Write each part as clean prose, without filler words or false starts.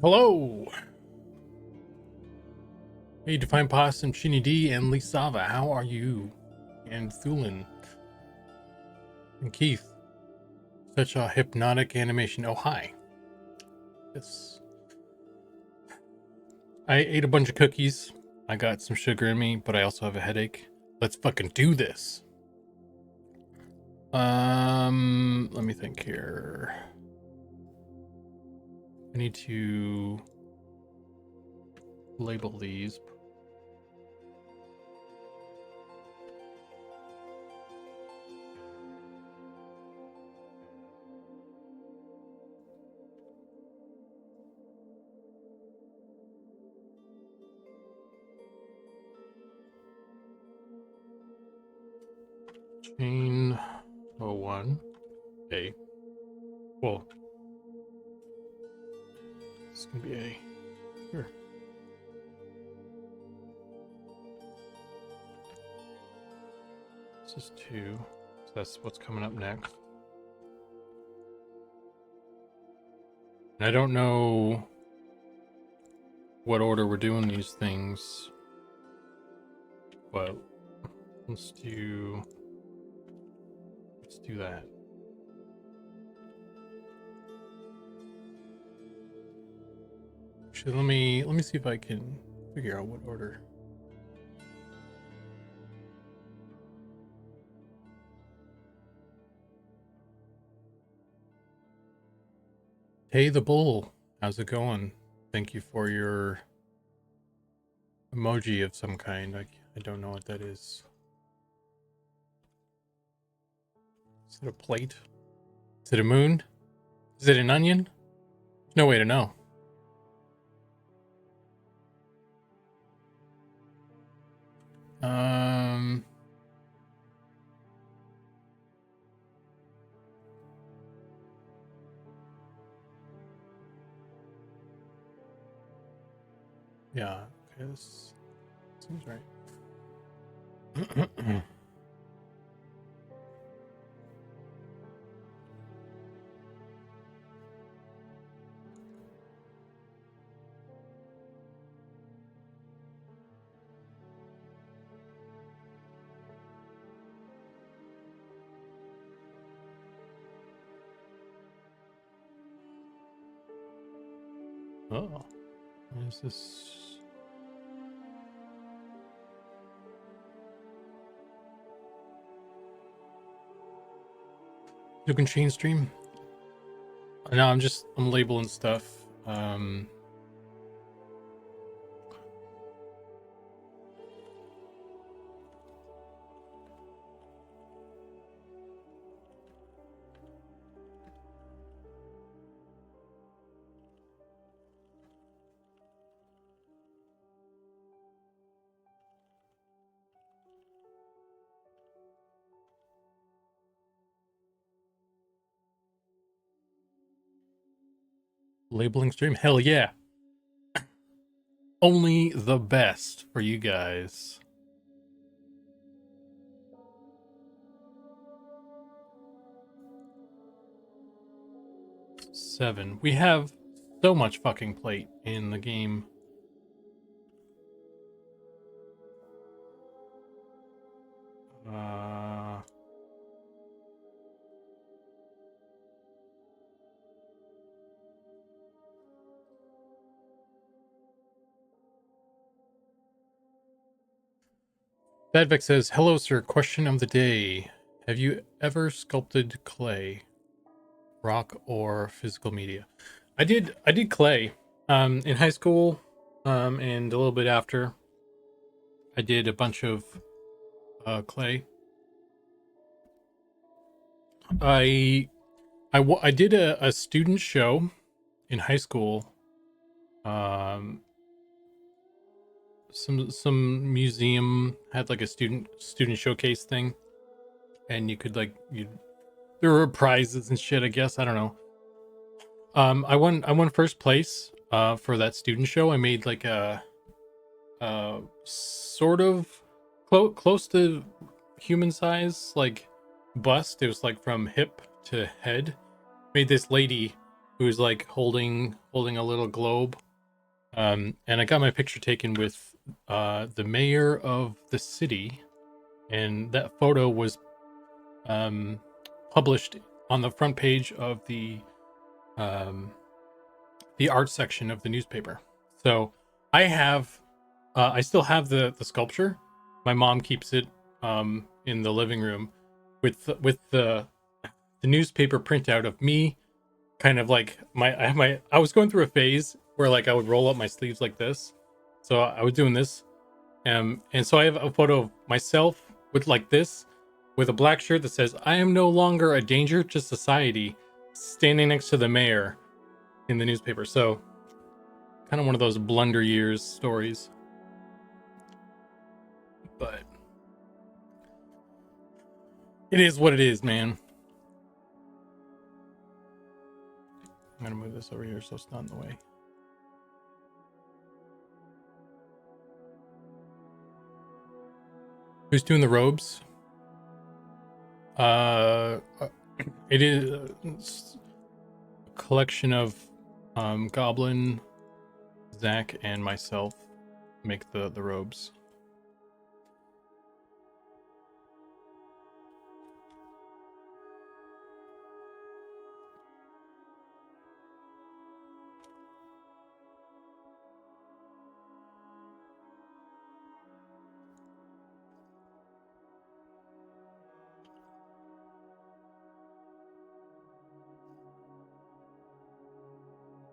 Hello! Hey, Define Possum, Chini D, and Lisava, how are you? And Thulin. And Keith. Such a hypnotic animation. Oh, hi. Yes. I ate a bunch of cookies. I got some sugar in me, but I also have a headache. Let's fucking do this. Let me think here. I need to label these. Chain 01. A. Well, this can be A. Sure. This is 2. So that's what's coming up next. And I don't know what order we're doing these things, but let's do that. Actually, let me see if I can figure out what order. Hey the Bull, how's it going? Thank you for your emoji of some kind. I don't know what that is. Is it a plate? Is it a moon? Is it an onion? There's no way to know. Yeah, okay, this seems right. Oh, what is this? Zukan chain stream? No, I'm labeling stuff. Labeling stream? Hell yeah. Only the best for you guys. Seven. We have so much fucking plate in the game. Badvec says, hello sir, question of the day. Have you ever sculpted clay? Rock or physical media? I did clay. In high school, and a little bit after. I did a bunch of clay. I did a student show in high school. Some museum had like a student showcase thing, and you could there were prizes and shit, I guess. I don't know. I won first place for that student show. I made like a sort of close to human size like bust. It was like from hip to head. Made this lady who's like holding a little globe. And I got my picture taken with the mayor of the city, and that photo was published on the front page of the art section of the newspaper. So I still have the sculpture. My mom keeps it in the living room with the newspaper printout of me, kind of like I was going through a phase where like I would roll up my sleeves like this. So I was doing this. And so I have a photo of myself with like this, with a black shirt that says, "I am no longer a danger to society," standing next to the mayor in the newspaper. So kind of one of those blunder years stories. But it is what it is, man. I'm gonna move this over here so it's not in the way. Who's doing the robes? It is a collection of Goblin, Zach, and myself make the robes.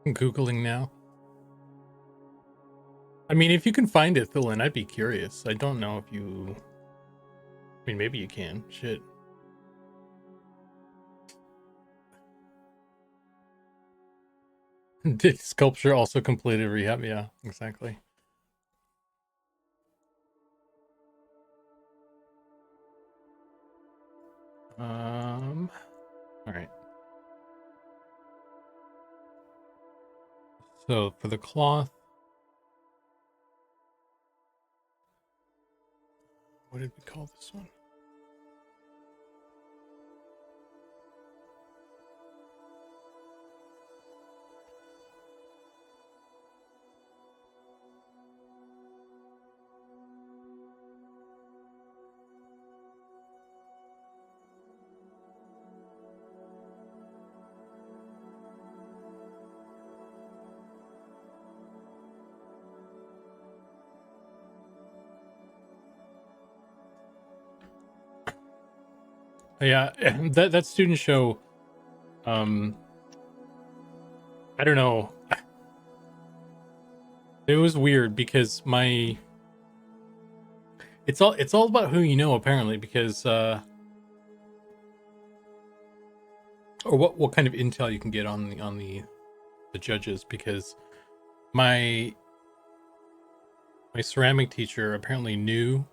I'm Googling now. I mean, if you can find it, fill in. I'd be curious. I don't know if you. I mean, maybe you can. Shit. Did sculpture also completed rehab? Yeah, exactly. All right. So for the cloth, what did we call this one? Yeah, that student show. I don't know. It was weird because it's all about who you know apparently, because or what kind of intel you can get on the judges, because my ceramic teacher apparently knew,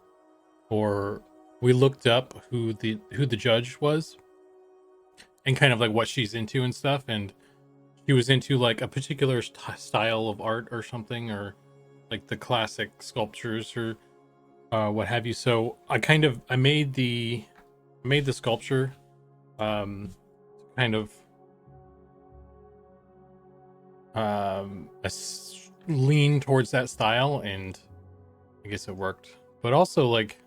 or we looked up who the judge was and kind of like what she's into and stuff, and she was into like a particular style of art or something, or like the classic sculptures or what have you. So I made the sculpture kind of lean towards that style, and I guess it worked. But also like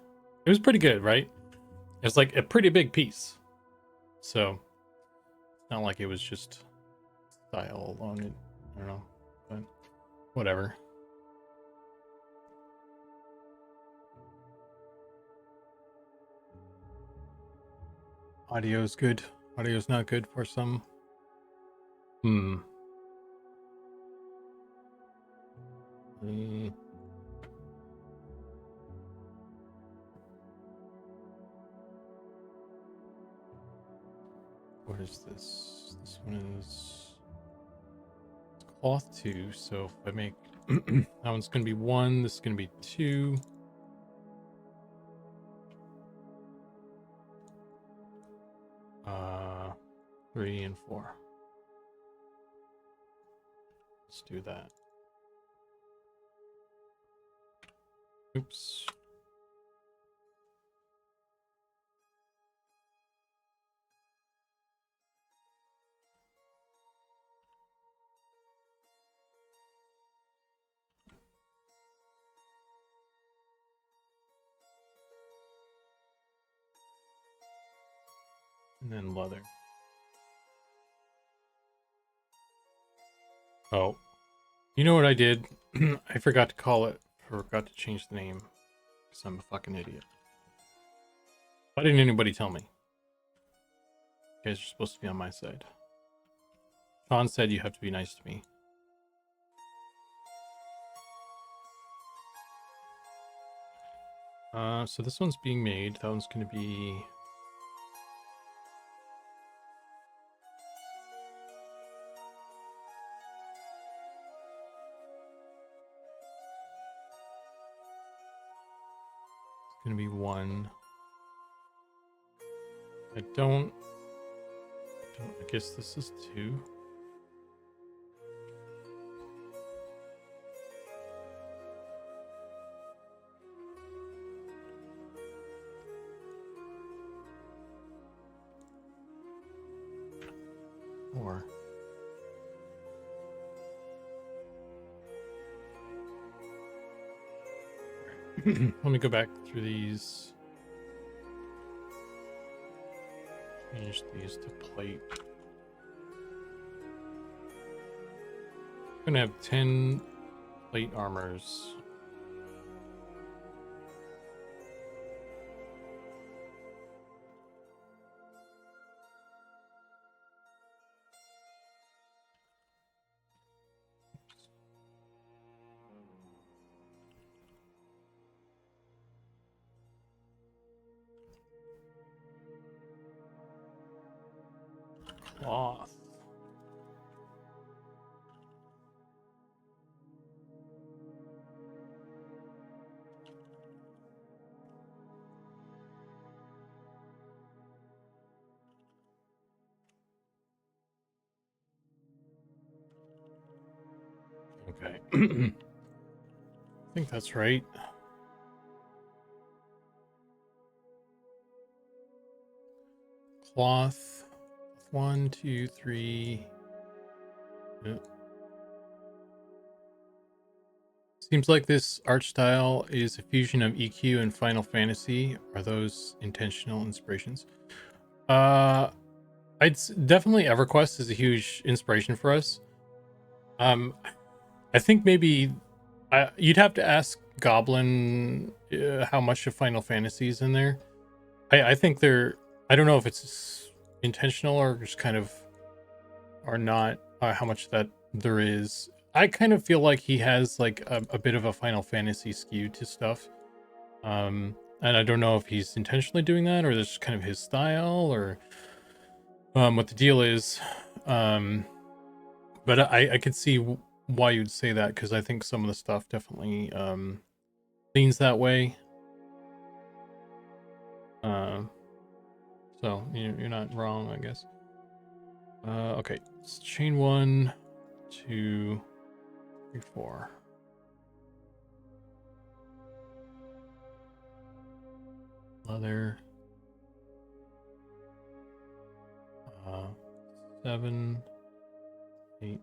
it was pretty good, right? It's like a pretty big piece, so it's not like it was just style alone. I don't know, but whatever. Audio's good. Audio's not good for some. Mm. What is this? This one is cloth 2. So if I make that one's gonna be 1, this is gonna be 2. Uh 3 and 4. Let's do that. Oops. And then leather. Oh, you know what I did? I forgot to call it. Forgot to change the name. Because I'm a fucking idiot. Why didn't anybody tell me? You guys are supposed to be on my side. Sean said you have to be nice to me. So this one's being made. That one's going to be... It's going to be 1. I guess this is 2. Or let me go back through these. Change these to plate. I'm gonna have 10 plate armors. Cloth. Okay. I think that's right. Cloth. 1, 2, 3. Yep. Seems like this art style is a fusion of EQ and Final Fantasy. Are those intentional inspirations? Definitely EverQuest is a huge inspiration for us. I think maybe you'd have to ask Goblin how much of Final Fantasy is in there. I think they're. I don't know if it's intentional or just kind of, or not. How much that there is. I kind of feel like he has like a bit of a Final Fantasy skew to stuff. And I don't know if he's intentionally doing that or that's kind of his style or what the deal is. But I could see why you'd say that because I think some of the stuff definitely leans that way. So you're not wrong, I guess. Okay, it's chain 1, 2, 3, 4. Leather. 7, 8.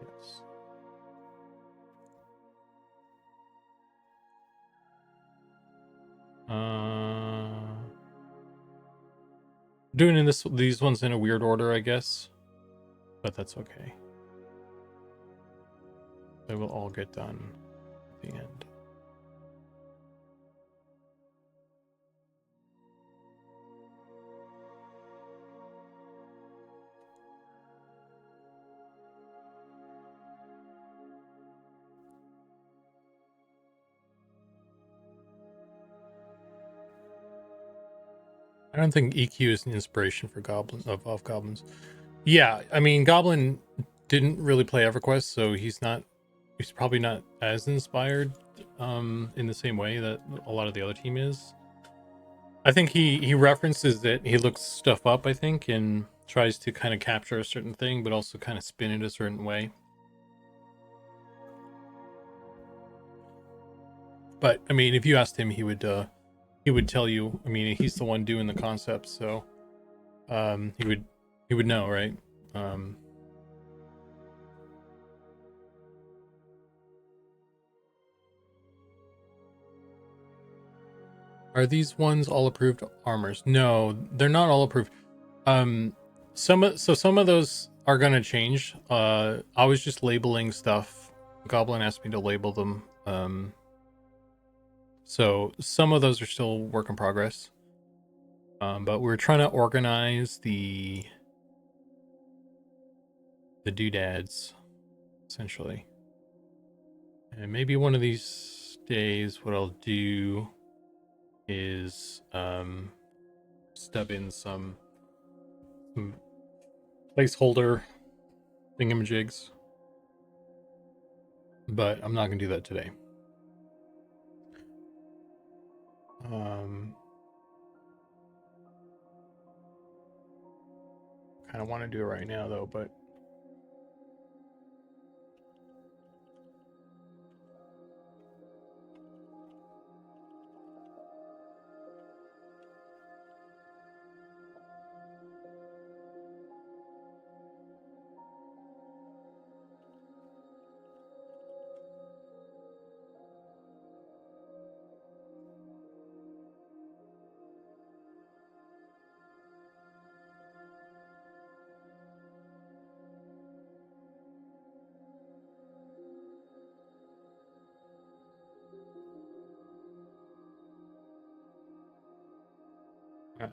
Yes. Doing these ones in a weird order, I guess, but that's okay. They will all get done at the end. I don't think EQ is an inspiration for of goblins. Yeah, I mean Goblin didn't really play EverQuest, so he's probably not as inspired in the same way that a lot of the other team is. I think he references it, he looks stuff up, I think, and tries to kind of capture a certain thing, but also kind of spin it a certain way. But I mean, if you asked him, he would tell you. I mean, he's the one doing the concept, so he would know, right? Are these ones all approved armors? No, they're not all approved. Some of those are gonna change. I was just labeling stuff. Goblin asked me to label them. So some of those are still work in progress. But we're trying to organize the doodads, essentially. And maybe one of these days, what I'll do is stub in some placeholder thingamajigs, but I'm not gonna do that today. Kind of want to do it right now though, but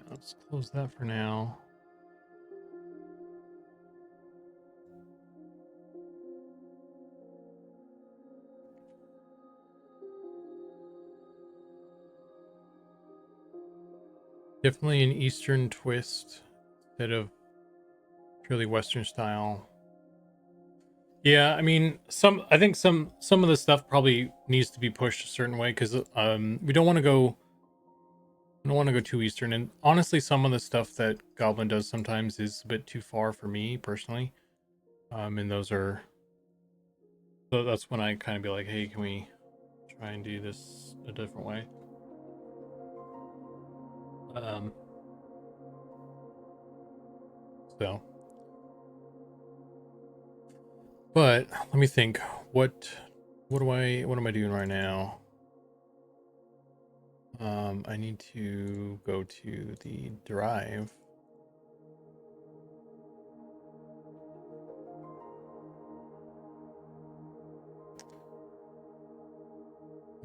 let's close that for now. Definitely an Eastern twist instead of purely Western style. Yeah, I mean, I think some of the stuff probably needs to be pushed a certain way because we don't want to go too Eastern. And honestly, some of the stuff that Goblin does sometimes is a bit too far for me personally. And those are, so that's when I kind of be like, hey, can we try and do this a different way? So, but let me think. What am I doing right now? I need to go to the drive.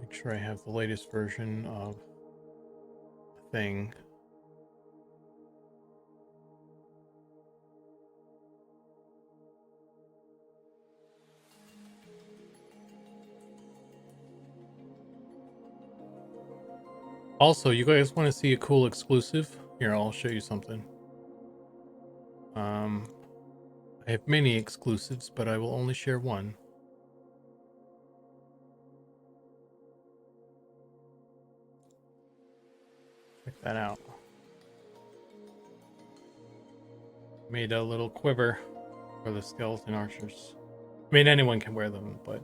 Make sure I have the latest version of the thing. Also, you guys want to see a cool exclusive? Here, I'll show you something. I have many exclusives, but I will only share one. Check that out. Made a little quiver for the skeleton archers. I mean, anyone can wear them, but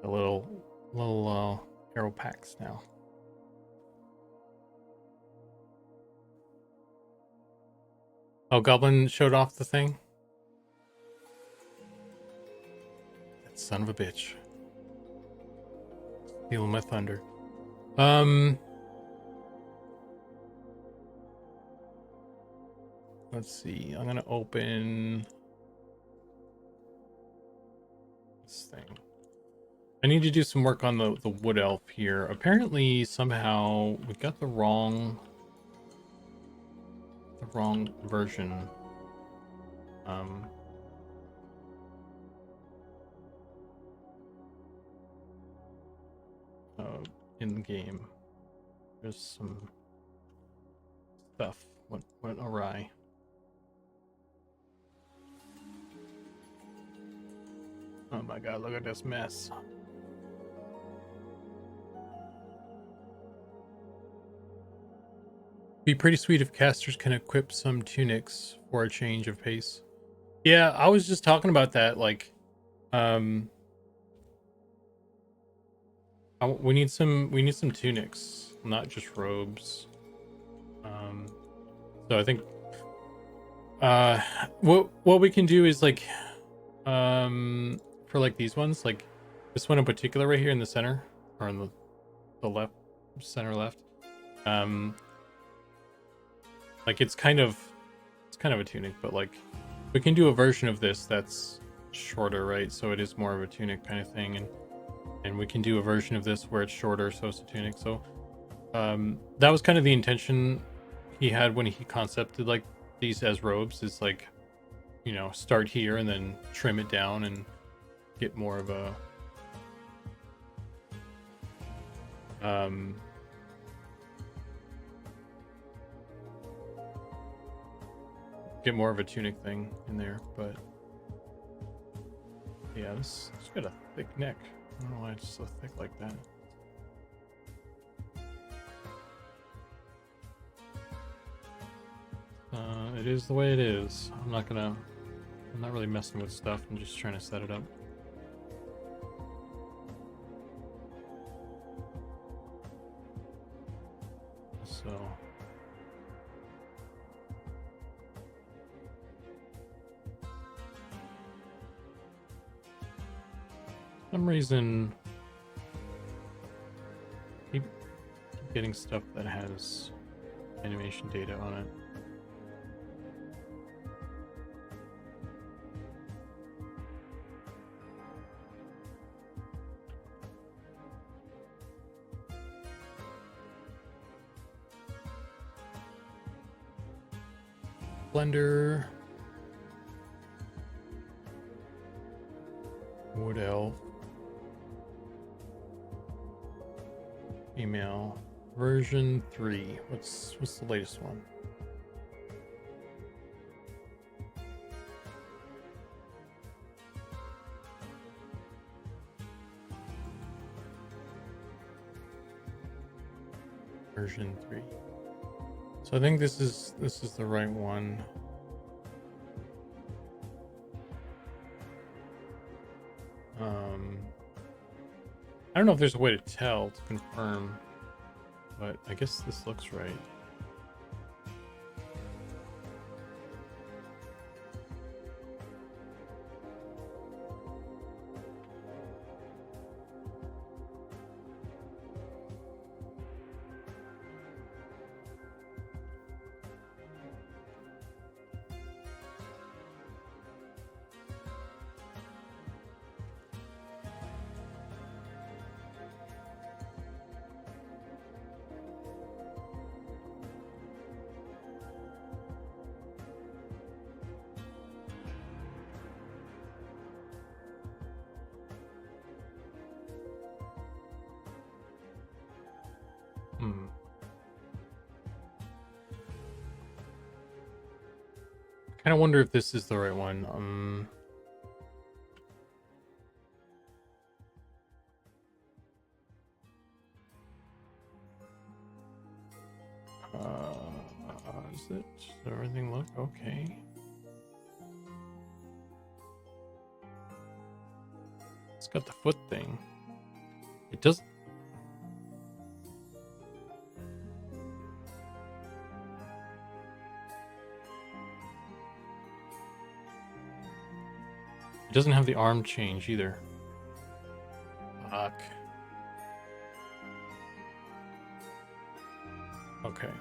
the little arrow packs now. Oh, Goblin showed off the thing? That son of a bitch. Stealing my thunder. Let's see. I'm gonna open this thing. I need to do some work on the wood elf here. Apparently, somehow we got the wrong version. In the game, there's some stuff went awry. Oh my god, look at this mess. Be pretty sweet if casters can equip some tunics for a change of pace. Yeah, I was just talking about that. Like, we need some tunics, not just robes. So I think what we can do is like for like these ones, like this one in particular right here in the center or in the left center left. Like it's kind of a tunic, but like we can do a version of this that's shorter, right? So it is more of a tunic kind of thing, and we can do a version of this where it's shorter, so it's a tunic. So that was kind of the intention he had when he concepted like these as robes, is like, you know, start here and then trim it down and get more of a get more of a tunic thing in there. But yeah, this got a thick neck. I don't know why it's so thick like that. It is the way it is. I'm not really messing with stuff. I'm just trying to set it up. So for some reason keep getting stuff that has animation data on it. Blender, Wood Elf, email, version 3. What's the latest one? Version 3. So I think this is the right one. I don't know if there's a way to tell to confirm, but I guess this looks right. I wonder if this is the right one. Is it? Does everything look okay? It's got the foot thing. It does. It doesn't have the arm change either. Fuck. Okay.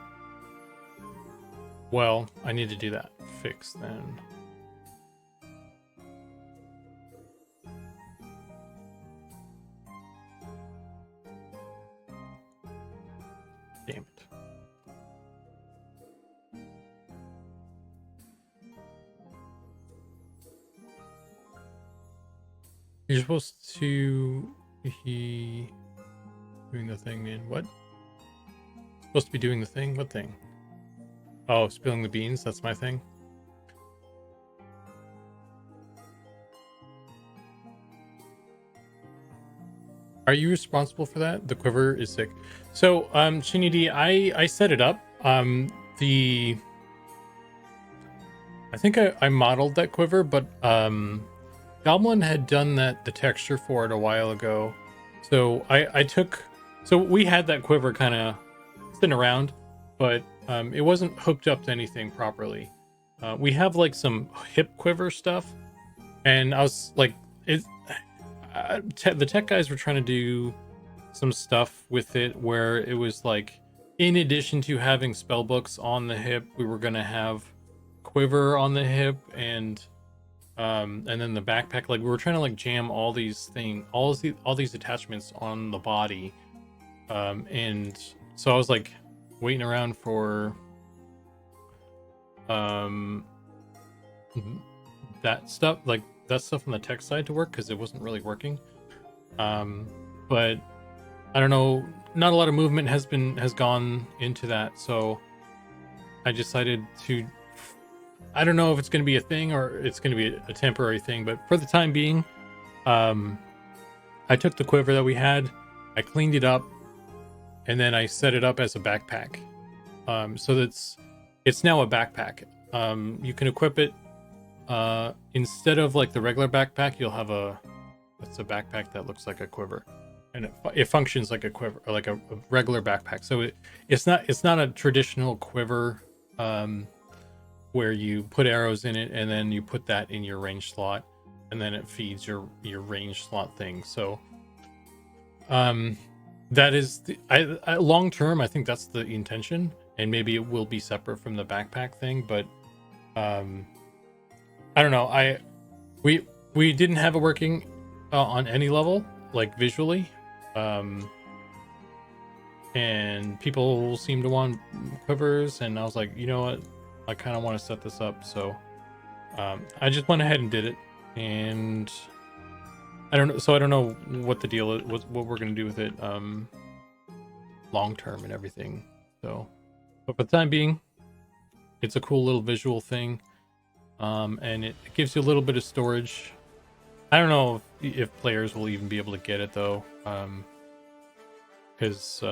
Well, I need to do that fix then. Damn it. You're supposed to be doing the thing, man. What? Supposed to be doing the thing? What thing? Oh, spilling the beans. That's my thing. Are you responsible for that? The quiver is sick. So, Shinidi, I set it up. I think I modeled that quiver, but Goblin had done the texture for it a while ago. So so we had that quiver kind of sitting around, but it wasn't hooked up to anything properly. We have like some hip quiver stuff, and I was like, the tech guys were trying to do some stuff with it where it was like, in addition to having spell books on the hip, we were gonna have quiver on the hip, and then the backpack. Like we were trying to like jam all these all these attachments on the body, and so I was like waiting around for um that stuff, like that stuff on the tech side to work, because it wasn't really working. But I don't know, not a lot of movement has gone into that, so I decided to, I don't know if it's going to be a thing or it's going to be a temporary thing, but for the time being, I took the quiver that we had, I cleaned it up, and then I set it up as a backpack. So it's now a backpack. You can equip it instead of like the regular backpack. You'll have it's a backpack that looks like a quiver, and it functions like a quiver, or like a regular backpack. So it's not a traditional quiver where you put arrows in it and then you put that in your range slot, and then it feeds your range slot thing. So that is I long term, I think that's the intention, and maybe it will be separate from the backpack thing, but I don't know. We didn't have it working on any level, like visually, and people seem to want quivers, and I was like, you know what, I kind of want to set this up, so I just went ahead and did it, and I don't know what the deal is, what we're gonna do with it long term and everything. So, but for the time being, it's a cool little visual thing, and it gives you a little bit of storage. I don't know if players will even be able to get it though, because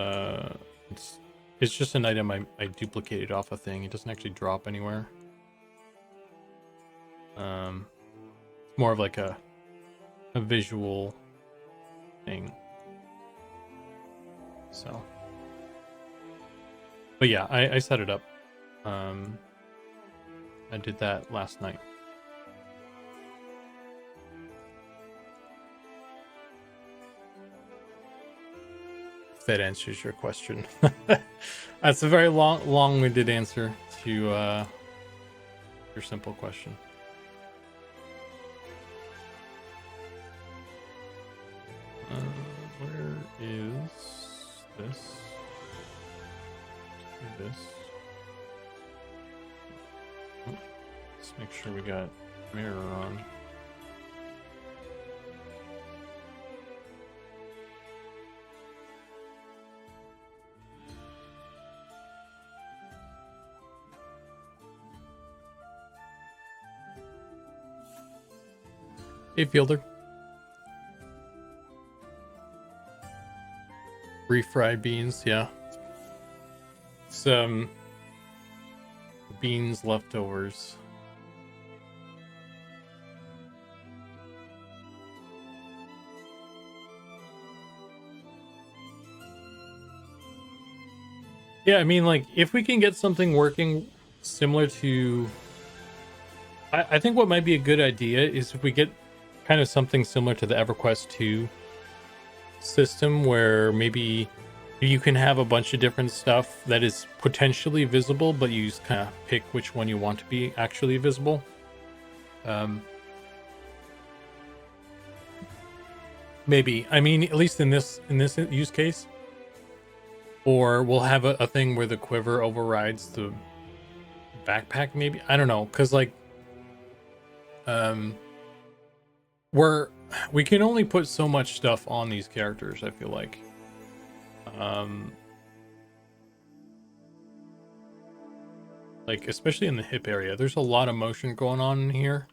it's just an item I duplicated off a thing. It doesn't actually drop anywhere. It's more of like a visual thing. So, but yeah, I set it up. I did that last night. If that answers your question. That's a very long-winded answer to your simple question. Where is this? Do this. Let's make sure we got mirror on. Hey, Fielder. Refried beans, yeah. Some beans leftovers. Yeah, I mean, like, if we can get something working similar to... I think what might be a good idea is if we get kind of something similar to the EverQuest 2 system, where maybe you can have a bunch of different stuff that is potentially visible, but you just kind of pick which one you want to be actually visible. Maybe, I mean, at least in this use case. Or we'll have a thing where the quiver overrides the backpack, maybe. I don't know, because like we can only put so much stuff on these characters, I feel like. Like, especially in the hip area, there's a lot of motion going on in here.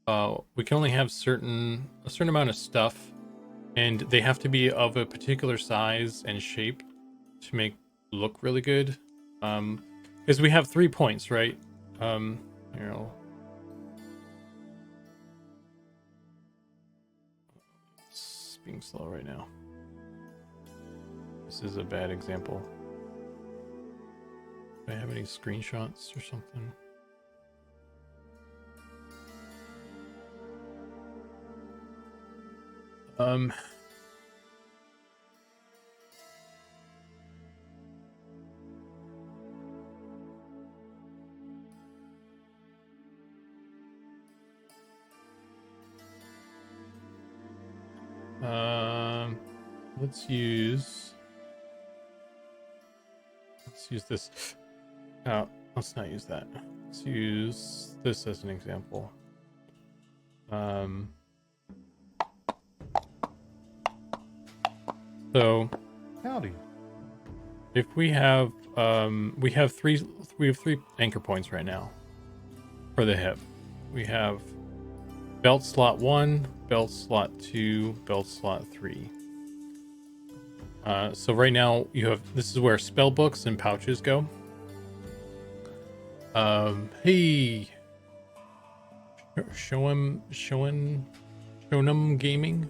We can only have a certain amount of stuff, and they have to be of a particular size and shape to make look really good. Because we have 3 points, right? You know, it's being slow right now. This is a bad example. Do I have any screenshots or something? Let's use this. Oh, let's not use that. Let's use this as an example. So Howdy. if we have three anchor points right now for the hip. We have belt slot 1, belt slot 2, belt slot 3. So right now you have, this is where spell books and pouches go. Hey, Shonem Gaming,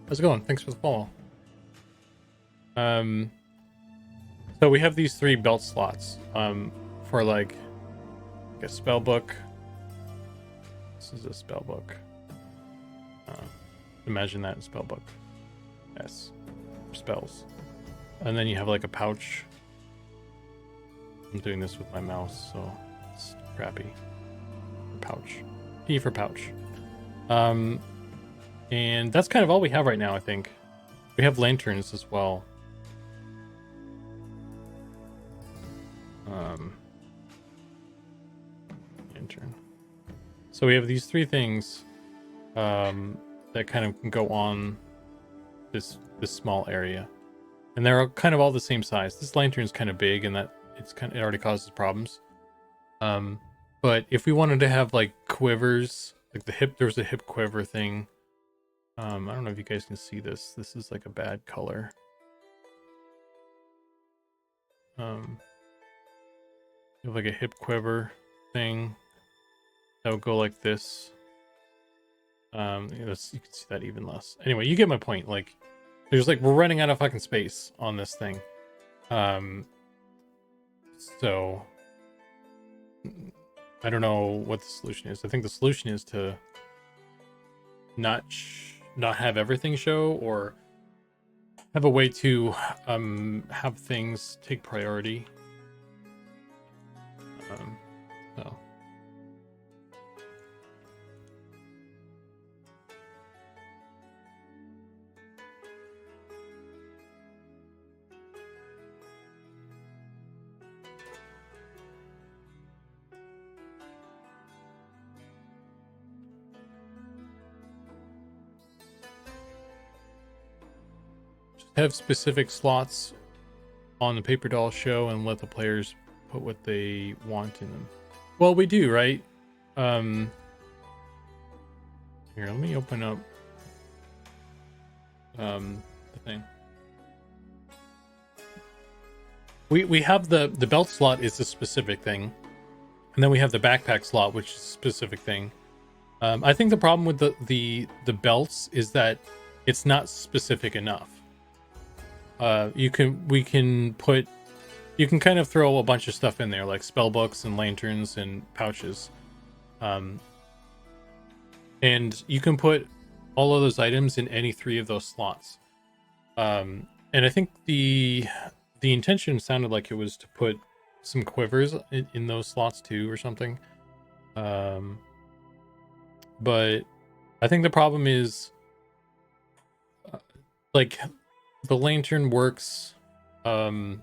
how's it going? Thanks for the follow. So we have these 3 belt slots for like a spell book. This is a spell book. Imagine that in spell book. Yes, spells. And then you have like a pouch. I'm doing this with my mouse, so it's crappy. Pouch. P for pouch. And that's kind of all we have right now, I think. We have lanterns as well. Lantern. So we have these 3 things that kind of go on this small area, and they're kind of all the same size. This lantern's kind of big, and that it already causes problems. But if we wanted to have like quivers, like there's a hip quiver thing. I don't know if you guys can see this. This is like a bad color. You have like a hip quiver thing that would go like this. You can see that even less. Anyway, you get my point. Like, there's like, we're running out of fucking space on this thing. So I don't know what the solution is. I think the solution is to not have everything show, or have a way to have things take priority. So have specific slots on the paper doll show and let the players put what they want in them. Well, we do, right? Here, let me open up the thing. We have the belt slot is a specific thing, and then we have the backpack slot, which is a specific thing. I think the problem with the belts is that it's not specific enough. You can kind of throw a bunch of stuff in there, like spell books and lanterns and pouches, and you can put all of those items in any 3 of those slots. And I think the intention sounded like it was to put some quivers in those slots too, or something. But I think the problem is, like, the lantern works. The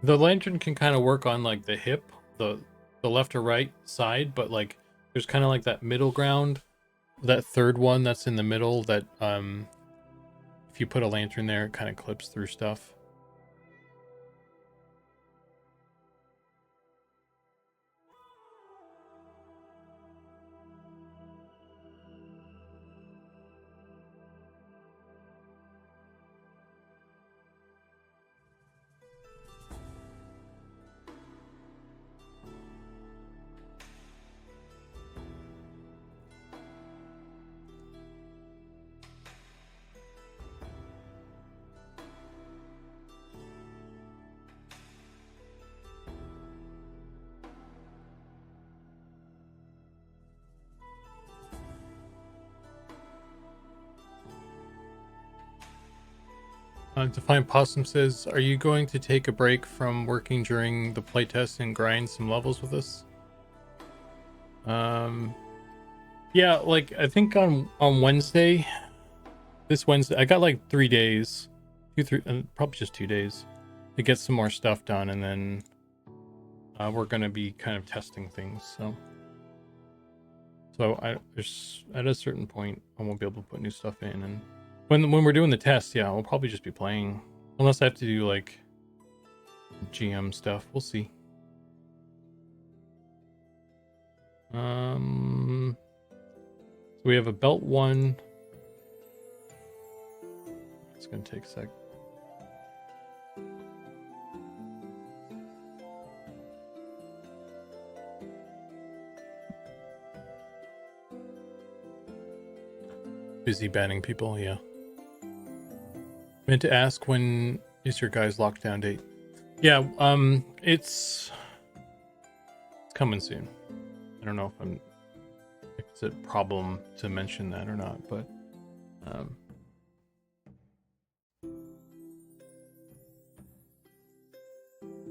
lantern can kind of work on like the hip, the left or right side, but like there's kind of like that middle ground, that third one that's in the middle that if you put a lantern there, it kind of clips through stuff. Define Possum says, are you going to take a break from working during the playtest and grind some levels with us? Yeah, like I think on Wednesday this Wednesday. I got like 3 days, probably just 2 days to get some more stuff done, and then we're gonna be kind of testing things. So there's at a certain point I won't be able to put new stuff in, and when we're doing the test, yeah, we'll probably just be playing, unless I have to do like GM stuff. We'll see. So we have a belt 1. It's gonna take a sec. Busy banning people, yeah. Meant to ask, when is your guys' lockdown date? Yeah, it's coming soon. I don't know if it's a problem to mention that or not, but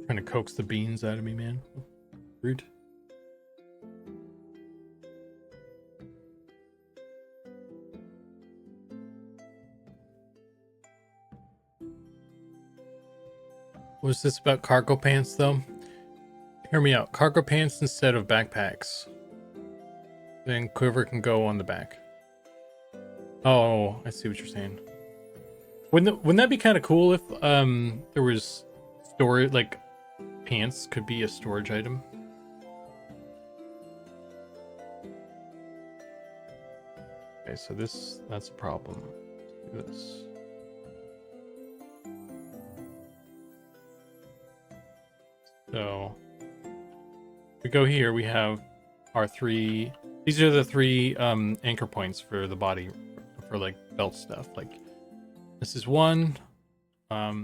trying to coax the beans out of me, man. Rude. Was this about cargo pants, though? Hear me out. Cargo pants instead of backpacks. Then quiver can go on the back. Oh, I see what you're saying. Wouldn't that be kind of cool if there was storage, like pants could be a storage item? Okay, so that's a problem. Let's do this. So we go here, we have our 3, these are the 3 anchor points for the body, for like belt stuff. Like this is 1,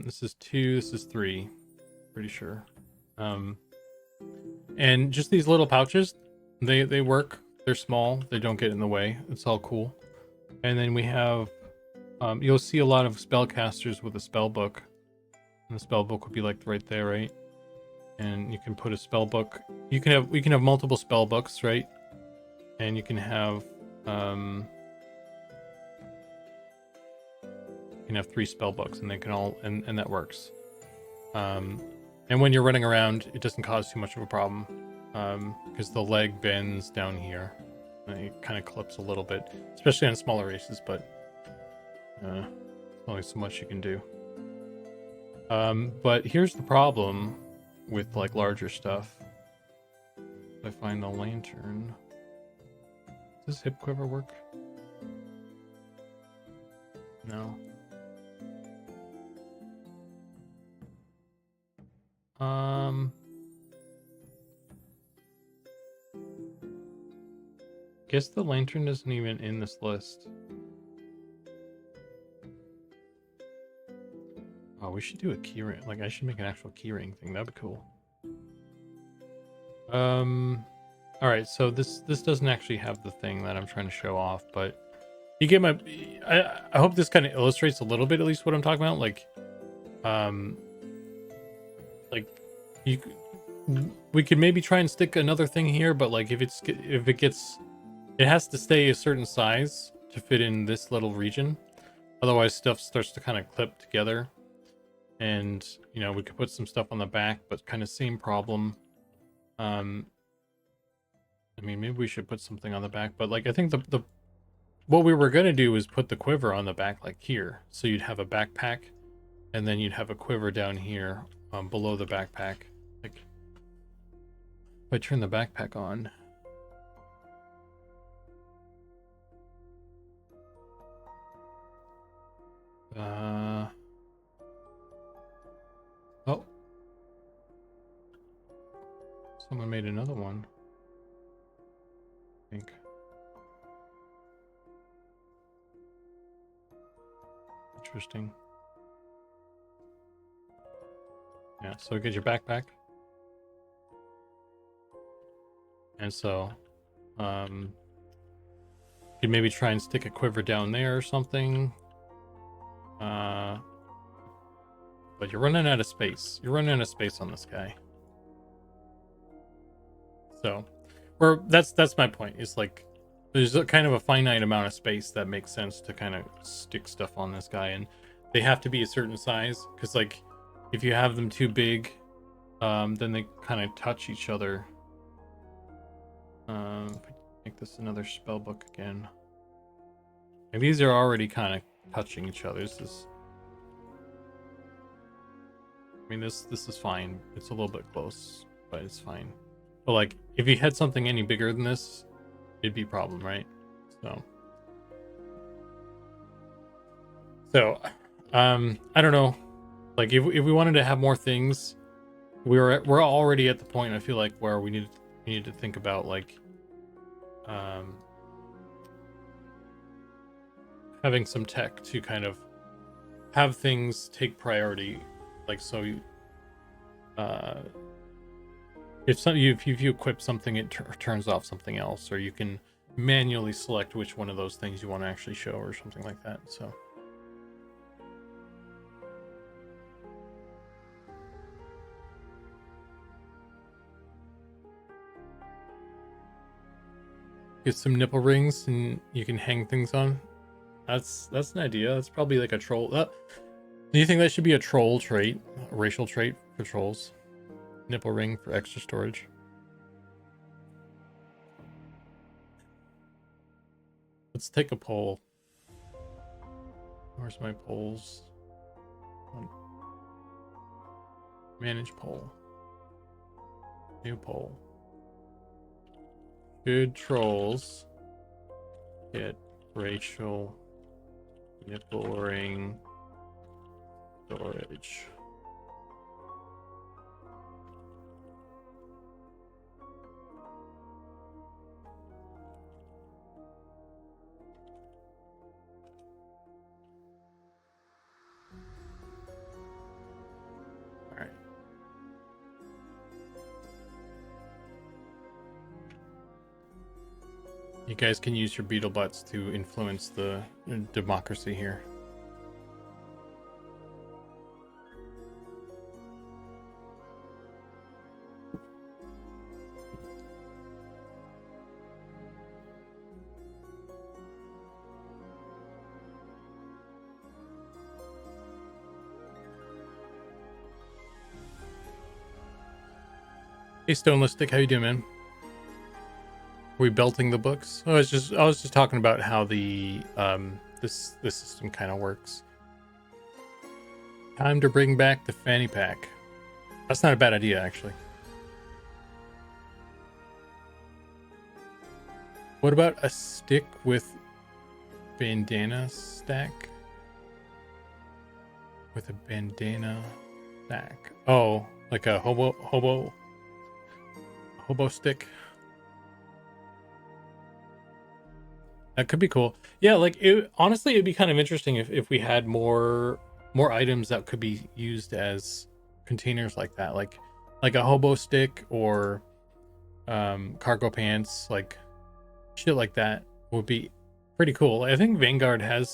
this is 2, this is 3, pretty sure. And just these little pouches, they work. They're small, they don't get in the way. It's all cool. And then we have you'll see a lot of spellcasters with a spell book, and the spell book would be like right there, right? And you can put a spell book. We can have multiple spell books, right? And you can have 3 spell books, and they can all and that works. And when you're running around, it doesn't cause too much of a problem, because the leg bends down here. And it kind of clips a little bit, especially on smaller races, but only so much you can do. But here's the problem with like larger stuff. If I find the lantern, does this hip quiver work? No. Guess the lantern isn't even in this list. Oh, we should do a keyring. Like, I should make an actual keyring thing. That'd be cool. All right. So this doesn't actually have the thing that I'm trying to show off, but you get my. I hope this kind of illustrates a little bit, at least, what I'm talking about. Like we could maybe try and stick another thing here, but like if it has to stay a certain size to fit in this little region. Otherwise, stuff starts to kind of clip together. And, you know, we could put some stuff on the back, but kind of same problem. I mean, maybe we should put something on the back, but like, I think what we were going to do is put the quiver on the back, like here. So you'd have a backpack, and then you'd have a quiver down here, below the backpack. Like, if I turn the backpack on. Oh. Someone made another one. I think. Interesting. Yeah, so get your backpack. And so, you could maybe try and stick a quiver down there or something. But you're running out of space. You're running out of space on this guy. So, that's my point. It's like, There's a kind of a finite amount of space that makes sense to kind of stick stuff on this guy, and they have to be a certain size, because like if you have them too big, then they kind of touch each other. Make this another spell book again. And these are already kind of touching each other. This is fine. It's a little bit close, but it's fine. But like, if you had something any bigger than this, it'd be a problem, right? So, I don't know. Like, if we wanted to have more things, we're already at the point, I feel like, where we need to think about like having some tech to kind of have things take priority, like, so you if you equip something, it turns off something else, or you can manually select which one of those things you want to actually show, or something like that. So get some nipple rings and you can hang things on. That's an idea. That's probably like a troll. Do you think that should be a troll trait, a racial trait for trolls? Nipple ring for extra storage. Let's take a poll. Where's my polls? Manage poll. New poll. Should trolls get racial nipple ring storage? All right. You guys can use your beetle butts to influence the democracy here. Hey, Stonelistic, how you doing, man? Are we belting the books? I was just talking about how the this system kind of works. Time to bring back the fanny pack. That's not a bad idea, actually. What about a stick with bandana stack? With a bandana stack. Oh, like a hobo stick. That could be cool. Yeah, like, honestly, it'd be kind of interesting if we had more items that could be used as containers like that, like a hobo stick, or cargo pants, like shit like that would be pretty cool. I think Vanguard had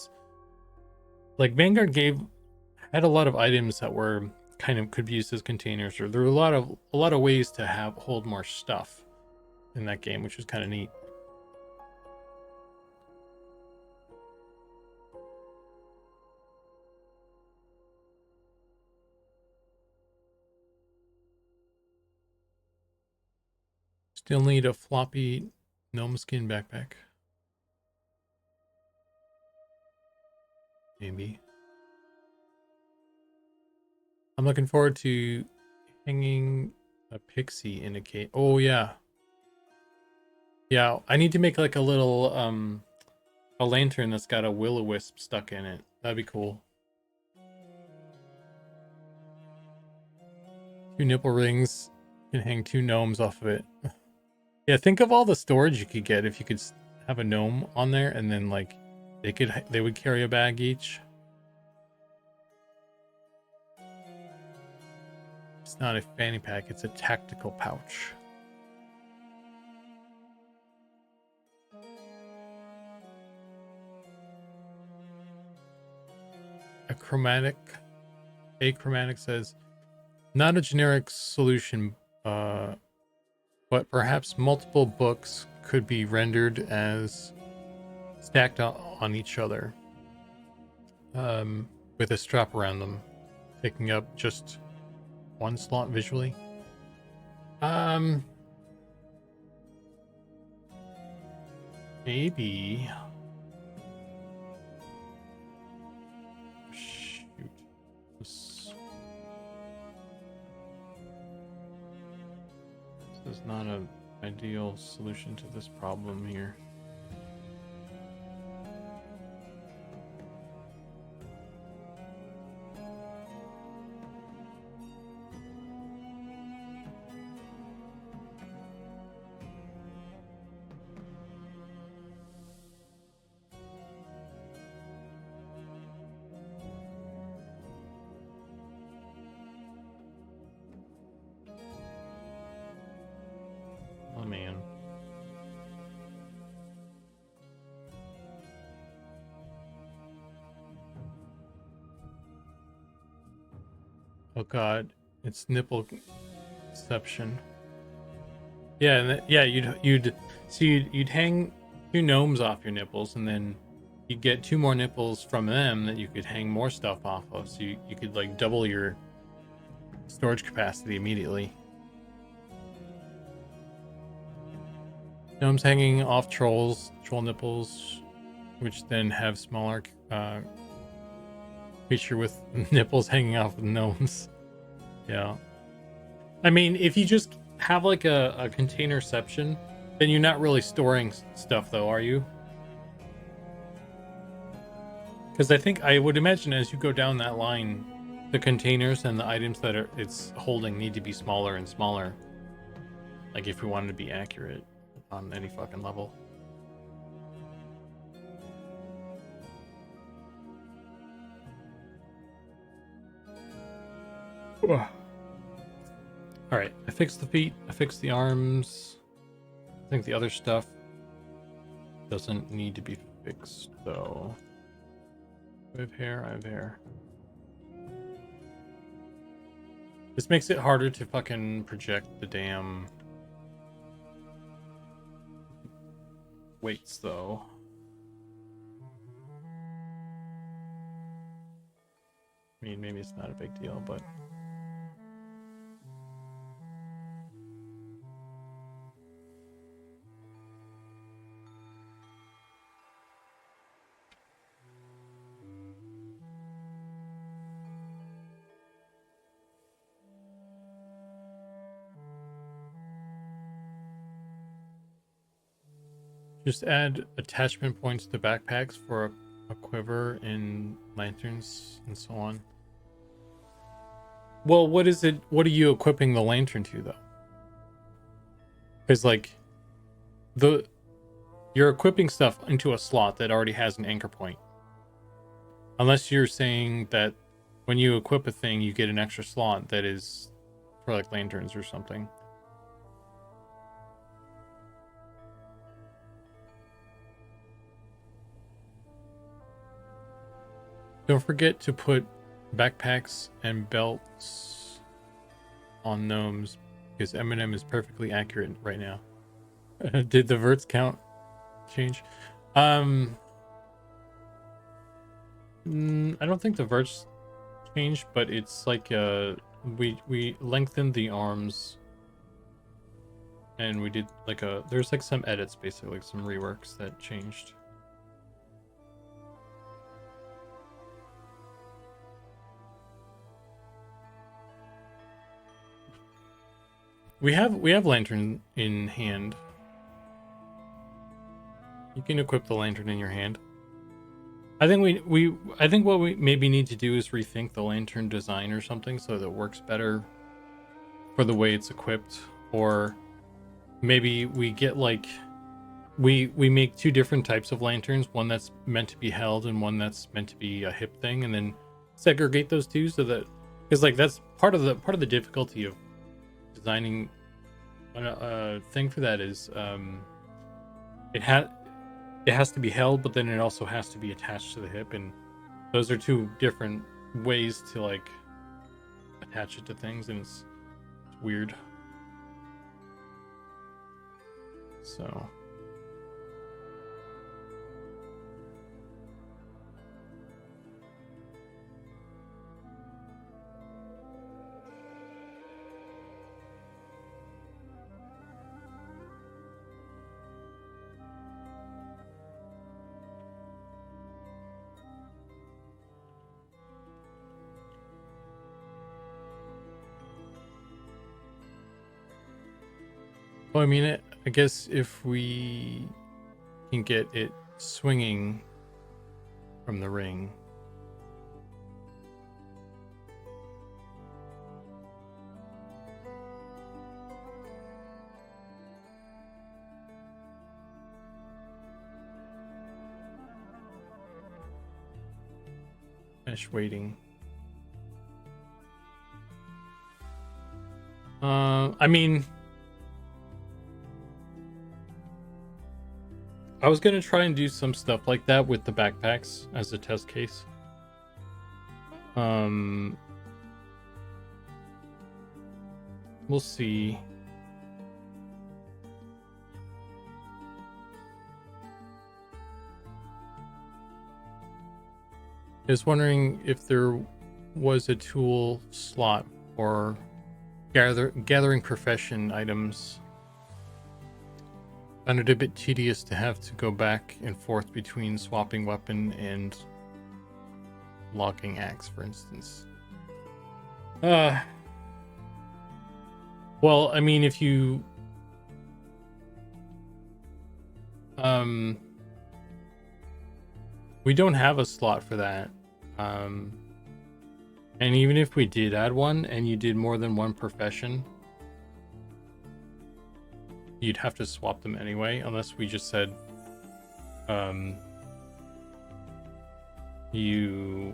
a lot of items that were kind of could be used as containers, or there were a lot of ways to hold more stuff in that game, which was kind of neat. Still need a floppy gnome skin backpack. Maybe. I'm looking forward to hanging a pixie in a cave. Oh yeah. Yeah, I need to make like a little a lantern that's got a will-o-wisp stuck in it. That'd be cool. 2 nipple rings. You can hang 2 gnomes off of it. Yeah, think of all the storage you could get if you could have a gnome on there, and then like they would carry a bag each. It's not a fanny pack, it's a tactical pouch. Achromatic says, not a generic solution, but perhaps multiple books could be rendered as stacked on each other, with a strap around them, taking up just one slot visually. Maybe. Shoot. This is not an ideal solution to this problem here. Oh man. Oh god, it's nipple conception. Yeah, and yeah, you'd hang 2 gnomes off your nipples, and then you'd get 2 more nipples from them that you could hang more stuff off of. So you could like double your storage capacity immediately. Gnomes hanging off troll nipples, which then have smaller creature with nipples hanging off of gnomes. Yeah. I mean, if you just have like a containerception, then you're not really storing stuff though, are you? Because I would imagine as you go down that line, the containers and the items that it's holding need to be smaller and smaller. Like if we wanted to be accurate on any fucking level. All right, I fixed the feet, I fixed the arms. I think the other stuff doesn't need to be fixed though. I have hair, I have hair. This makes it harder to fucking project the damn weights though. I mean, maybe it's not a big deal, but just add attachment points to backpacks for a quiver and lanterns and so on. Well, what is it? What are you equipping the lantern to though? Because like you're equipping stuff into a slot that already has an anchor point. Unless you're saying that when you equip a thing, you get an extra slot that is for like lanterns or something. Don't forget to put backpacks and belts on gnomes because Eminem is perfectly accurate right now. Did the verts count change? I don't think the verts changed, but it's like we lengthened the arms and we did like there's like some edits, basically like some reworks that changed. We have lantern in hand. You can equip the lantern in your hand. I think I think what we maybe need to do is rethink the lantern design or something so that it works better for the way it's equipped, or maybe we get like we make 2 different types of lanterns, one that's meant to be held and one that's meant to be a hip thing, and then segregate those 2 so that, because like that's part of the difficulty of designing a thing for that is it has to be held, but then it also has to be attached to the hip, and those are 2 different ways to like attach it to things, and it's weird. So Well, I mean, I guess if we can get it swinging from the ring. Finish waiting. I mean, I was gonna try and do some stuff like that with the backpacks as a test case. We'll see. I was wondering if there was a tool slot for gathering profession items. Found it a bit tedious to have to go back and forth between swapping weapon and locking axe, for instance. Well, I mean, if you we don't have a slot for that. And even if we did add one and you did more than one profession, you'd have to swap them anyway, unless we just said you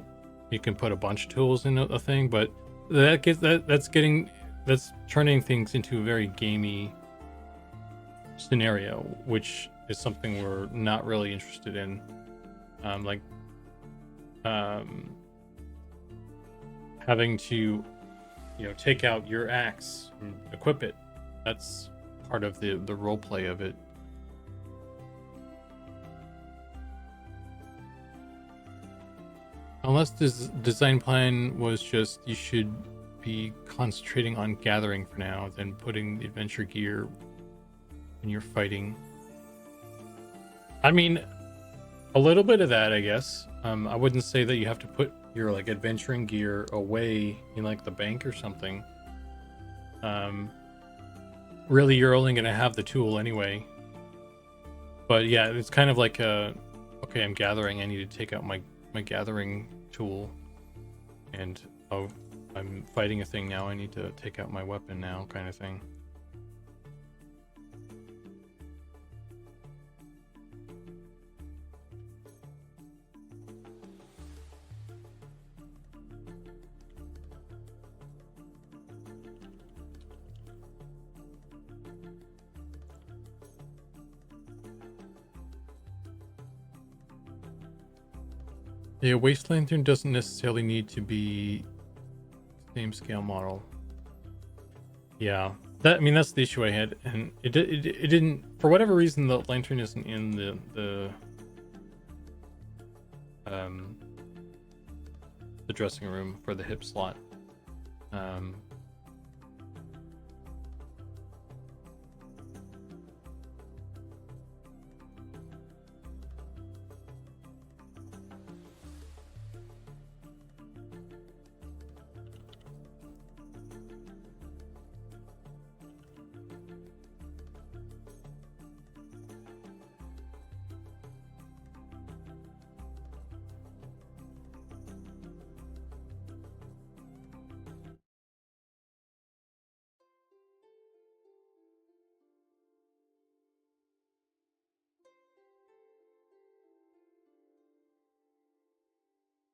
can put a bunch of tools in a thing, but that's turning things into a very gamey scenario, which is something we're not really interested in. Having to, take out your axe and equip it. That's part of the role play of it. Unless this design plan was just you should be concentrating on gathering for now, then putting the adventure gear when you're fighting. I mean, a little bit of that, I guess. I wouldn't say that you have to put your like adventuring gear away in like the bank or something. Really, you're only gonna have the tool anyway. But yeah, it's kind of like okay, I'm gathering. I need to take out my gathering tool, and oh, I'm fighting a thing now. I need to take out my weapon now, kind of thing. Yeah, Waste Lantern doesn't necessarily need to be same scale model. Yeah, that's the issue I had, and it didn't, for whatever reason, the lantern isn't in the dressing room for the hip slot.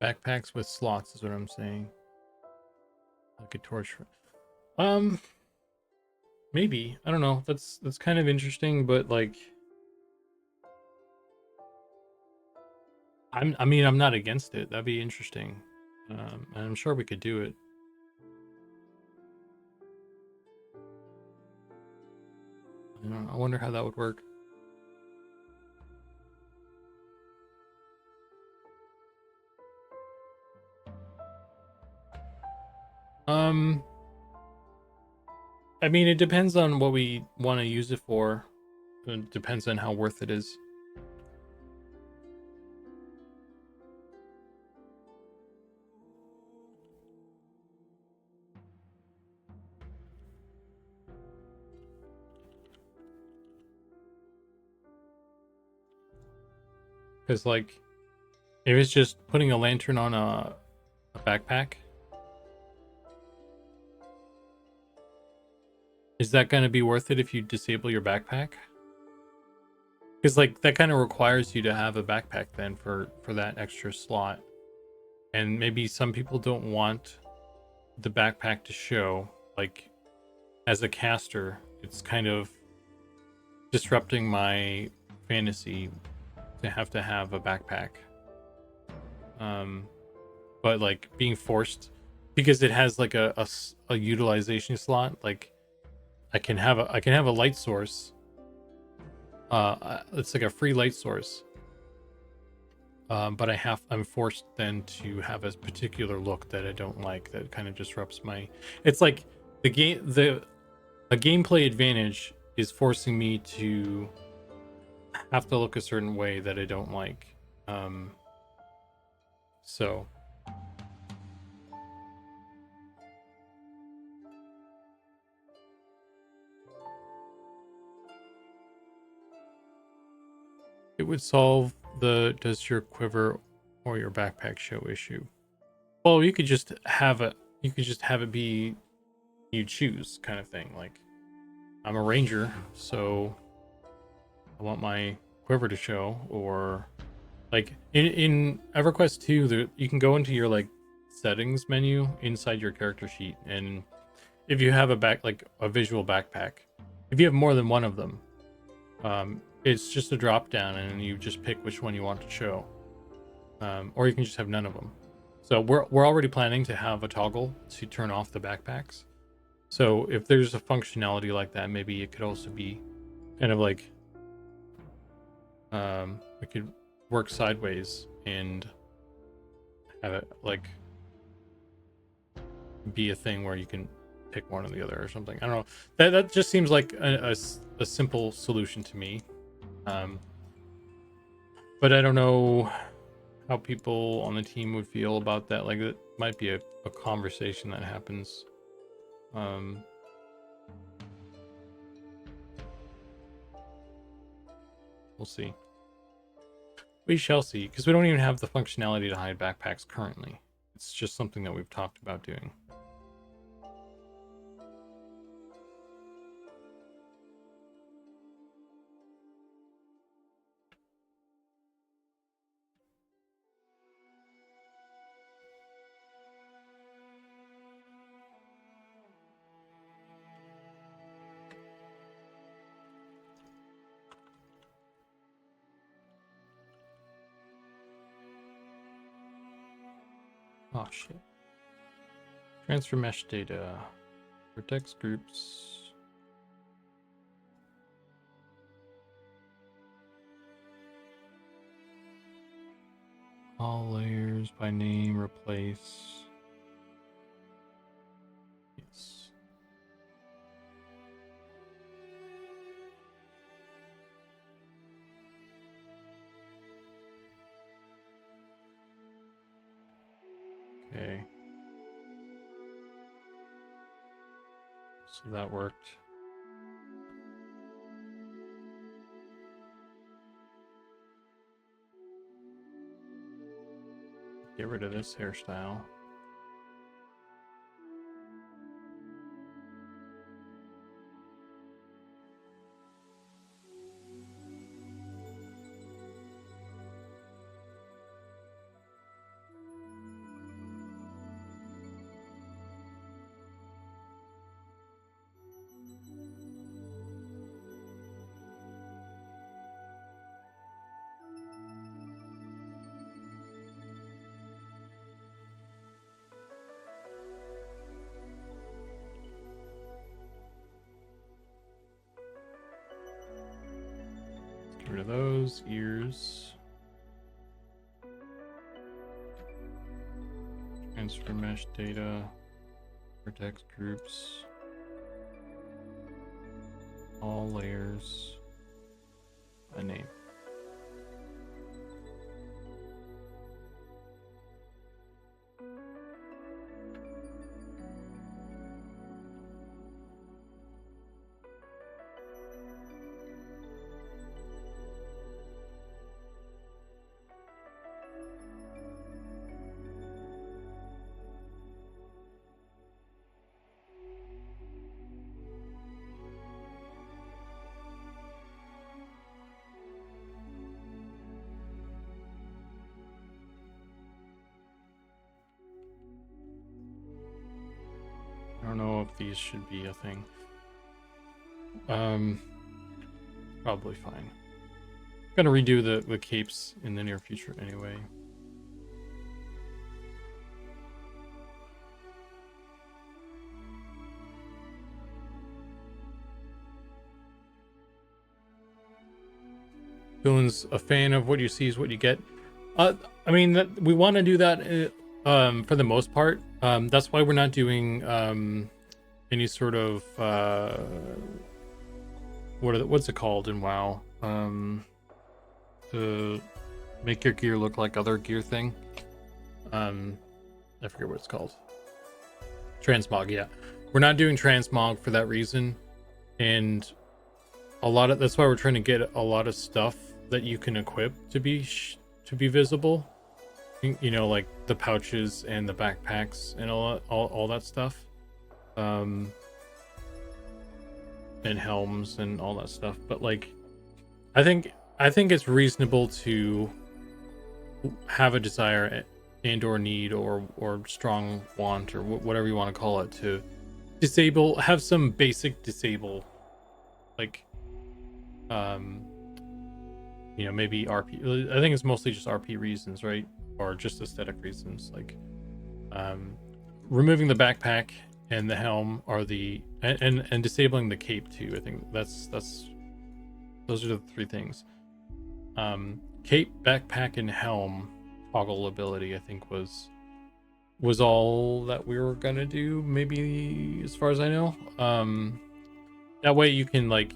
Backpacks with slots is what I'm saying. Like a torch. Maybe, I don't know. That's kind of interesting, but like, I'm not against it. That'd be interesting. And I'm sure we could do it. I don't know, I wonder how that would work. I mean, it depends on what we want to use it for. It depends on how worth it is. Because like, if it's just putting a lantern on a backpack, is that going to be worth it if you disable your backpack? Because like that kind of requires you to have a backpack then for that extra slot, and maybe some people don't want the backpack to show. Like, as a caster, it's kind of disrupting my fantasy to have a backpack. But like being forced, because it has like a utilization slot. Like I can have a light source. It's like a free light source. But I'm forced then to have a particular look that I don't like, that kind of disrupts my. It's like a gameplay advantage is forcing me to have to look a certain way that I don't like. So it would solve the does your quiver or your backpack show issue. Well, you could just have it be you choose kind of thing. Like, I'm a ranger, so I want my quiver to show. Or like in EverQuest 2, you can go into your like settings menu inside your character sheet, and if you have a visual backpack, if you have more than one of them, it's just a drop down and you just pick which one you want to show. Or you can just have none of them. So we're already planning to have a toggle to turn off the backpacks. So if there's a functionality like that, maybe it could also be kind of like it could work sideways and have it like be a thing where you can pick one or the other or something. I don't know. That just seems like a simple solution to me. But I don't know how people on the team would feel about that. Like, it might be a conversation that happens. We'll see. We shall see, because we don't even have the functionality to hide backpacks currently. It's just something that we've talked about doing. Oh shit. Transfer mesh data. Protects groups. All layers by name replace. Yes. Okay. So that worked. Get rid of this hairstyle. Get rid of those ears. Transfer mesh data. Protects groups. All layers. A name. don't know if these should be a thing. Probably fine. Gonna redo the capes in the near future anyway. Dylan's a fan of what you see is what you get. I mean, we want to do that for the most part. That's why we're not doing any sort of what's it called in WoW? To make your gear look like other gear thing. I forget what it's called. Transmog, yeah. We're not doing transmog for that reason, and that's why we're trying to get a lot of stuff that you can equip to be visible. You know, like the pouches and the backpacks and all that stuff, and helms and all that stuff. But like, I think it's reasonable to have a desire and or need or strong want or whatever you want to call it to have some basic disable, like you know, maybe RP. I think it's mostly just RP reasons, right? Or just aesthetic reasons, like removing the backpack and the helm are and disabling the cape too. I think those are the three things. Cape, backpack, and helm toggle ability, I think was all that we were gonna do, maybe, as far as I know. That way you can, like,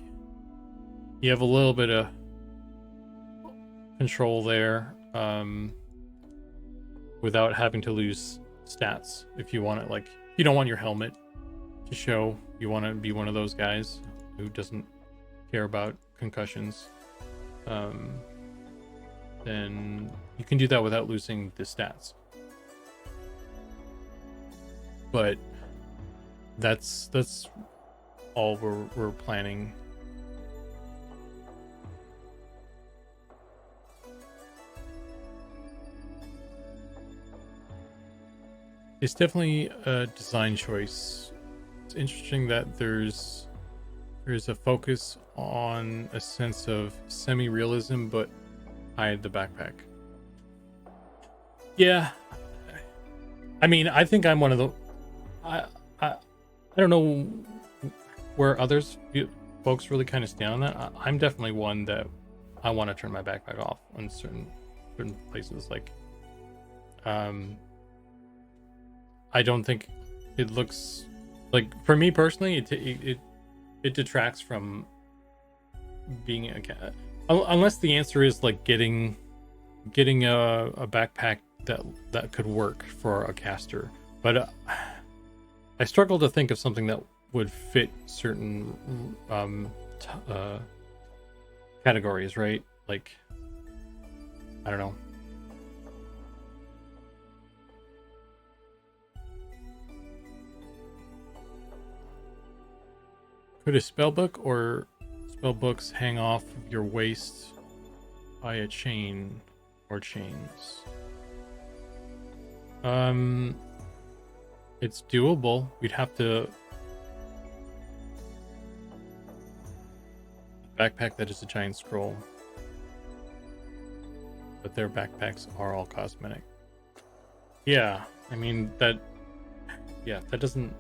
you have a little bit of control there, without having to lose stats. If you want it, like, you don't want your helmet to show, you want to be one of those guys who doesn't care about concussions, then you can do that without losing the stats. But that's all we're planning. It's definitely a design choice. It's interesting that there's a focus on a sense of semi-realism, but hide the backpack. Yeah, I mean, I think I'm one of the. I don't know where folks really kind of stand on that. I'm definitely one that I want to turn my backpack off on certain places. Like, I don't think it looks like, for me personally, it detracts from being a cat, unless the answer is like getting a backpack that could work for a caster. But I struggle to think of something that would fit certain categories, right? Like, I don't know. Could a spellbook or spellbooks hang off of your waist by a chain or chains? It's doable. We'd have to backpack that is a giant scroll, but their backpacks are all cosmetic. Yeah, I mean that doesn't,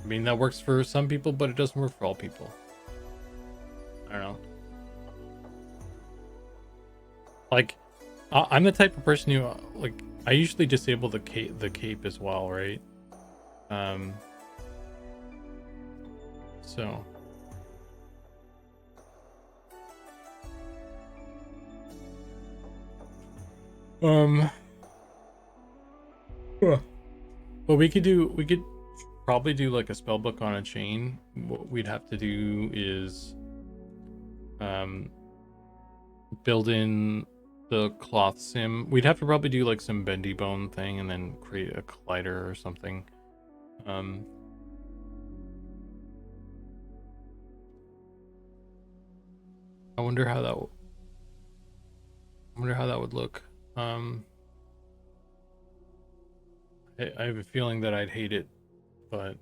I mean, that works for some people, but it doesn't work for all people. I don't know. Like, I'm the type of person who, like, I usually disable the cape as well, right? So well, we could probably do like a spellbook on a chain. What we'd have to do is build in the cloth sim. We'd have to probably do like some bendy bone thing and then create a collider or something. I wonder how that would look. I have a feeling that I'd hate it, but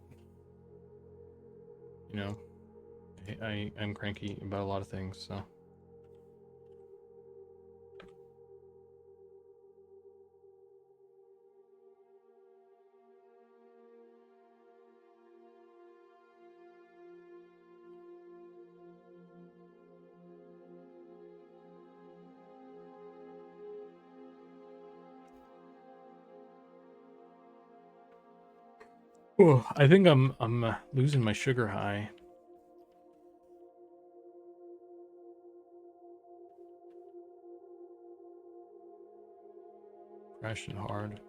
you know, I'm cranky about a lot of things, so. Oh, I think I'm losing my sugar high. Crashing hard.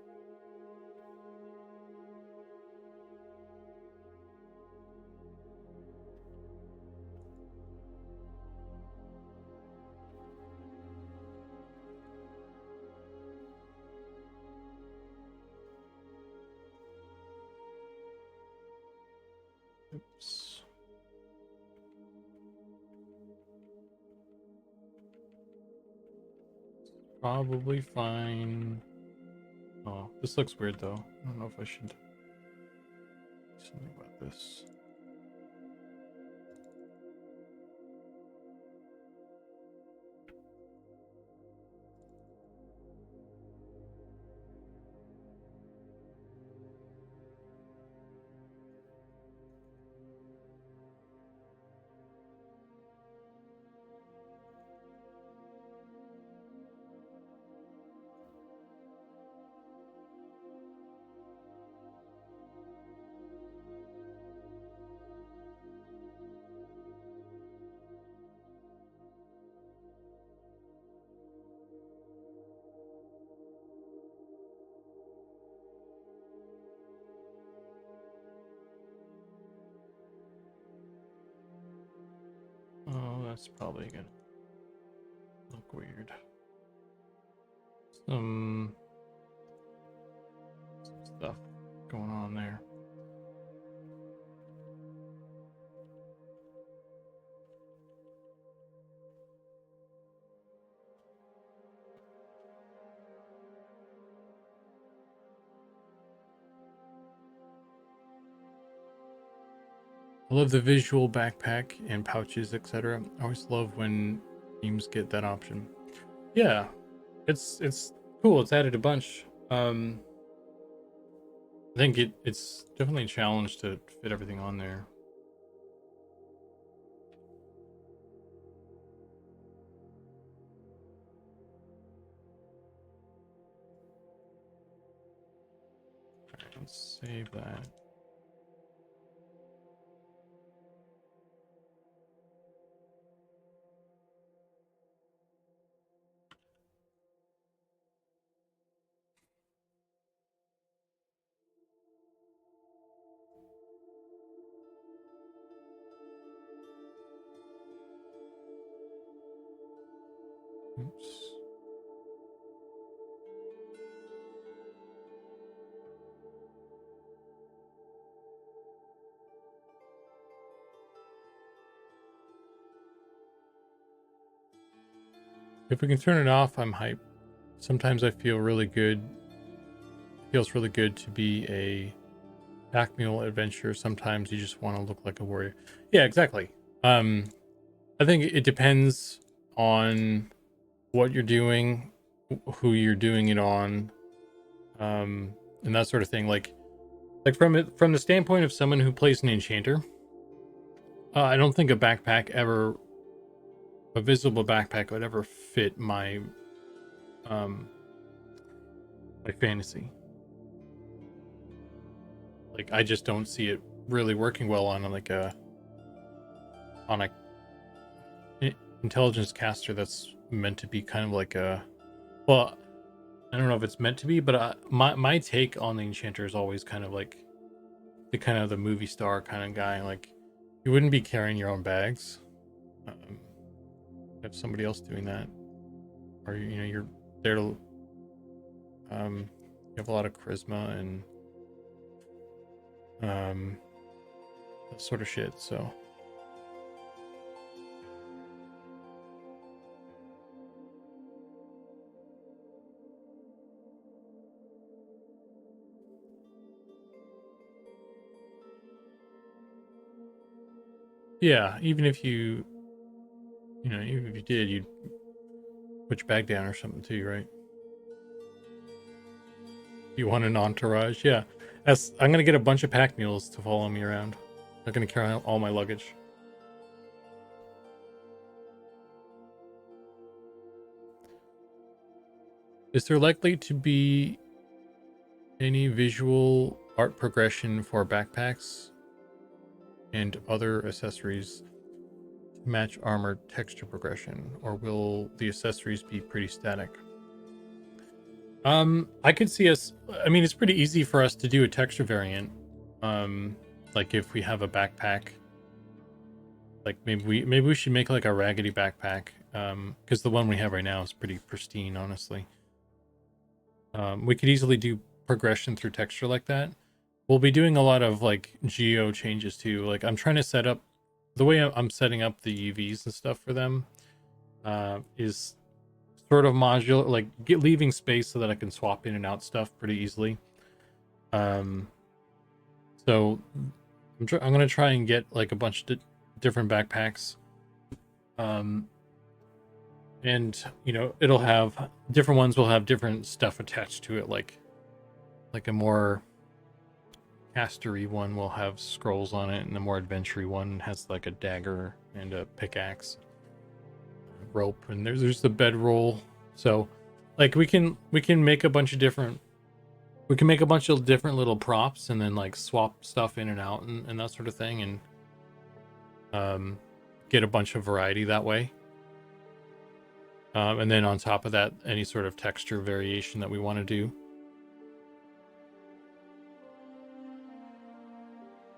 Oops. Probably fine. Oh, this looks weird though. I don't know if I should do something about this. Oh, that's probably gonna look weird. Some stuff going on there. I love the visual backpack and pouches, etc. I always love when teams get that option. Yeah, it's cool. It's added a bunch. I think it's definitely a challenge to fit everything on there. All right, let's save that. Oops. If we can turn it off, I'm hyped. Sometimes I feel really good. It feels really good to be a pack mule adventurer. Sometimes you just want to look like a warrior. Yeah, exactly. I think it depends on what you're doing, who you're doing it on, and that sort of thing. Like from the standpoint of someone who plays an enchanter, I don't think a visible backpack would ever fit my my fantasy. Like I just don't see it really working well on like on a intelligence caster that's meant to be kind of like a, well, I don't know if it's meant to be, but my take on the enchanter is always kind of like the movie star kind of guy. Like you wouldn't be carrying your own bags. Have somebody else doing that, or you're there to you have a lot of charisma and that sort of shit. So Yeah, even if you know, even if you did, you'd put your bag down or something too, right? You want an entourage? Yeah. I'm gonna get a bunch of pack mules to follow me around. They're gonna carry all my luggage. Is there likely to be any visual art progression for backpacks and other accessories to match armor texture progression, or will the accessories be pretty static? I could see us. I mean, it's pretty easy for us to do a texture variant. Um, like if we have a backpack, like maybe we should make like a raggedy backpack. Because the one we have right now is pretty pristine, honestly. We could easily do progression through texture like that. We'll be doing a lot of like geo changes too. Like I'm trying to set up the way I'm setting up the UVs and stuff for them. Is sort of modular, like leaving space so that I can swap in and out stuff pretty easily. Um, so I'm gonna try and get like a bunch of different backpacks. And you know, it'll have different ones will have different stuff attached to it, like a more castery one will have scrolls on it, and the more adventure one has like a dagger and a pickaxe, rope, and there's the bedroll. So like we can make a bunch of different little props and then like swap stuff in and out and that sort of thing, and get a bunch of variety that way. And then on top of that, any sort of texture variation that we want to do.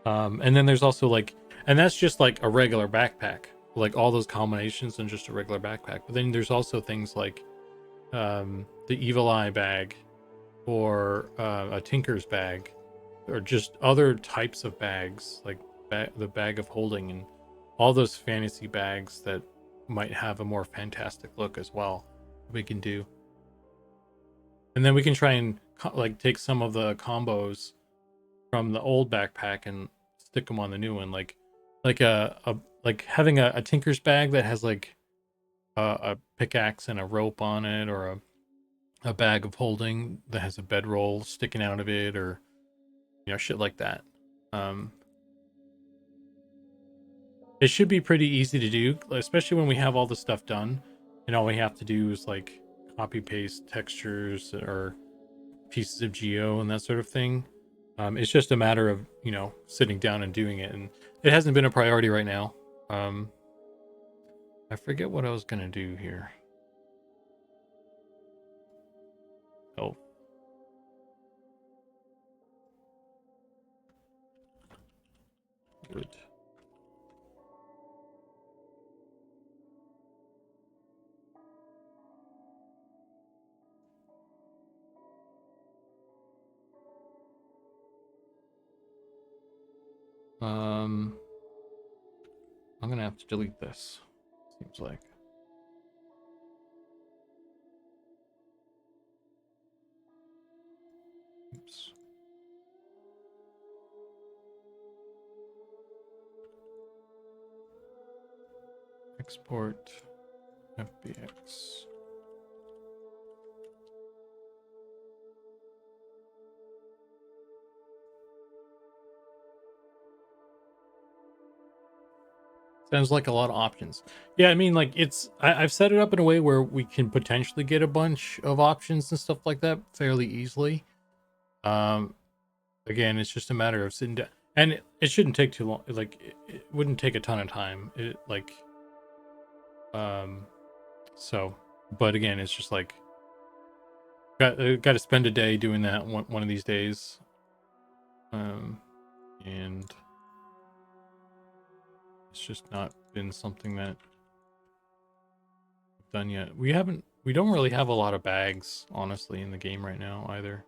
And then there's also like, and that's just like a regular backpack, like all those combinations and just a regular backpack. But then there's also things like the Evil Eye bag, or a Tinker's bag, or just other types of bags, like the bag of holding, and all those fantasy bags that might have a more fantastic look as well. We can do, and then we can try and like take some of the combos from the old backpack and stick them on the new one, like like having a Tinker's bag that has like a pickaxe and a rope on it, or a bag of holding that has a bedroll sticking out of it, or you know, shit like that. Um, it should be pretty easy to do, especially when we have all the stuff done, and all we have to do is like copy paste textures or pieces of geo and that sort of thing. It's just a matter of, you know, sitting down and doing it, and it hasn't been a priority right now. Um, I forget what I was gonna do here. Oh, good. Um, I'm gonna have to delete this. Seems like. Oops. Export FBX. Sounds like a lot of options. Yeah, I mean, like I've set it up in a way where we can potentially get a bunch of options and stuff like that fairly easily. Um, Again, it's just a matter of sitting down, and it shouldn't take too long. Like it wouldn't take a ton of time. It like so, but again, it's just like got to spend a day doing that one of these days. And it's just not been something that I've done yet. We don't really have a lot of bags, honestly, in the game right now either.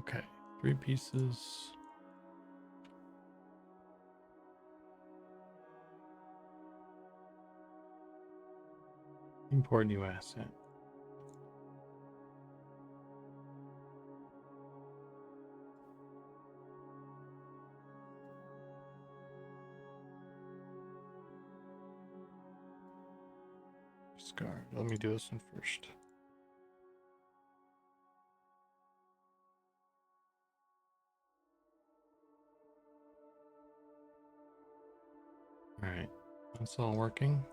Okay, 3 pieces. Import new asset. Discard. Let me do this one first. All right, that's all working.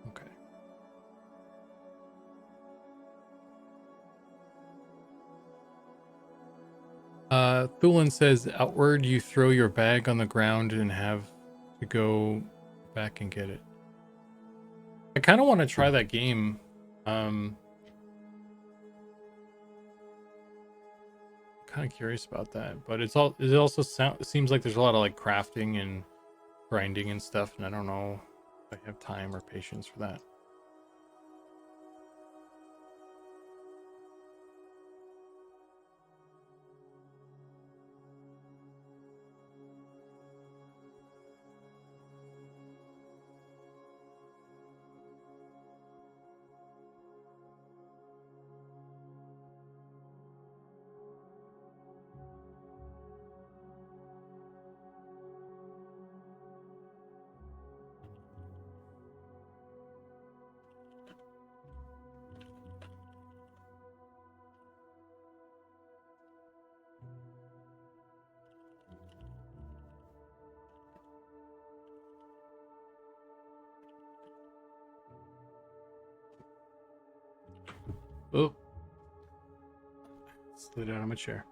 Okay. Thulin says, outward you throw your bag on the ground and have to go back and get it. I kind of want to try that game. Kind of curious about that, but it also seems like there's a lot of like crafting and grinding and stuff, and I don't know if I have time or patience for that. Oh, slid out of my chair.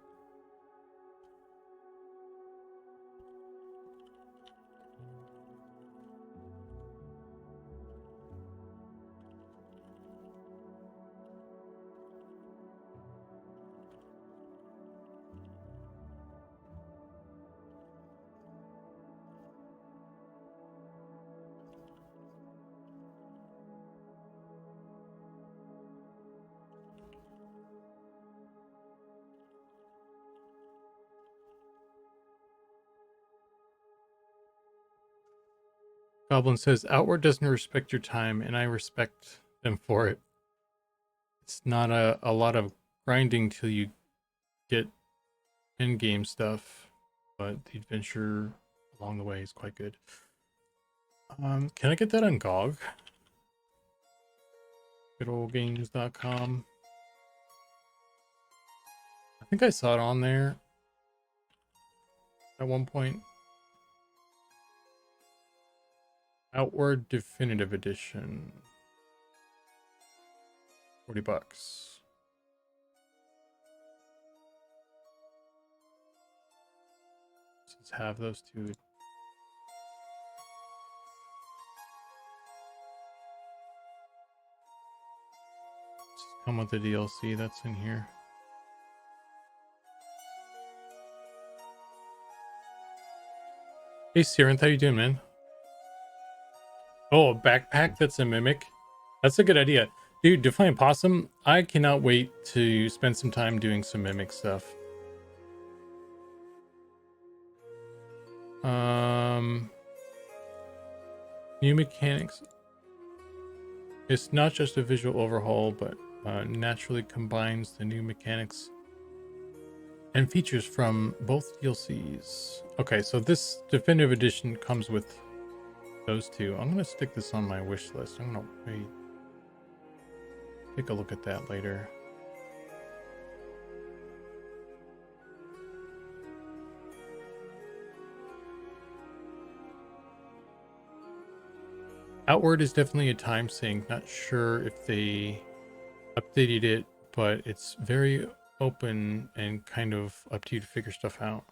Goblin says, outward doesn't respect your time, and I respect them for it. It's not a lot of grinding till you get end game stuff, but the adventure along the way is quite good. Can I get that on GOG? Goodoldgames.com. I think I saw it on there at one point. Outward Definitive Edition. $40. Let's have those two. Just come with the DLC that's in here. Hey Sirenth, how you doing, man? Oh, a backpack that's a mimic. That's a good idea. Dude, Define Possum, I cannot wait to spend some time doing some mimic stuff. New mechanics. It's not just a visual overhaul, but naturally combines the new mechanics and features from both DLCs. Okay, so this definitive edition comes with those two. I'm gonna stick this on my wish list. I'm gonna wait. Take a look at that later. Outward is definitely a time sink. Not sure if they updated it, but it's very open and kind of up to you to figure stuff out.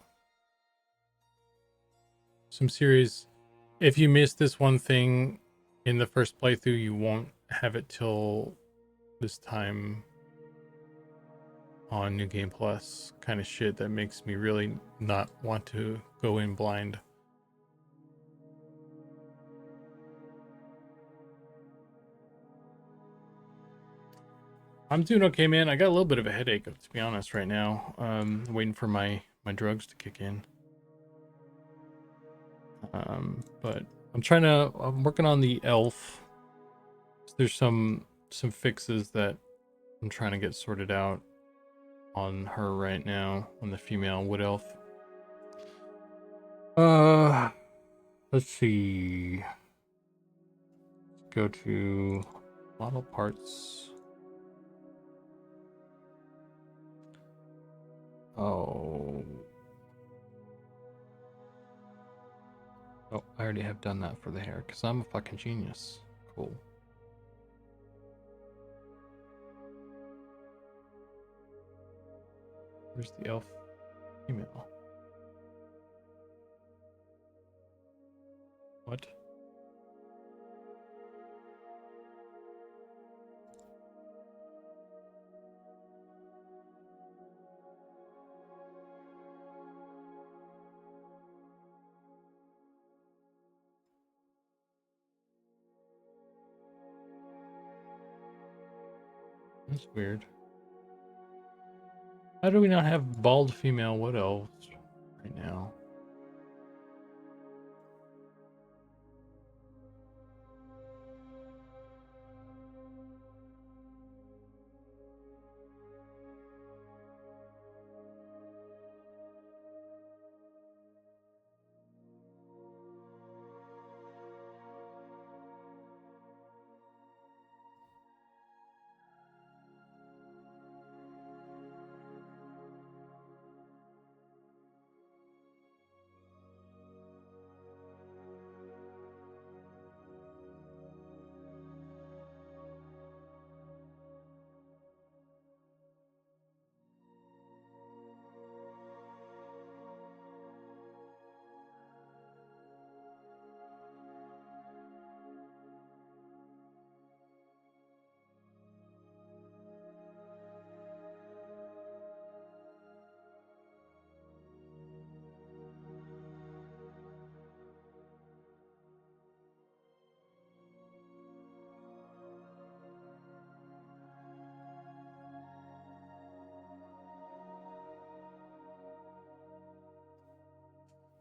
Some series, if you miss this one thing in the first playthrough, you won't have it till this time on New Game Plus. Kind of shit that makes me really not want to go in blind. I'm doing okay, man. I got a little bit of a headache, to be honest, right now. Waiting for my drugs to kick in. But I'm working on the elf. There's some fixes that I'm trying to get sorted out on her right now, on the female wood elf. Let's see. Go to model parts. Oh, I already have done that for the hair because I'm a fucking genius. Cool. Where's the elf female? What? That's weird. How do we not have bald female wood elves right now?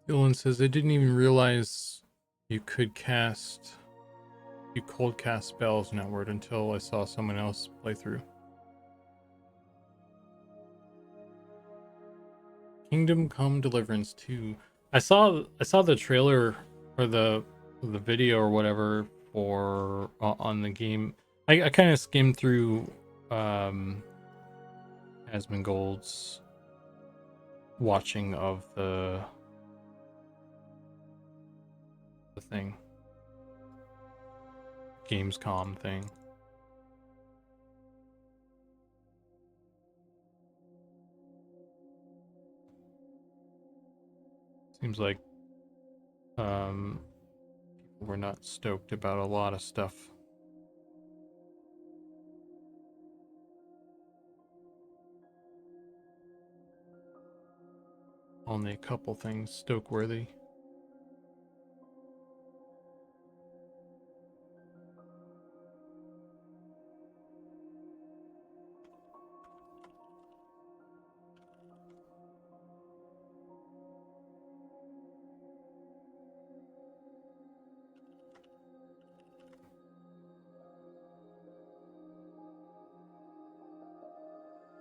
Dylan says, I didn't even realize you could cold cast spells in Outward until I saw someone else play through. Kingdom Come Deliverance 2. I saw the trailer or the video or whatever for on the game. I kind of skimmed through Asmongold's watching of the thing. Gamescom thing. Seems like people were not stoked about a lot of stuff. Only a couple things stoke worthy.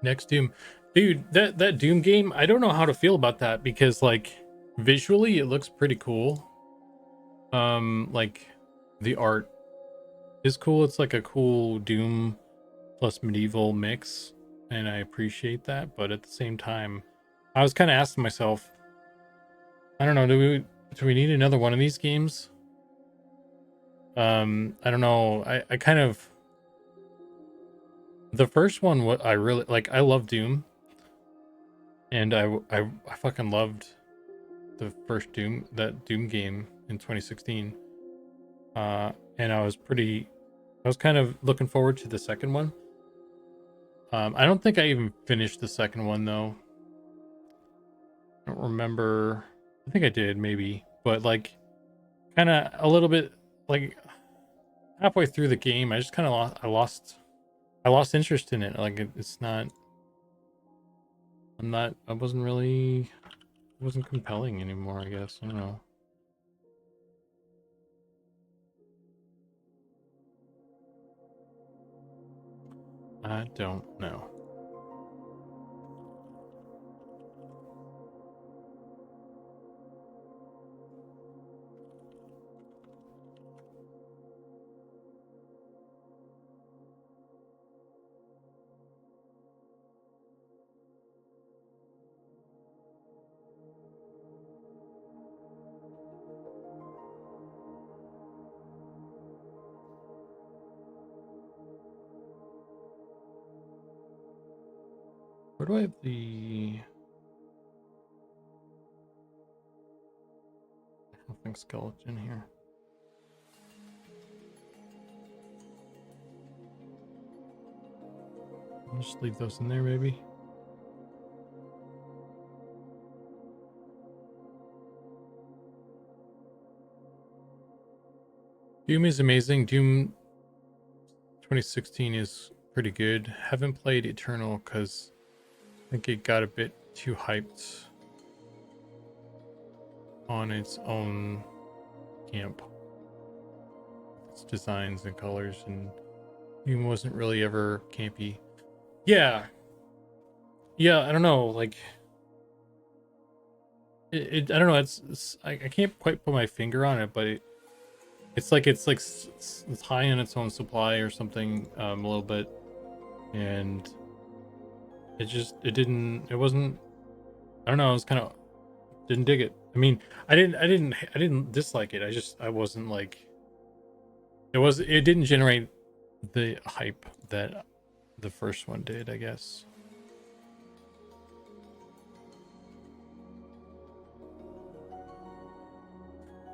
Next Doom. Dude, that Doom game, I don't know how to feel about that because like visually it looks pretty cool. Like the art is cool. It's like a cool Doom plus medieval mix, and I appreciate that, but at the same time, I was kind of asking myself, I don't know, do we need another one of these games? I don't know. I kind of, the first one, what I really like, I love Doom, and I fucking loved the first Doom, that Doom game in 2016. And I was kind of looking forward to the second one. I don't think I even finished the second one though. I don't remember. I think I did maybe, but like kind of a little bit like halfway through the game, I just kind of I lost interest in it. Like it's not. I wasn't really. It wasn't compelling anymore. I guess I don't know. I don't know. Where do I have the nothing skeleton here? I'll just leave those in there, maybe. Doom is amazing. Doom 2016 is pretty good. Haven't played Eternal because I think it got a bit too hyped on its own camp. Its designs and colors, and Doom wasn't really ever campy. Yeah. Yeah, I don't know. Like, I don't know. I can't quite put my finger on it, but it's like it's high in its own supply or something, a little bit, and it wasn't. I don't know. It was kind of didn't dig it. I mean, I didn't dislike it. I wasn't like it didn't generate the hype that the first one did, I guess.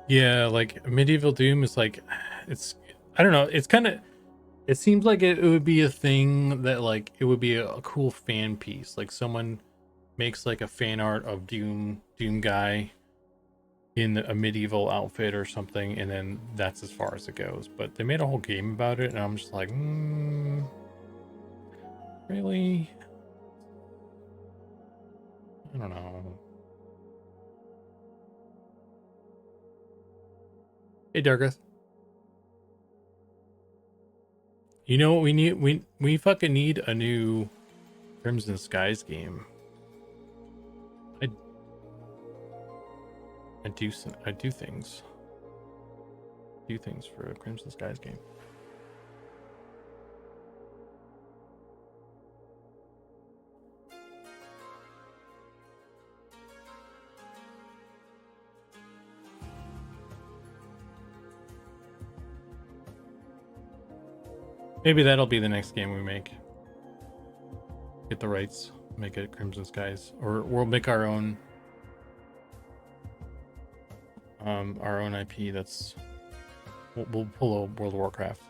Yeah, like Medieval Doom is like it's I don't know, it's kind of it seems like it would be a thing that like it would be a cool fan piece. Like someone makes like a fan art of Doom guy in a medieval outfit or something, and then that's as far as it goes. But they made a whole game about it, and I'm just like, really? I don't know. Hey, Dargeth. You know what we need? We fucking need a new Crimson Skies game. I I do things. Do things for a Crimson Skies game. Maybe that'll be the next game we make. Get the rights, make it Crimson Skies, or we'll make our own IP. That's we'll pull a World of Warcraft.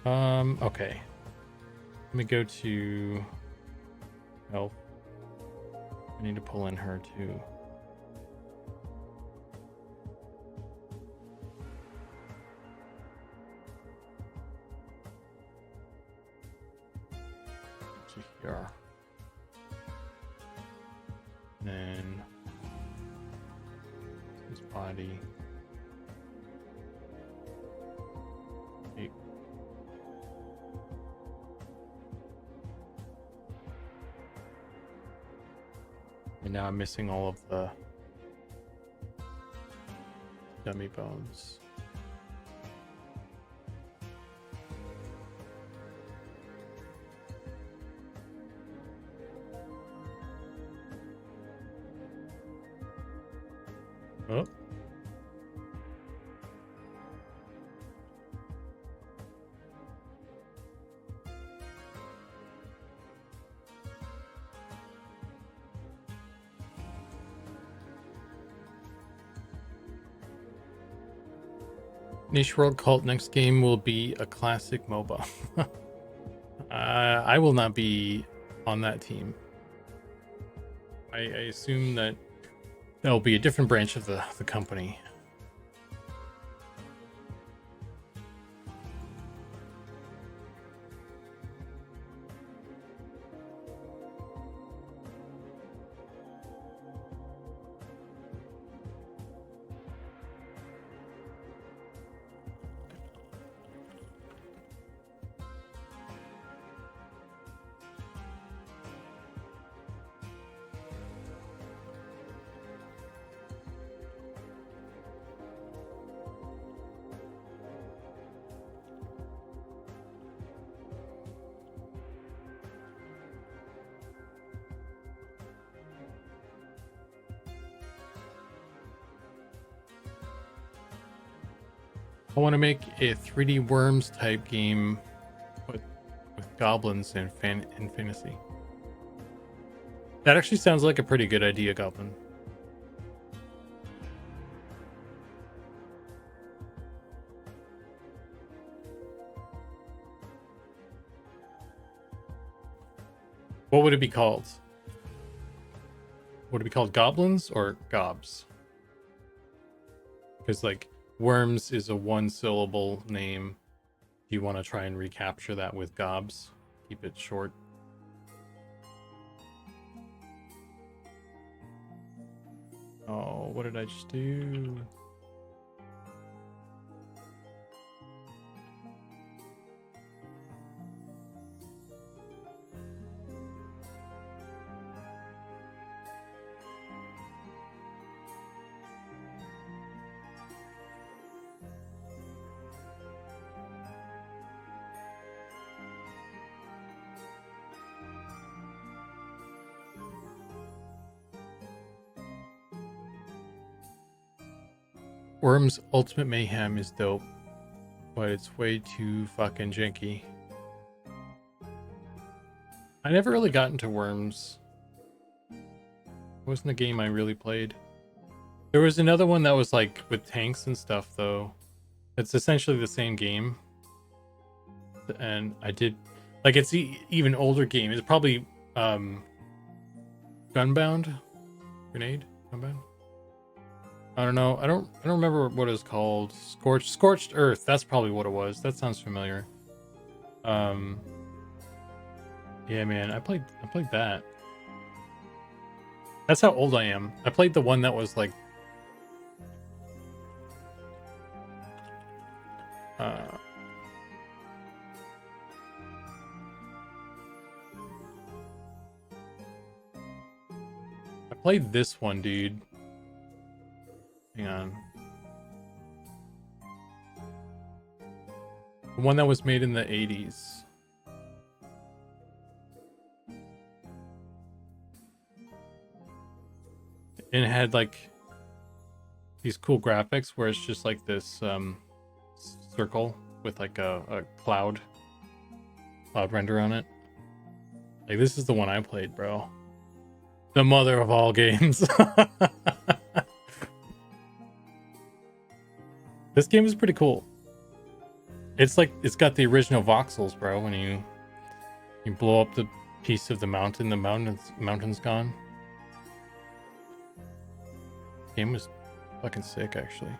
Okay. Let me go to health. I need to pull in her too. To here. Then his body. And now I'm missing all of the dummy bones. Oh. Niche World Cult next game will be a classic MOBA. I will not be on that team. I assume that there'll be a different branch of the company. I want to make a 3D Worms type game with goblins and fantasy. That actually sounds like a pretty good idea, Goblin. What would it be called? Would it be called Goblins or Gobs? Because like Worms is a one-syllable name. Do you want to try and recapture that with Gobs? Keep it short. Oh, what did I just do? Worms Ultimate Mayhem is dope, but it's way too fucking janky. I never really got into Worms. It wasn't a game I really played. There was another one that was like with tanks and stuff though. It's essentially the same game. And I did like it's even older game. It's probably Gunbound? Grenade? Gunbound? I don't know. I don't remember what it was called. Scorched Earth. That's probably what it was. That sounds familiar. Yeah, man. I played that. That's how old I am. I played the one that was like I played this one, dude. Hang on. The one that was made in the 80s. And it had like these cool graphics where it's just like this circle with like a cloud render on it. Like this is the one I played, bro. The mother of all games. This game is pretty cool. It's like it's got the original voxels, bro. When you blow up the piece of the mountain's gone. This game was fucking sick, actually.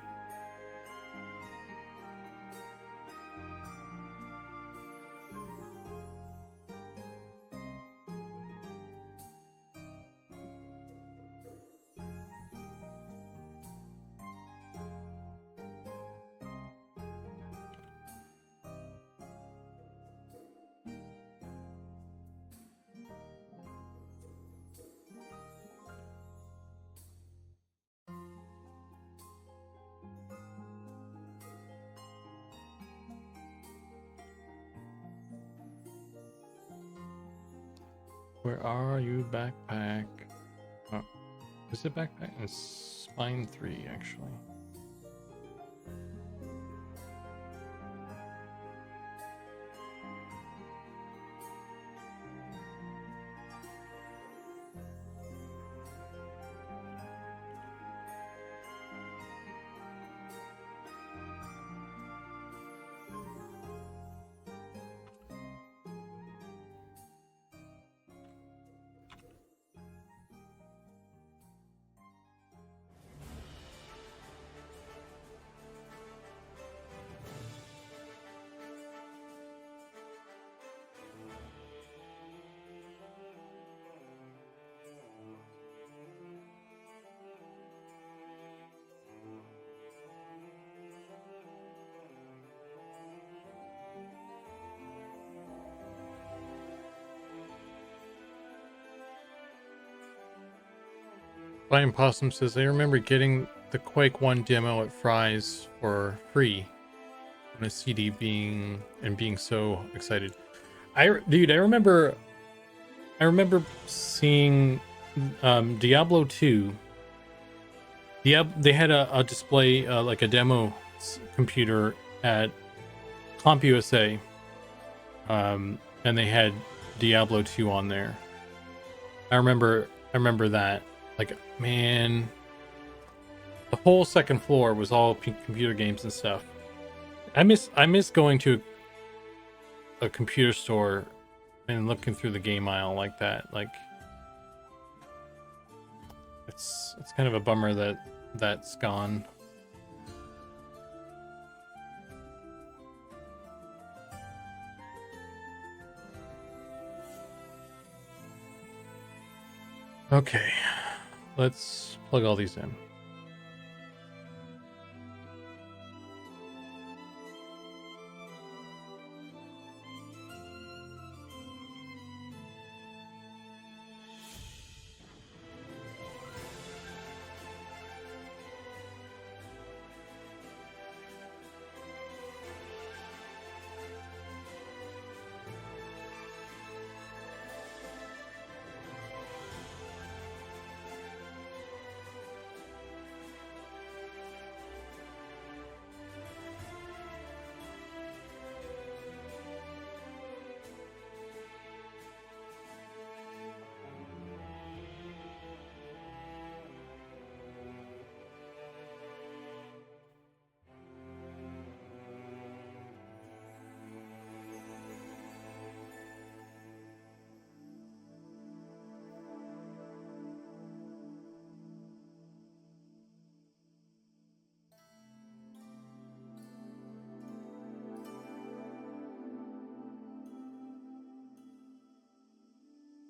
Where are you, backpack? Oh, is it backpack? It's spine 3, actually. Flying Possum says, I remember getting the Quake 1 demo at Fry's for free on a CD being so excited. Dude, I remember seeing Diablo 2. They had a display, like a demo computer at CompUSA, and they had Diablo 2 on there. I remember that. Like, man, the whole second floor was all computer games and stuff. I miss going to a computer store and looking through the game aisle like that. Like, it's kind of a bummer that that's gone. Okay, let's plug all these in.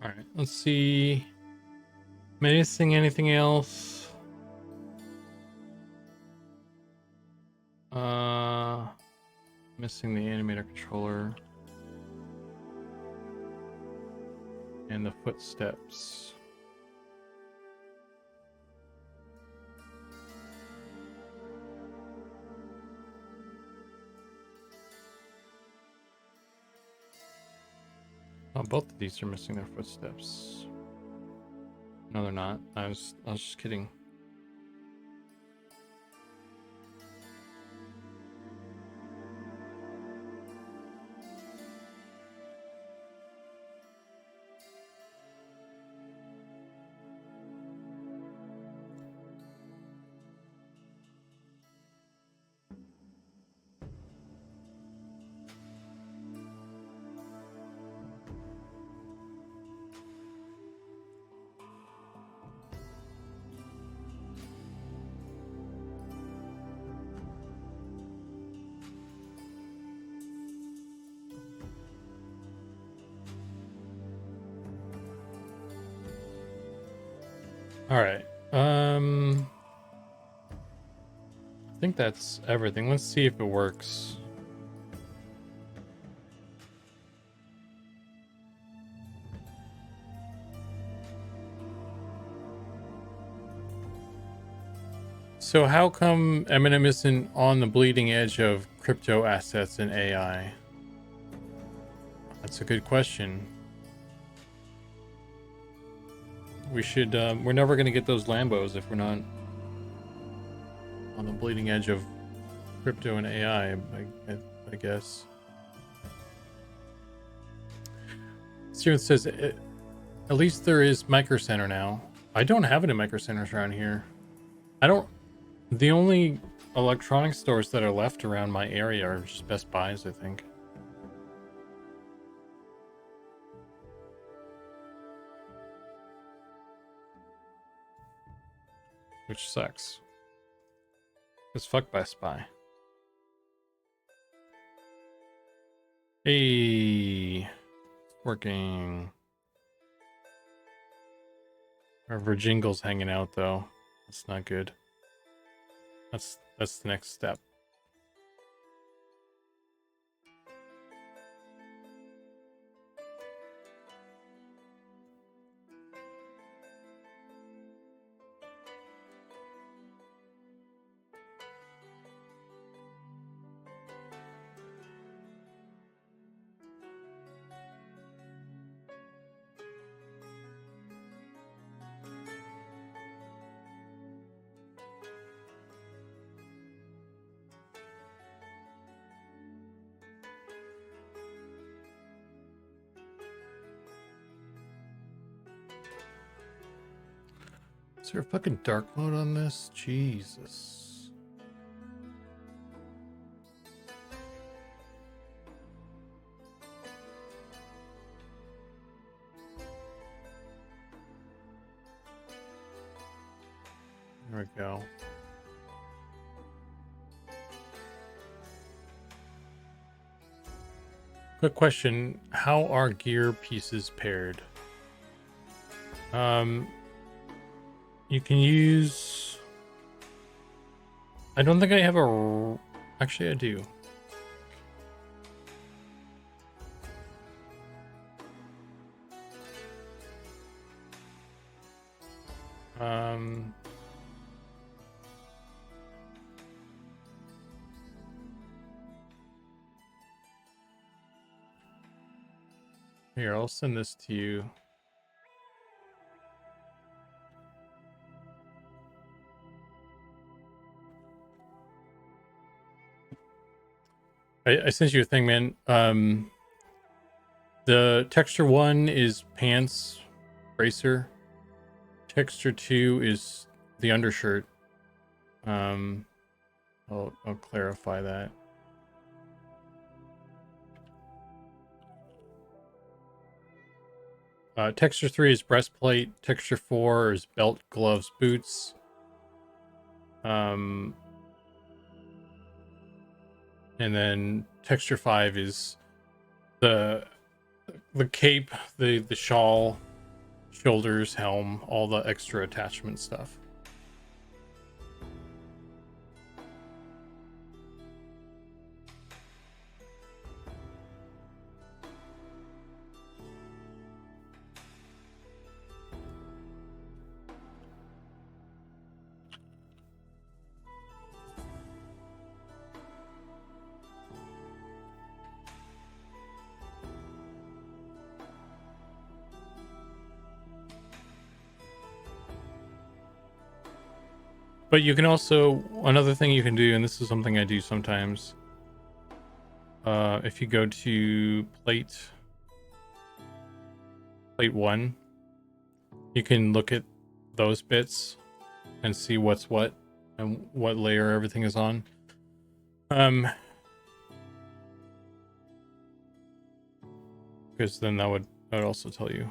All right, let's see. Am I missing anything else? Missing the animator controller and the footsteps. Oh, both of these are missing their footsteps. No, they're not. I was just kidding. All right. I think that's everything. Let's see if it works. So how come Eminem isn't on the bleeding edge of crypto assets and AI? That's a good question. We should, we're never going to get those Lambos if we're not on the bleeding edge of crypto and AI, I guess. Steven says, at least there is Micro Center now. I don't have any Micro Centers around here. The only electronic stores that are left around my area are just Best Buys, I think. Which sucks. Because fuck Best Buy. Hey, working. Our Virgingle's hanging out though. That's not good. That's the next step. Is there a fucking dark mode on this? Jesus. There we go. Quick question. How are gear pieces paired? You can use... I don't think I have a... Actually, I do. Here, I'll send this to you. I sent you a thing, man. The texture 1 is pants, bracer. Texture 2 is the undershirt. I'll clarify that. Texture 3 is breastplate. Texture 4 is belt, gloves, boots. And then texture 5 is the cape, the shawl, shoulders, helm, all the extra attachment stuff. But you can also, another thing you can do, and this is something I do sometimes, if you go to plate 1, you can look at those bits and see what's what and what layer everything is on. Because then that would also tell you.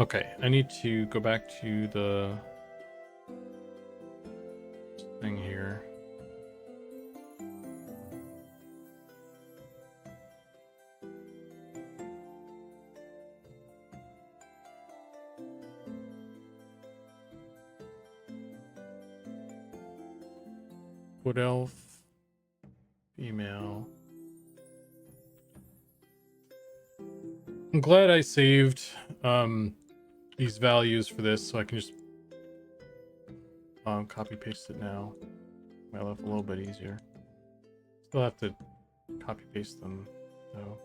Okay, I need to go back to the thing here. Wood elf, female. I'm glad I saved these values for this, so I can just copy paste it now. My life a little bit easier. Still have to copy paste them though.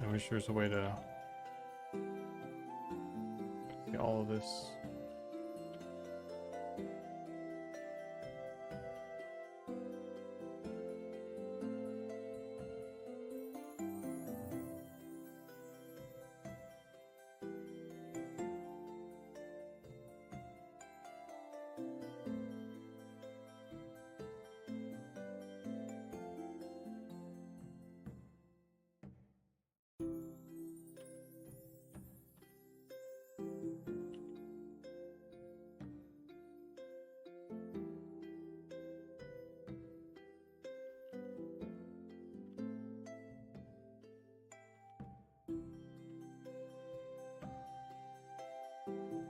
I wish there's a way to get all of this.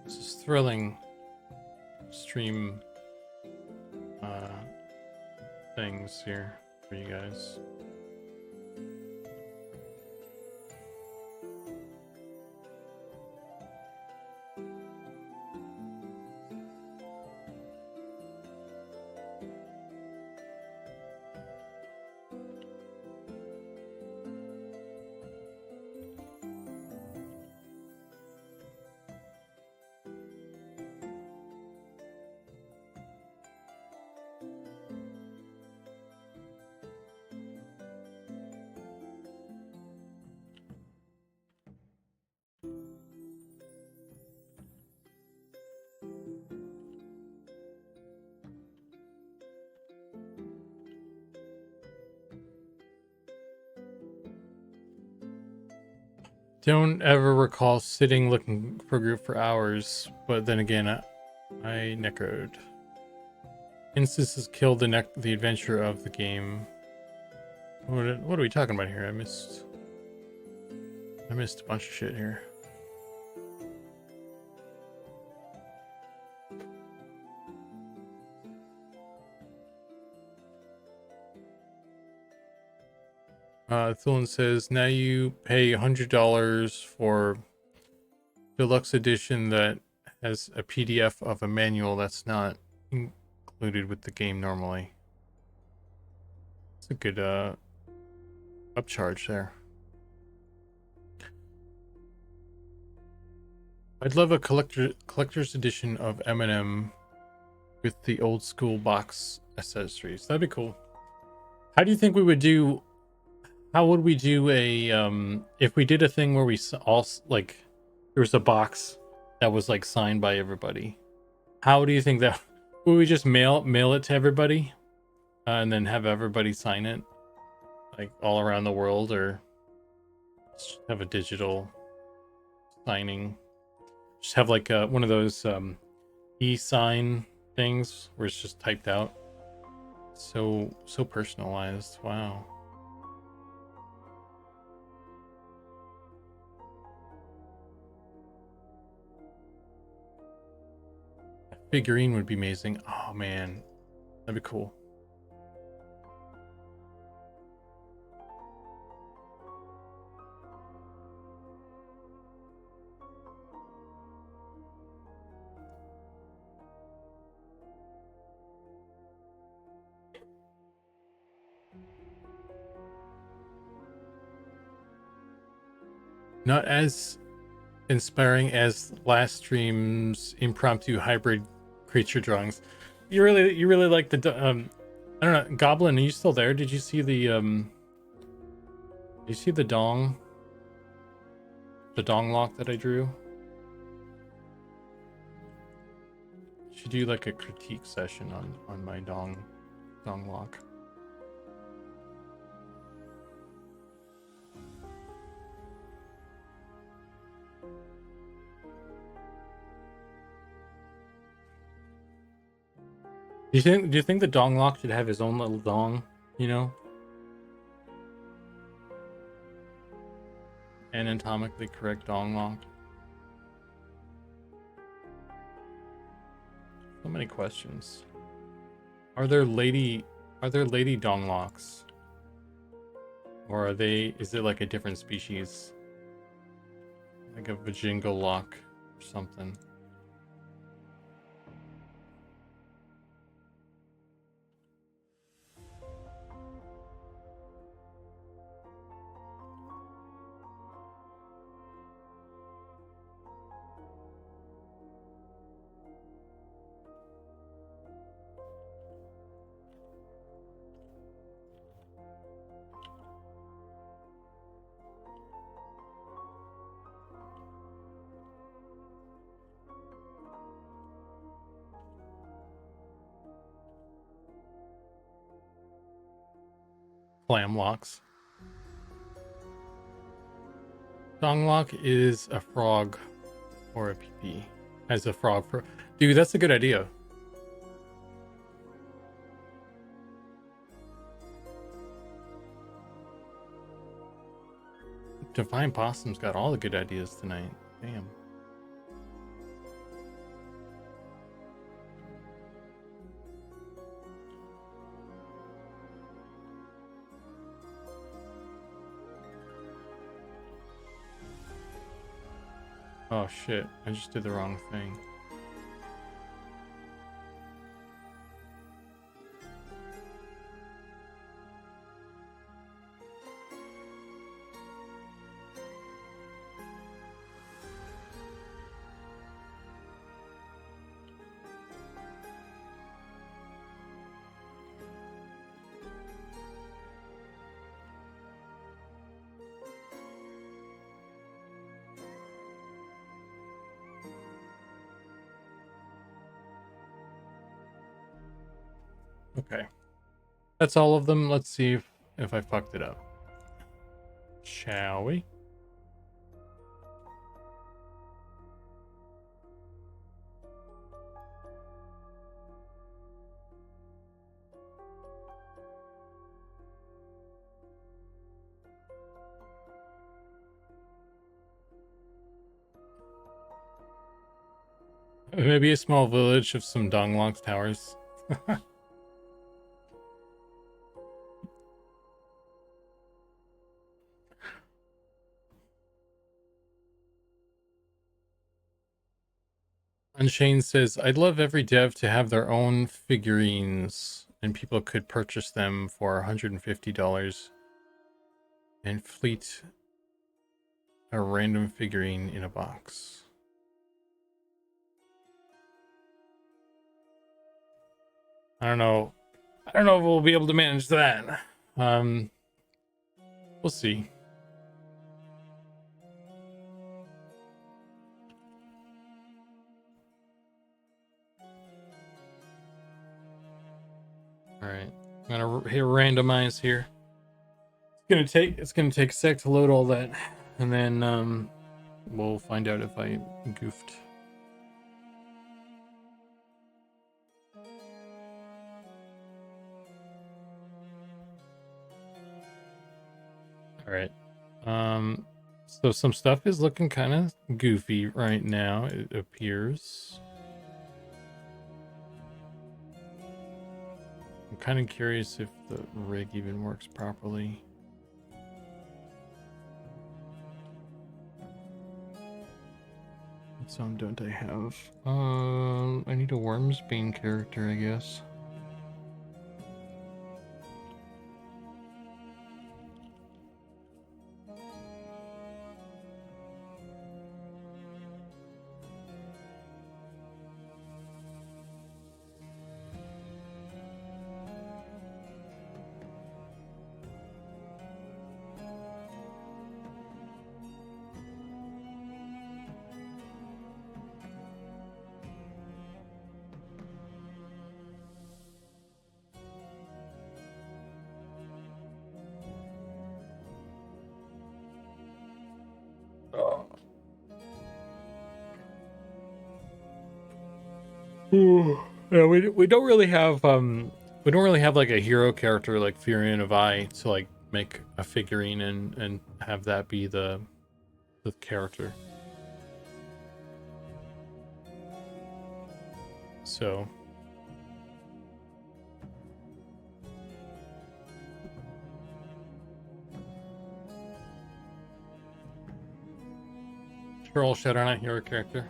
This is thrilling stream things here for you guys. don't ever recall sitting looking for a group for hours, but then again, I necroed. Instances killed the adventure of the game. What are we talking about here? I missed a bunch of shit here. Thulin says, now you pay $100 for deluxe edition that has a PDF of a manual that's not included with the game normally. It's a good upcharge there. I'd love a collector's edition of M&M with the old school box accessories. That'd be cool. How do you think we would do? How would we do a if we did a thing where we all like there was a box that was like signed by everybody? How do you think that would we just mail it to everybody and then have everybody sign it like all around the world, or just have a digital signing? Just have like one of those e-sign things where it's just typed out. So personalized. Wow. A figurine would be amazing. Oh man, that'd be cool. Not as inspiring as last stream's impromptu hybrid creature drawings. You really like the I don't know, Goblin, are you still there? Did you see the dong lock that I drew? Should do like a critique session on my dong lock. Do you think the dong lock should have his own little dong, you know? Anatomically correct dong lock. So many questions. Are there lady dong locks? Or is it like a different species? Like a vajingle lock or something. Clam locks. Dong lock is a frog or a PP. As a frog for dude, that's a good idea. Divine Possum's got all the good ideas tonight. Damn. Oh shit, I just did the wrong thing. Okay. That's all of them. Let's see if I fucked it up. Shall we? Maybe a small village of some Donglong's towers. Unchained says, I'd love every dev to have their own figurines and people could purchase them for $150 and fleet a random figurine in a box. I don't know. I don't know if we'll be able to manage that. We'll see. All right, I'm gonna hit randomize here. It's gonna take a sec to load all that, and then we'll find out if I goofed. All right. So some stuff is looking kind of goofy right now, it appears. I'm kind of curious if the rig even works properly. What sound don't I have? I need a Wormsbane character, I guess. Yeah, we don't really have like a hero character like Furion of I to like make a figurine and have that be the character. So sure, I'll Shadow Knight hero character.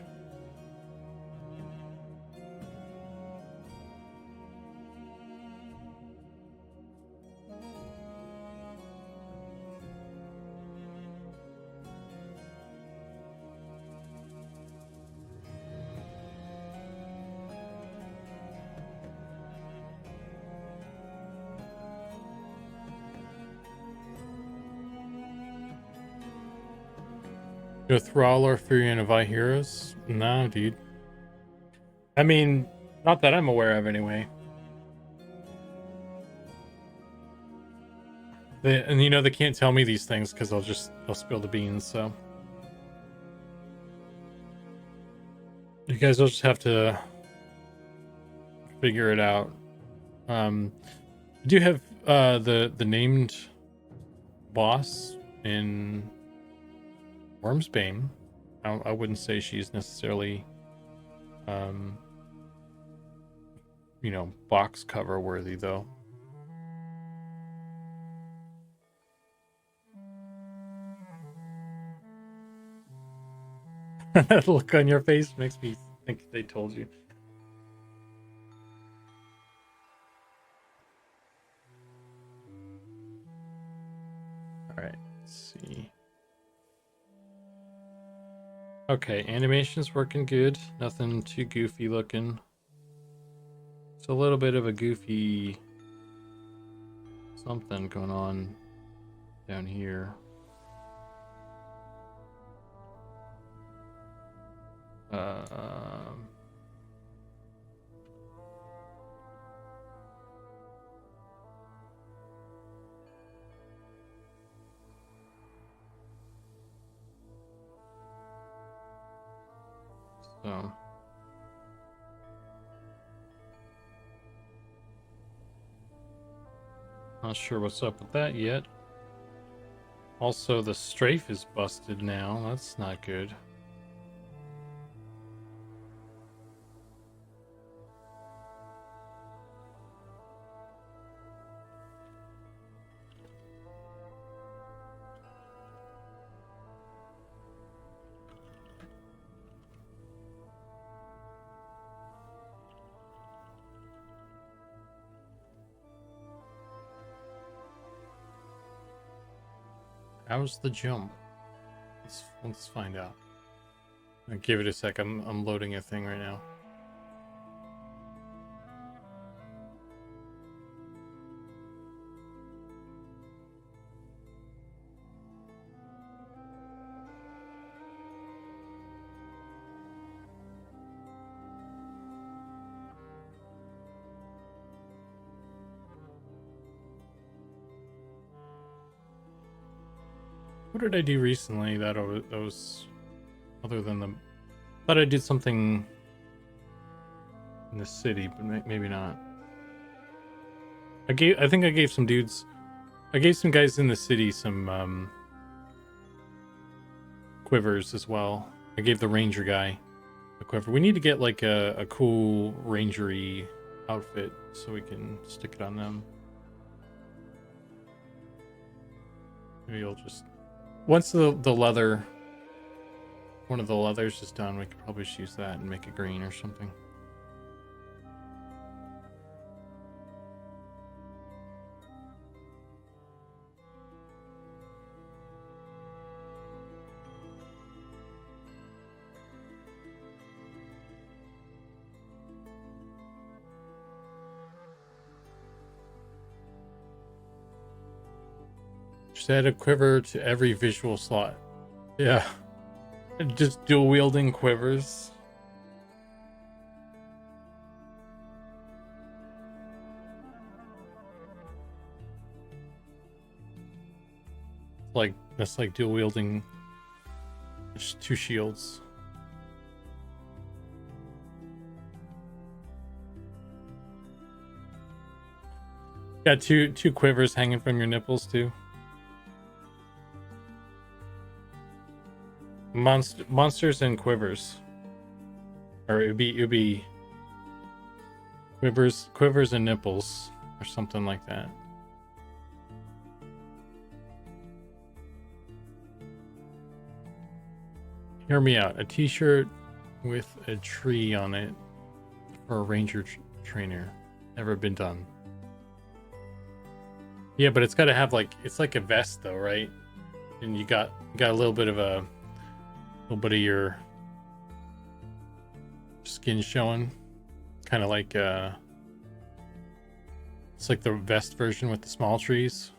Go Thrall or Furion of I heroes? No, dude. I mean, not that I'm aware of anyway. And you know they can't tell me these things because I'll spill the beans. So you guys will just have to figure it out. I do have the named boss in Wormsbane. I wouldn't say she's necessarily you know, box cover worthy though. That look on your face makes me think they told you. All right, let's see. Okay, animation's working good. Nothing too goofy looking. It's a little bit of a goofy something going on down here. So not sure what's up with that yet. Also, the strafe is busted now. That's not good. How's the jump? Let's find out. I'll give it a sec. I'm loading a thing right now. What did I do recently that was other than the? Thought I did something in the city, but maybe not. I think I gave some dudes. I gave some guys in the city some quivers as well. I gave the ranger guy a quiver. We need to get like a cool rangery outfit so we can stick it on them. Maybe I'll just once the leather, one of the leathers is done, we could probably just use that and make it green or something. Just add a quiver to every visual slot. Yeah. Just dual wielding quivers. Like that's like dual wielding two shields. Got two quivers hanging from your nipples too. Monsters and quivers, or it'd be quivers and nipples, or something like that. Hear me out. A t-shirt with a tree on it for a ranger trainer. Never been done. Yeah, but it's got to have like it's like a vest though, right? And you got a little bit of your skin showing, kind of like it's like the vest version with the small trees.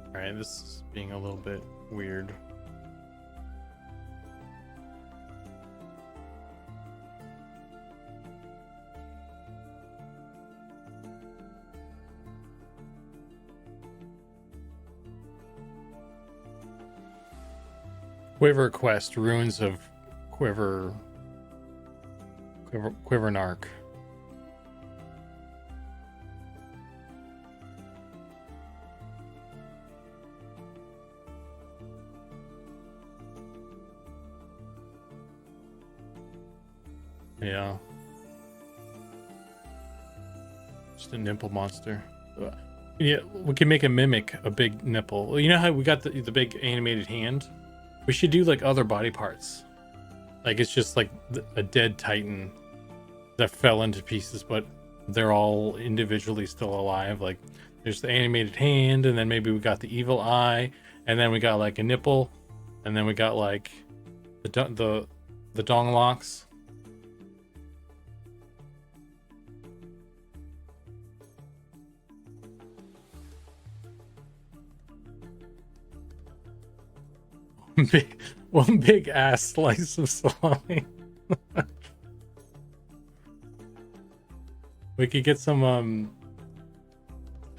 All right, this is being a little bit weird. Quiver quest, ruins of Quiver Narc. Yeah. Just a nipple monster. Yeah, we can make a mimic a big nipple. You know how we got the big animated hand? We should do like other body parts. Like it's just like a dead titan that fell into pieces, but they're all individually still alive. Like there's the animated hand, and then maybe we got the evil eye, and then we got like a nipple, and then we got like the dong locks. One big ass slice of salami. We could get some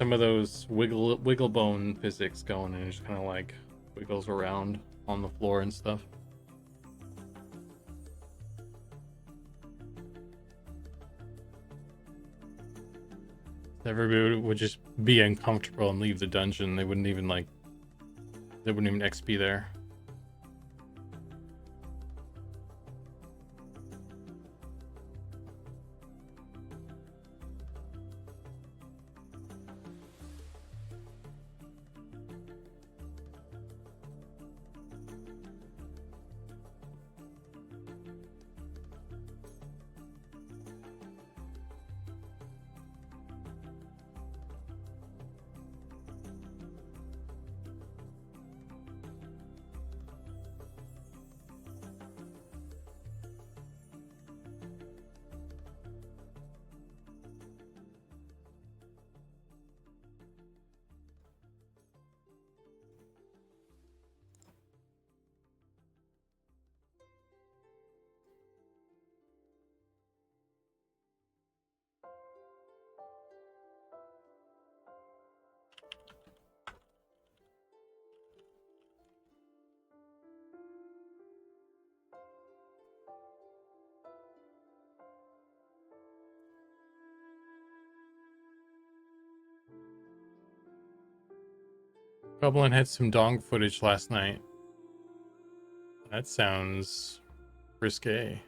of those wiggle bone physics going, and it just kind of like wiggles around on the floor and stuff. Everybody would just be uncomfortable and leave the dungeon. They wouldn't even XP there. Goblin had some dong footage last night. That sounds risque.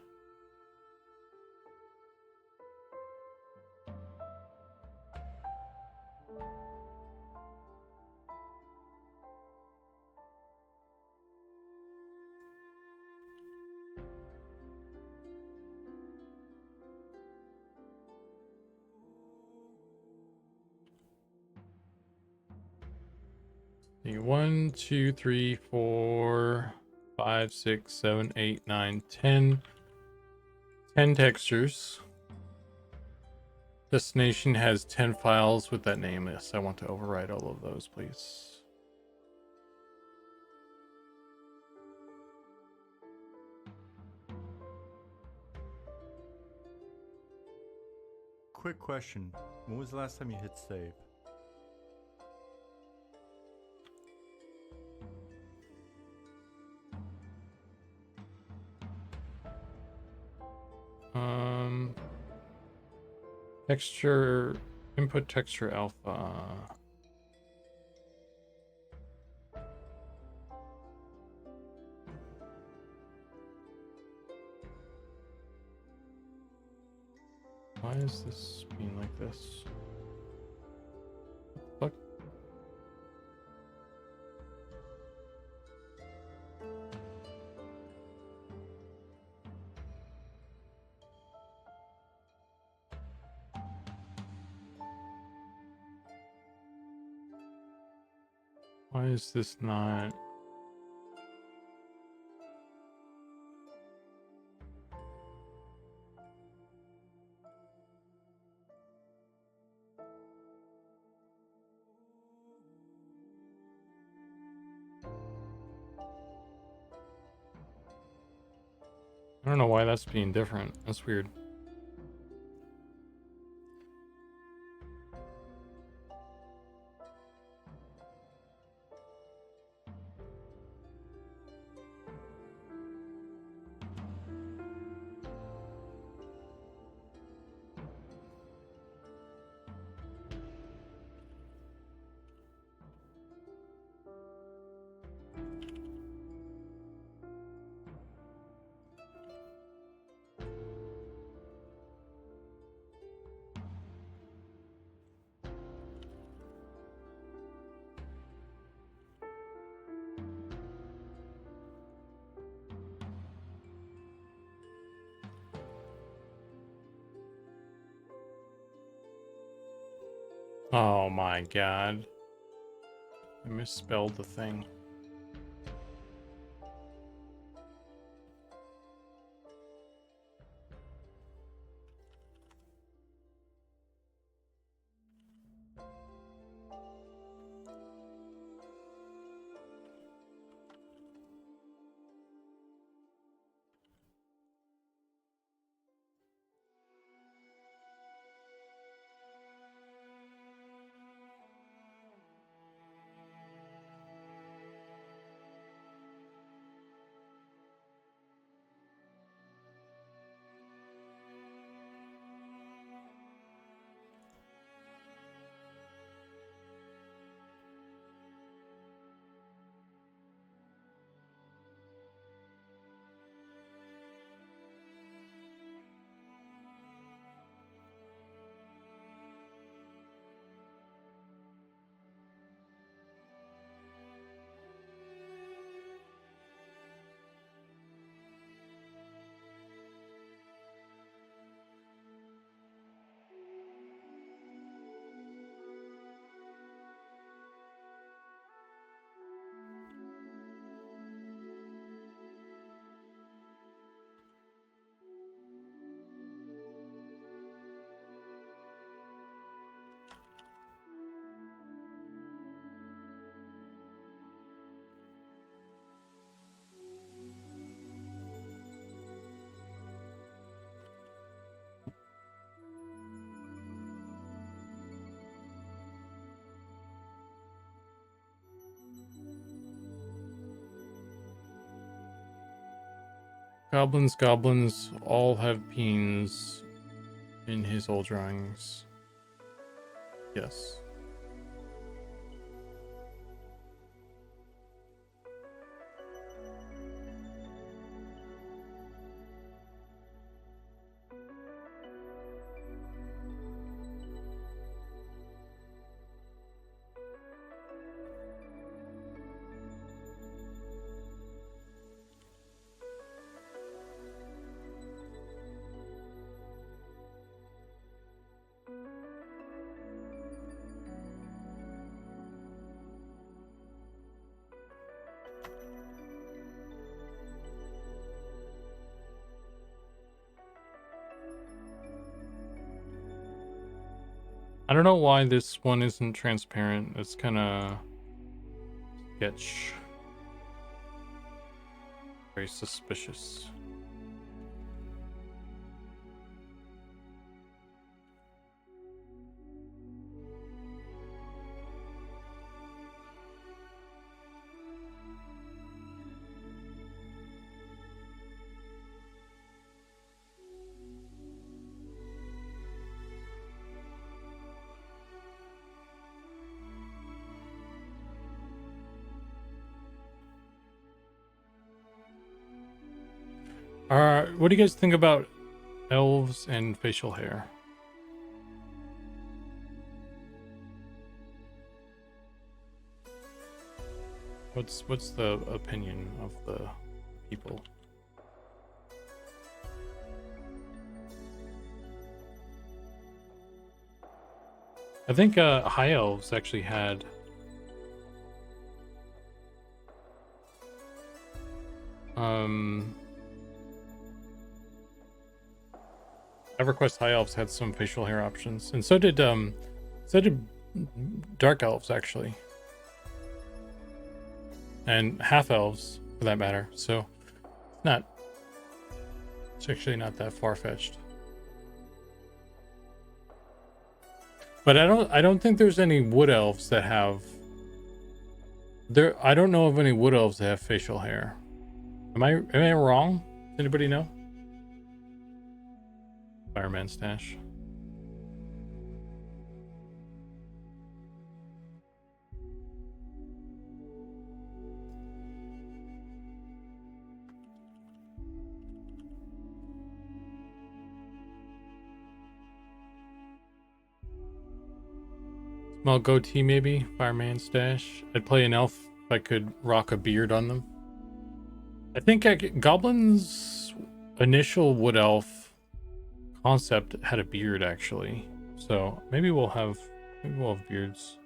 The 1, 2, 3, 4, 5, 6, 7, 8, 9, 10. 10 textures. Destination has 10 files with that name. Yes, I want to override all of those, please. Quick question. When was the last time you hit save? Texture, input texture alpha. Why is this being like this? What the fuck? Why is this not? I don't know why that's being different. That's weird. Oh my god. I misspelled the thing. Goblins all have peens in his old drawings. Yes. I don't know why this one isn't transparent. It's kind of sketch. Very suspicious. What do you guys think about elves and facial hair? What's the opinion of the people? I think high elves actually had EverQuest high elves had some facial hair options, and so did dark elves actually, and half elves for that matter. So it's actually not that far-fetched. But I don't think there's any wood elves that have I don't know of any wood elves that have facial hair. Am I wrong? Anybody know? Fireman stash. Small goatee maybe, fireman stash. I'd play an elf if I could rock a beard on them. I think Goblin's initial wood elf concept had a beard actually. So maybe we'll have beards.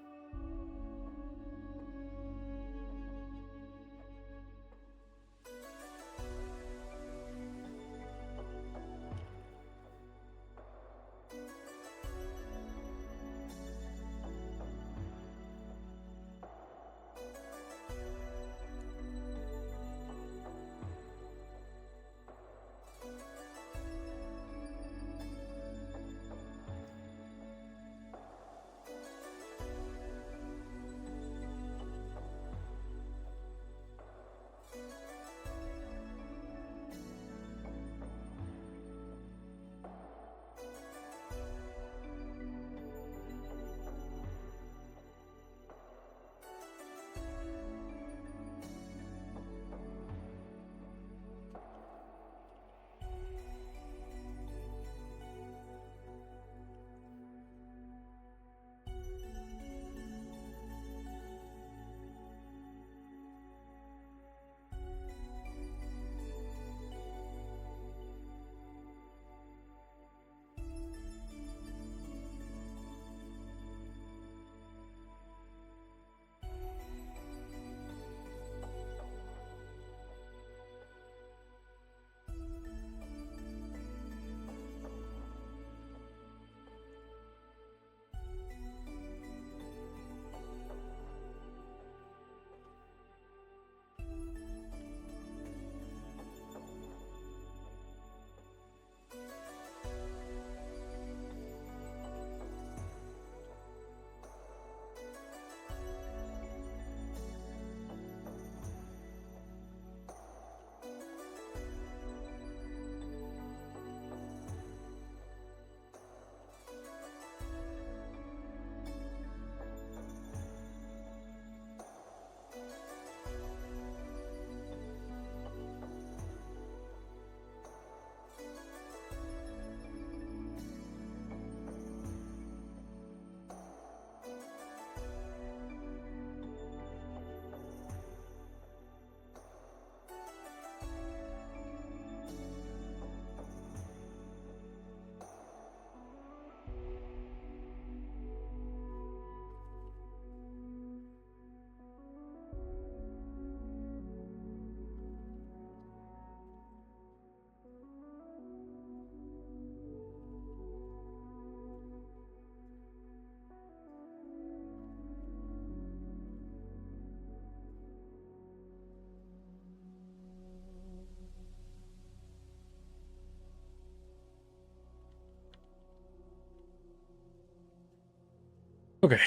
Okay.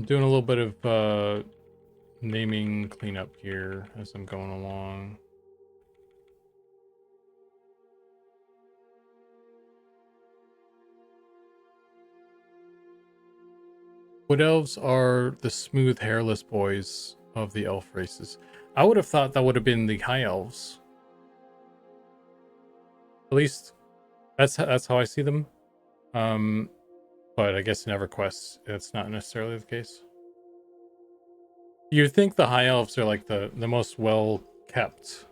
Doing a little bit of naming cleanup here as I'm going along. Wood elves are the smooth, hairless boys of the elf races. I would have thought that would have been the high elves. At least that's how I see them. But I guess in EverQuest, it's not necessarily the case. You'd think the high elves are like the most well kept.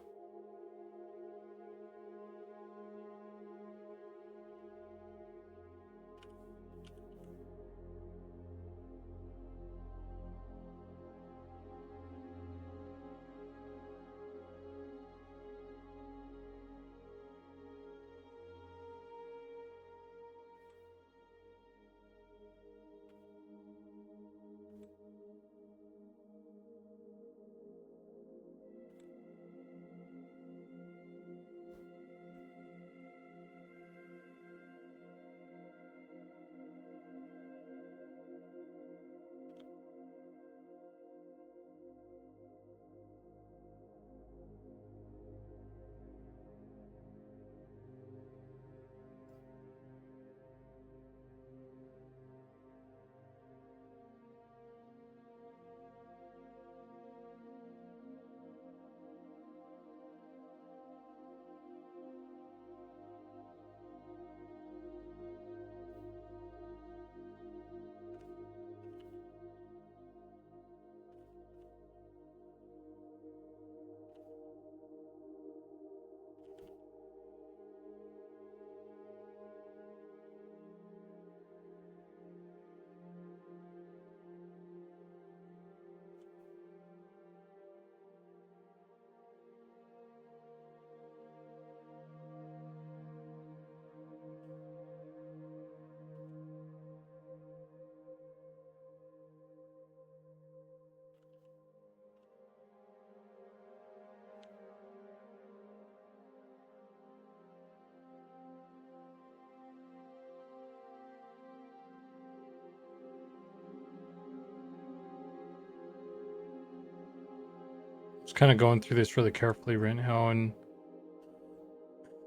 Just kind of going through this really carefully right now and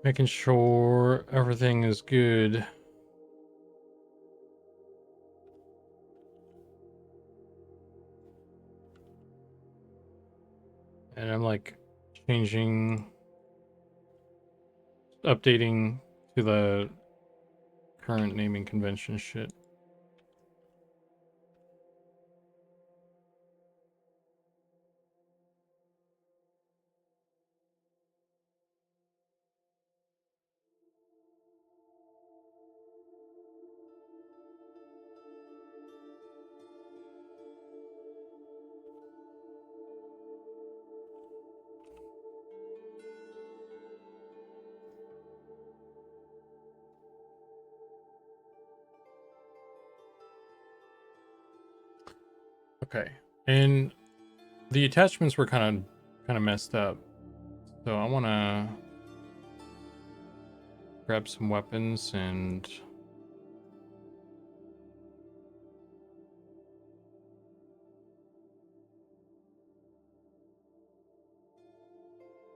making sure everything is good. And I'm like changing, updating to the current naming convention shit. Okay, and the attachments were kind of messed up, so I want to grab some weapons and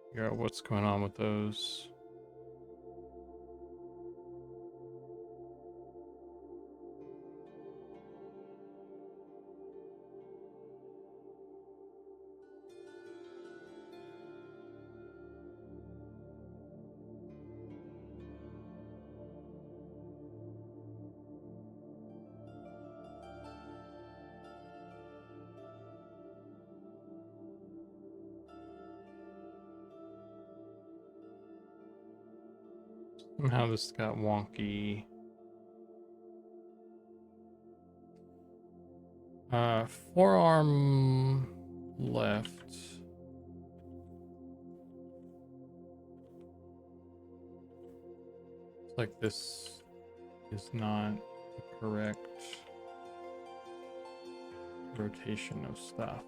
figure out what's going on with those. Somehow this got wonky. Forearm left. It's like this is not the correct rotation of stuff.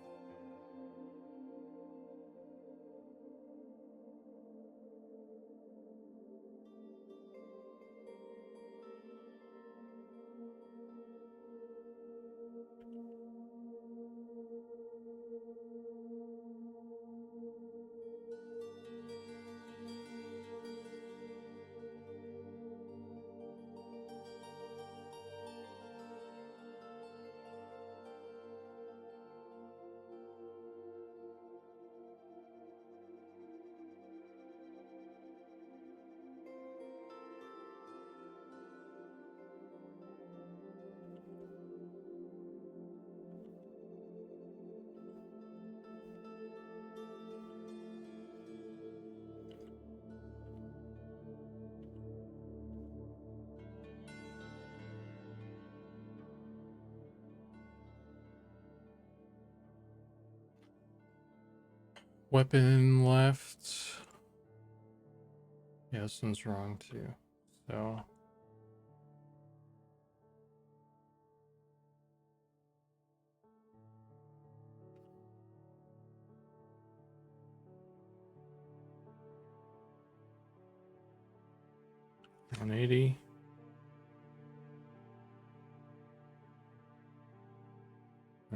weapon left. Yeah, this one's wrong too. So. $180.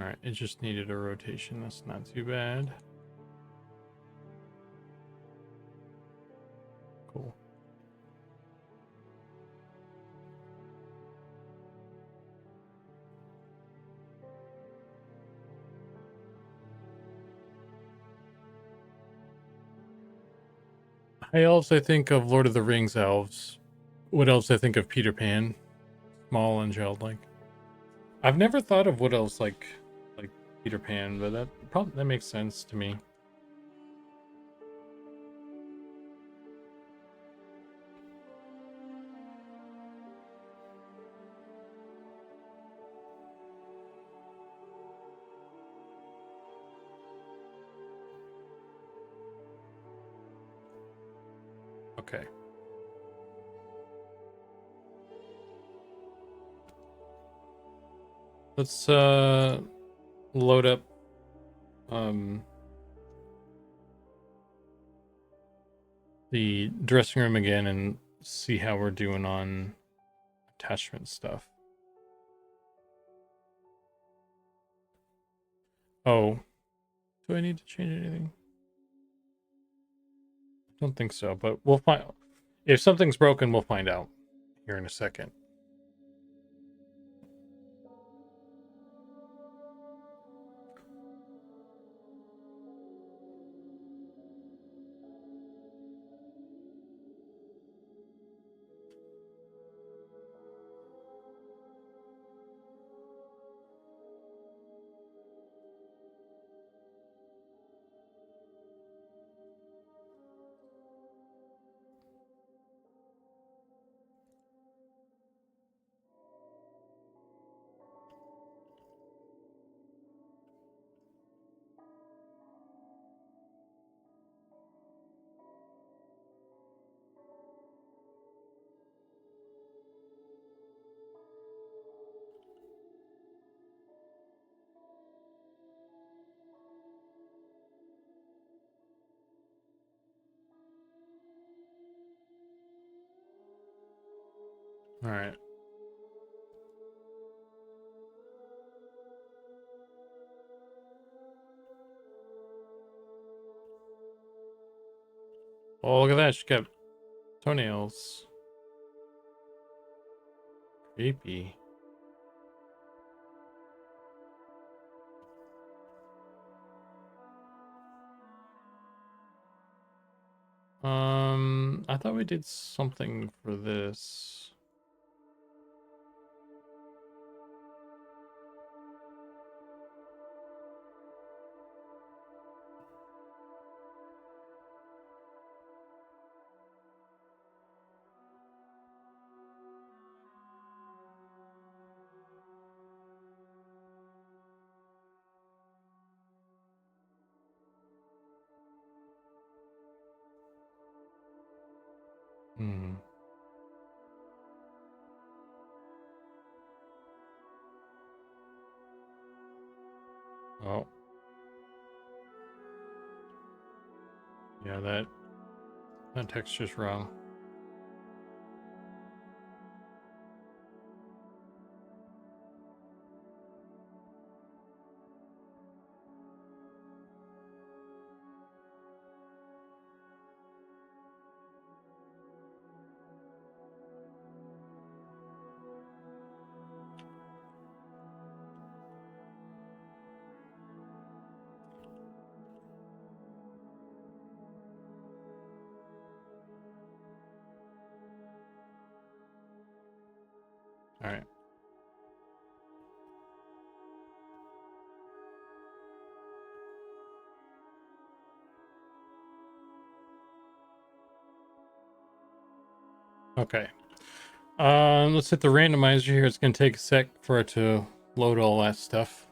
All right, it just needed a rotation. That's not too bad. Cool. High elves, I think of Lord of the Rings elves. What else I think of Peter Pan? Small and childlike. I've never thought of what else like Peter Pan, but that makes sense to me. Okay. Let's load up the dressing room again and see how we're doing on attachment stuff. Oh, do I need to change anything? I don't think so, but we'll find. If something's broken, we'll find out here in a second. All right. Oh, look at that. She got toenails. Creepy. I thought we did something for this. Hmm. Oh. Yeah, that texture's wrong. All right. Okay. Let's hit the randomizer here. It's gonna take a sec for it to load all that stuff.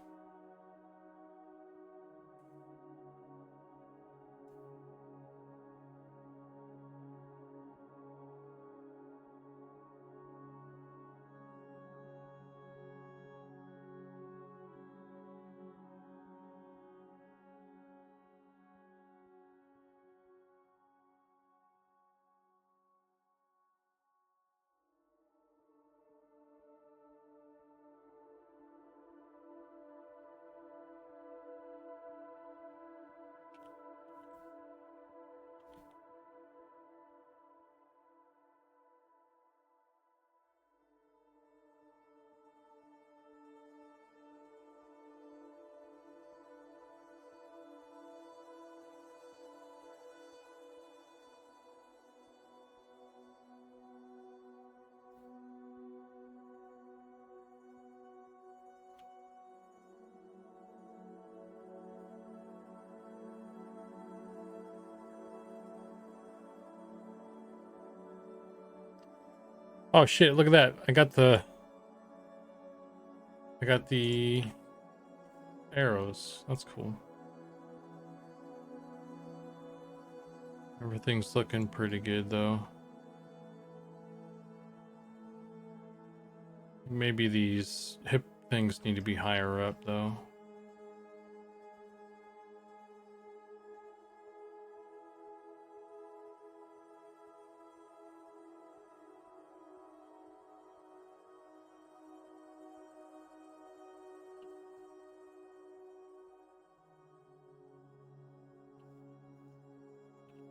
Oh shit, look at that. I got the arrows. That's cool. Everything's looking pretty good though. Maybe these hip things need to be higher up though.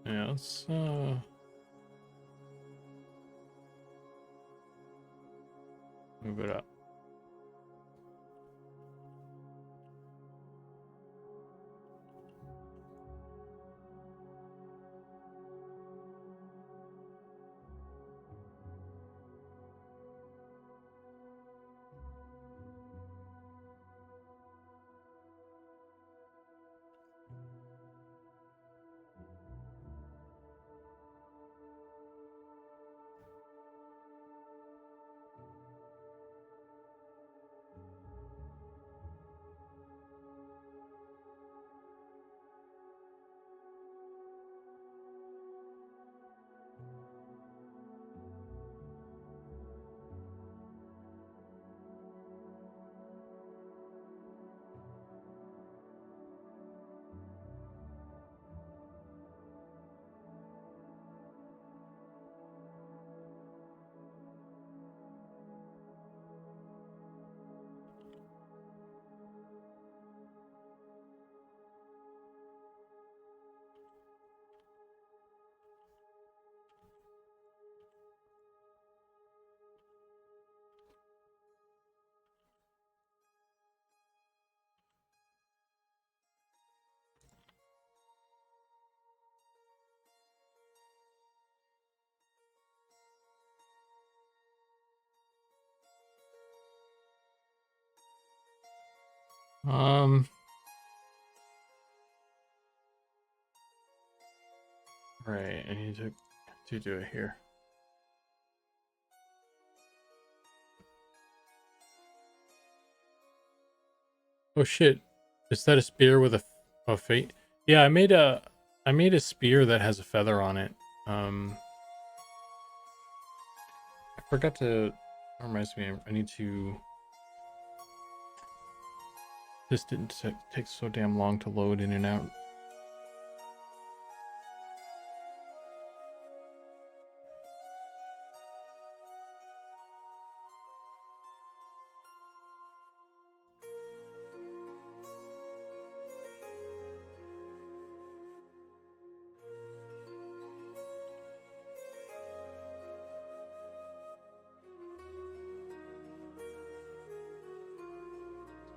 Yeah, let's move it up. Right, I need to do it here. Oh shit. Is that a spear with a fate? Yeah, I made a spear that has a feather on it. I forgot to that reminds me I need to this didn't take so damn long to load in and out.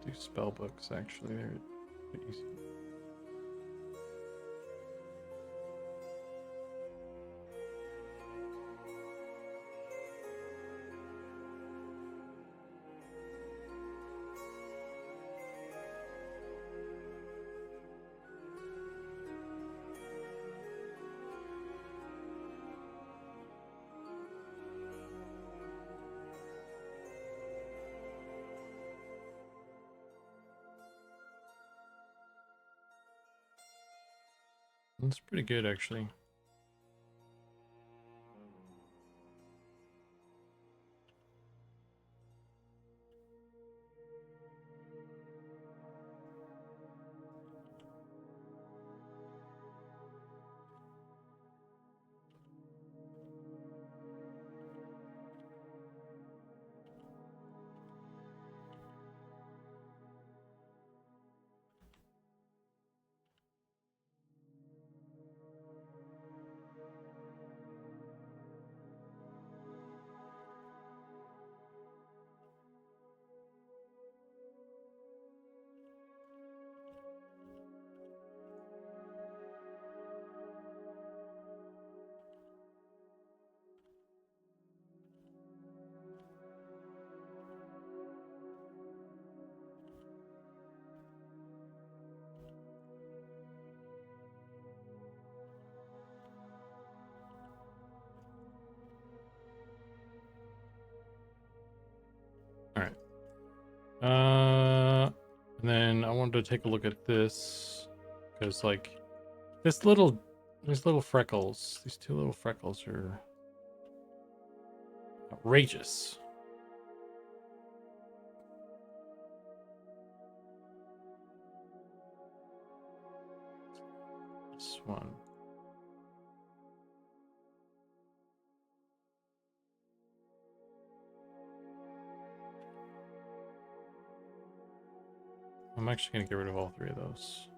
Do spell books actually. They're easy. That's pretty good actually. And then I wanted to take a look at this because, like, these little freckles, these two little freckles are outrageous. This one. I'm actually going to get rid of all three of those.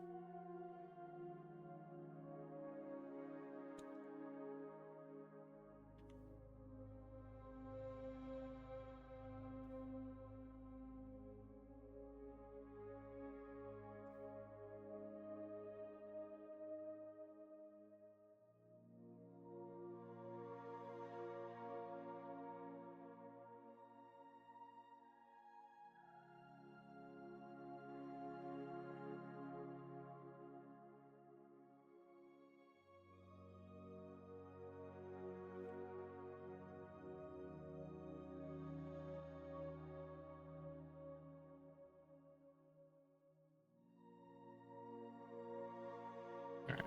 All right.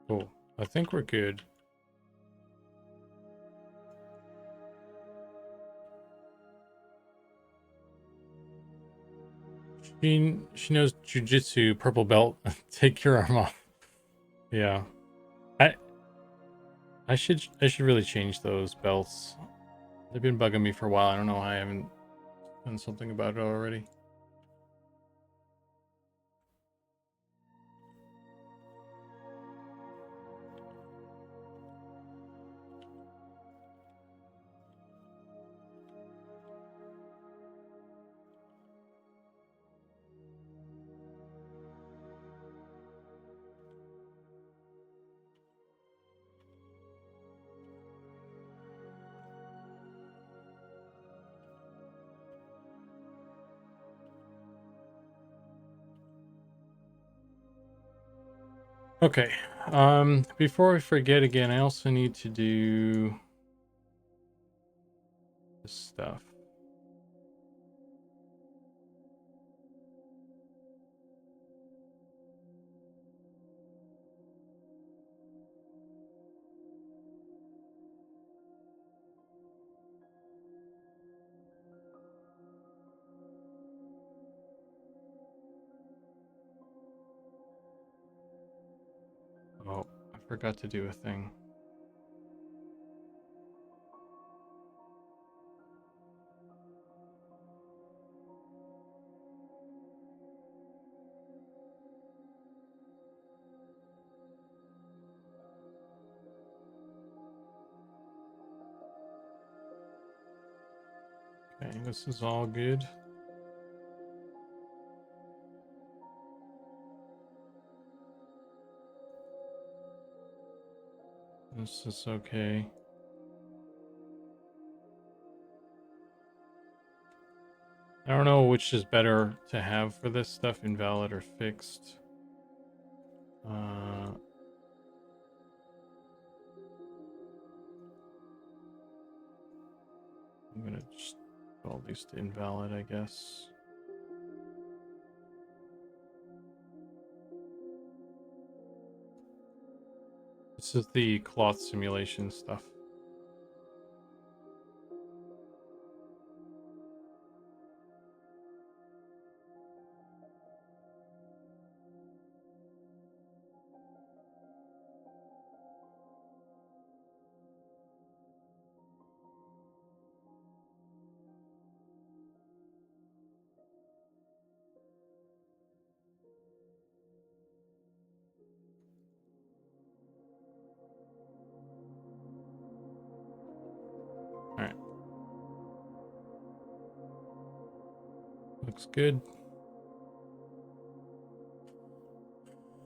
Cool. I think we're good. She knows jujitsu, purple belt. Take your arm off. Yeah. I I should really change those belts. They've been bugging me for a while. I don't know why I haven't done something about it already. Okay. Before I forget again, I also need to do this stuff. Oh, I forgot to do a thing. Okay, this is all good. This is okay. I don't know which is better to have for this stuff, invalid or fixed. I'm gonna just put all these to invalid, I guess. This is the cloth simulation stuff. Alright. Looks good.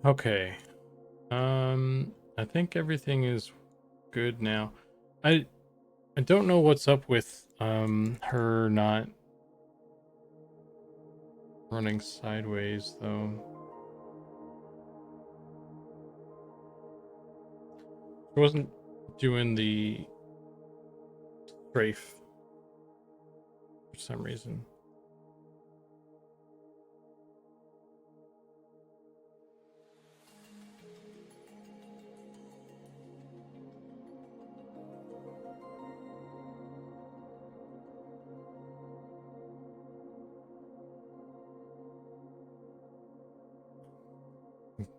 Okay. I think everything is good now. I don't know what's up with her not running sideways though. She wasn't doing the strafe for some reason.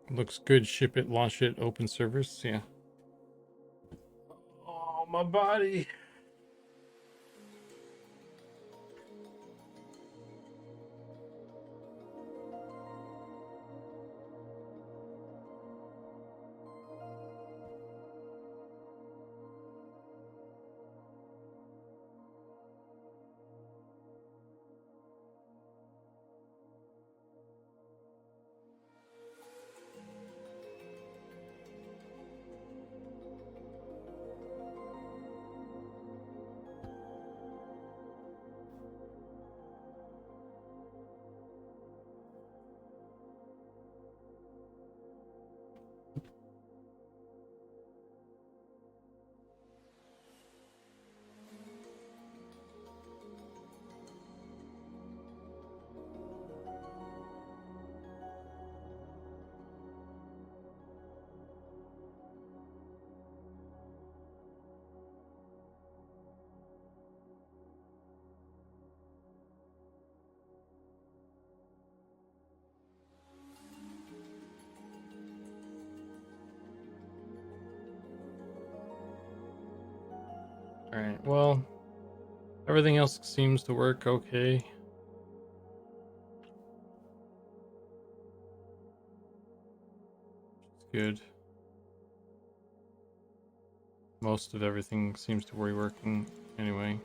Looks good. Ship it, launch it, open servers. Yeah. Oh, my body. All right. Well, everything else seems to work okay. It's good. Most of everything seems to be working anyway.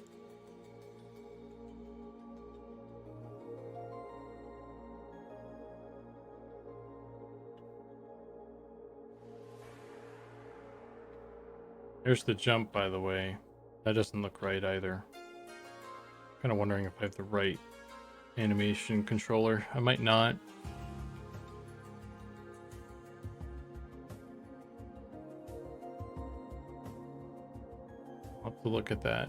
There's the jump, by the way. That doesn't look right either. Kind of wondering if I have the right animation controller. I might not. I'll have to look at that.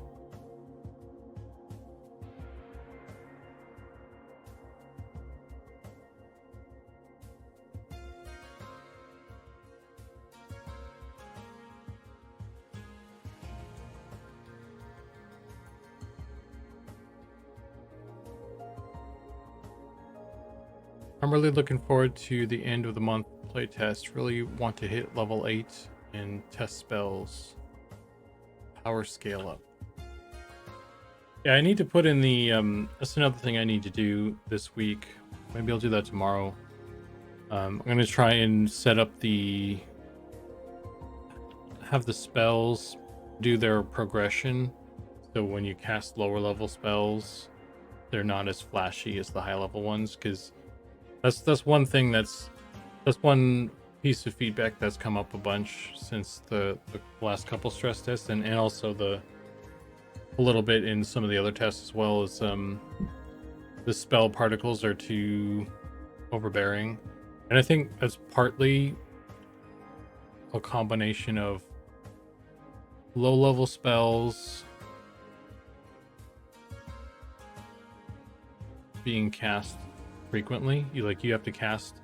I'm really looking forward to the end of the month playtest. Really want to hit level 8 and test spells. Power scale up. Yeah, I need to put in the that's another thing I need to do this week. Maybe I'll do that tomorrow. I'm gonna try and set up have the spells do their progression, so when you cast lower level spells, they're not as flashy as the high level ones, because that's one thing that's one piece of feedback that's come up a bunch since the last couple stress tests, and also a little bit in some of the other tests as well, as the spell particles are too overbearing. And I think that's partly a combination of low level spells being cast frequently. You have to cast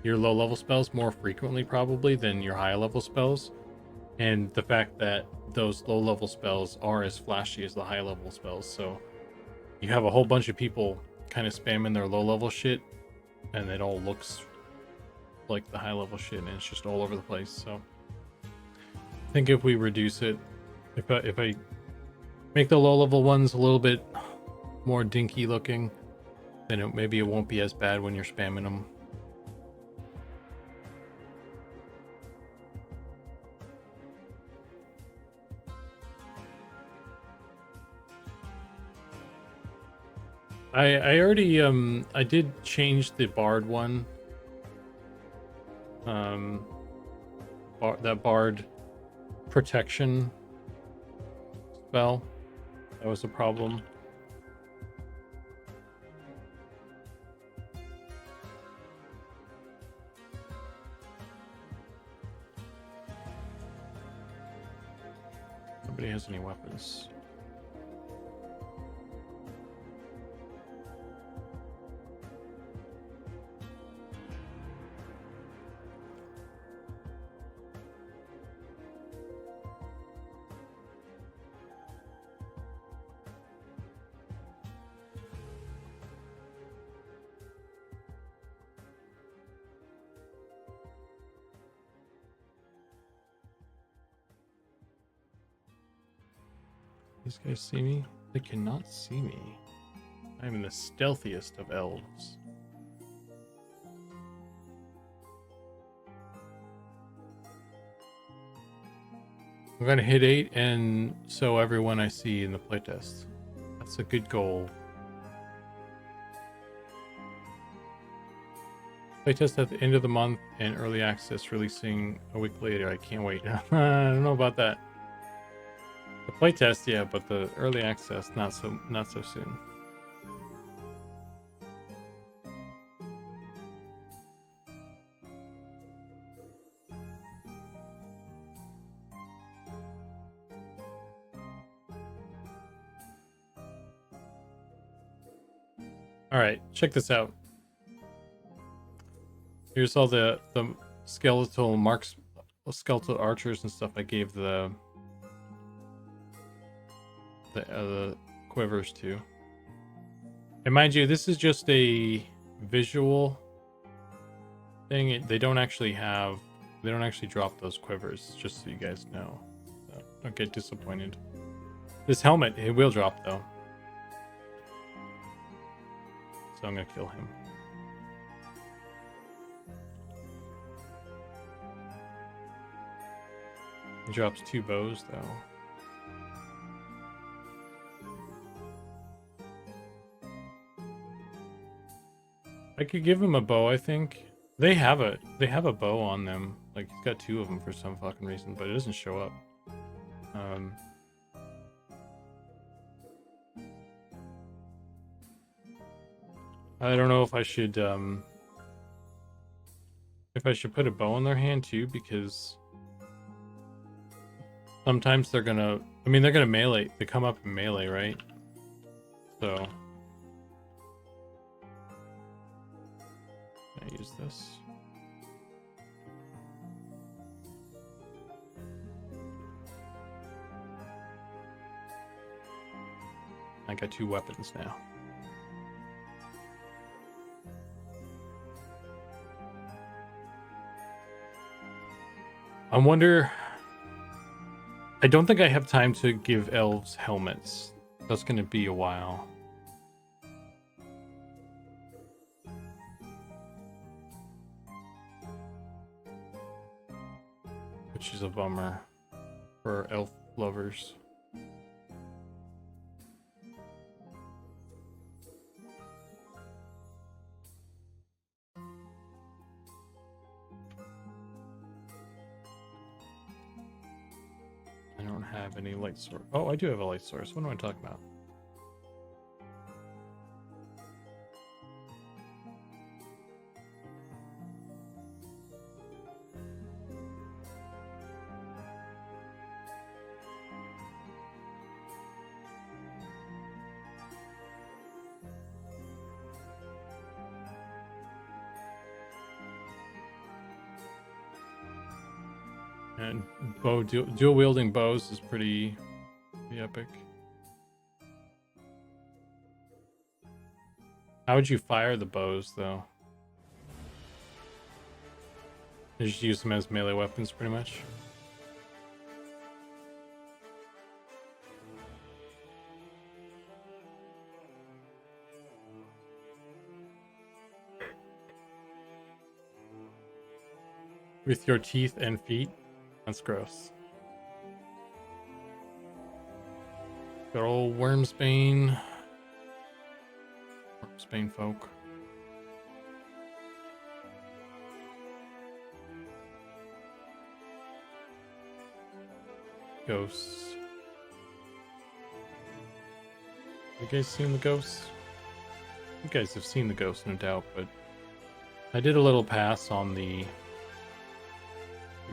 your low level spells more frequently probably than your high level spells, and the fact that those low level spells are as flashy as the high level spells, so you have a whole bunch of people kind of spamming their low level shit, and it all looks like the high level shit, and it's just all over the place. So I think if we reduce it, if I make the low level ones a little bit more dinky looking, then maybe it won't be as bad when you're spamming them. I already I did change the bard one. That bard protection spell, that was a problem. Nobody has any weapons. These guys see me? They cannot see me. I'm the stealthiest of elves. I'm gonna hit 8 and so everyone I see in the playtest. That's a good goal. Playtest at the end of the month and early access releasing a week later. I can't wait. I don't know about that. The playtest, yeah, but the early access, not so soon. All right, check this out. Here's all the skeletal marks, skeletal archers and stuff I gave the quivers to. And mind you, this is just a visual thing. They don't actually drop those quivers, just so you guys know. So don't get disappointed. This helmet, it will drop though. So I'm gonna kill him. He drops 2 bows though. I could give him a bow, I think. They have a bow on them. Like, he's got 2 of them for some fucking reason, but it doesn't show up. I don't know if I should put a bow in their hand too, because sometimes they're gonna melee. They come up in melee, right? So I use this. I got 2 weapons now. I wonder. I don't think I have time to give elves helmets. That's going to be a while. Which is a bummer for elf lovers. I don't have any light source. Oh, I do have a light source. What am I talking about? And dual wielding bows is pretty epic. How would you fire the bows though? You just use them as melee weapons pretty much. With your teeth and feet? That's gross. Got old Wormsbane. Wormsbane folk. Ghosts. You guys seen the ghosts? You guys have seen the ghosts, no doubt, but I did a little pass on the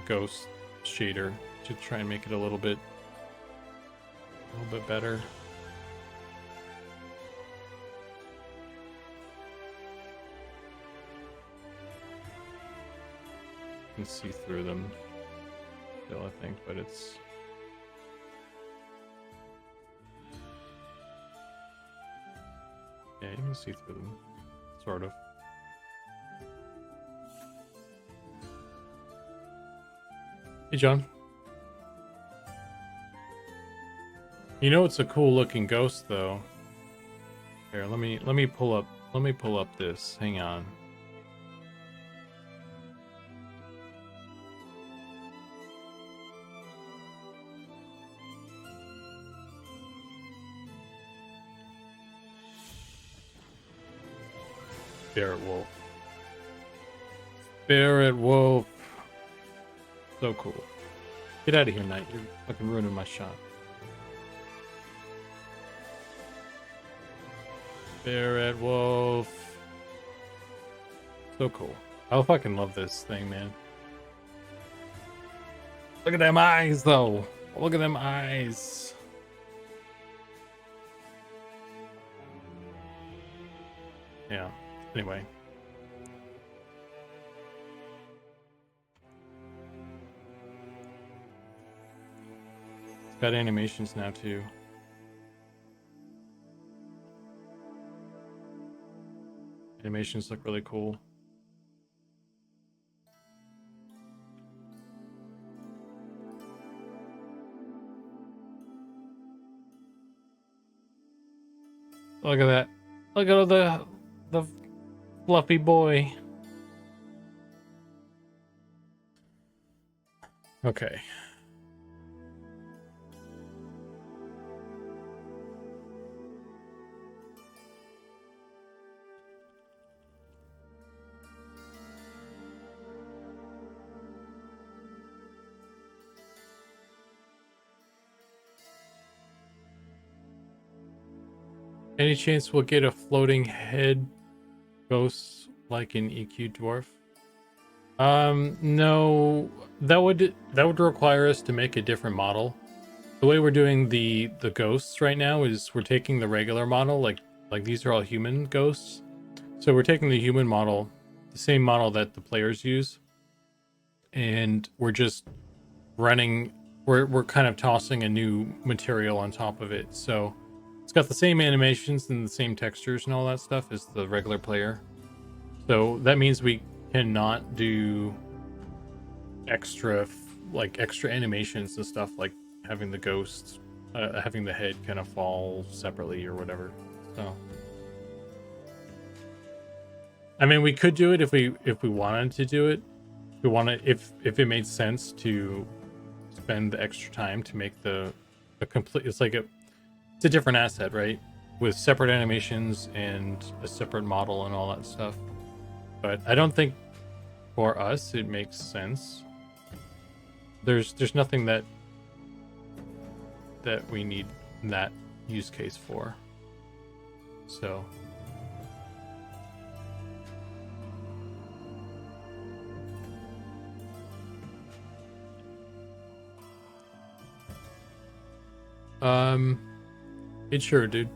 ghost shader to try and make it a little bit A little bit better. You can see through them still, I think, but it's... Yeah, you can see through them, sort of. Hey, John. You know it's a cool looking ghost though. Here, let me pull up this. Hang on. Barret Wolf. Barret Wolf. So cool. Get out of here, Knight. You're fucking ruining my shot. Barret Wolf. So cool. I fucking love this thing, man. Look at them eyes, though. Look at them eyes. Yeah. Anyway. It's got animations now, too. Animations look really cool. Look at that. Look at the fluffy boy. Okay. Any chance we'll get a floating head ghost like in EQ Dwarf? No, that would require us to make a different model. The way we're doing the ghosts right now is we're taking the regular model, like these are all human ghosts. So we're taking the human model, the same model that the players use, and we're just running. We're kind of tossing a new material on top of it. So it's got the same animations and the same textures and all that stuff as the regular player. So that means we cannot do extra animations and stuff, like having the ghosts, having the head kind of fall separately or whatever. So, I mean, we could do it if we wanted to do it. If it made sense to spend the extra time to make the complete. It's a different asset, right? With separate animations and a separate model and all that stuff. But I don't think for us it makes sense. There's nothing that we need that use case for. So it's sure, dude.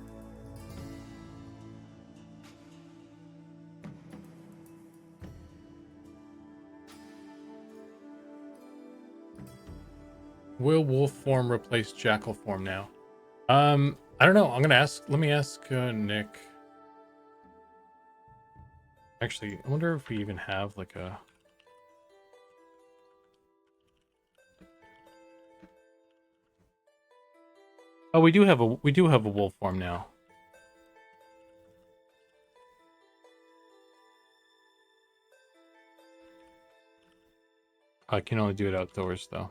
Will wolf form replace jackal form now? I don't know. Let me ask Nick. Actually, I wonder if we even have like a... Oh, we do have a wolf form now. I can only do it outdoors though.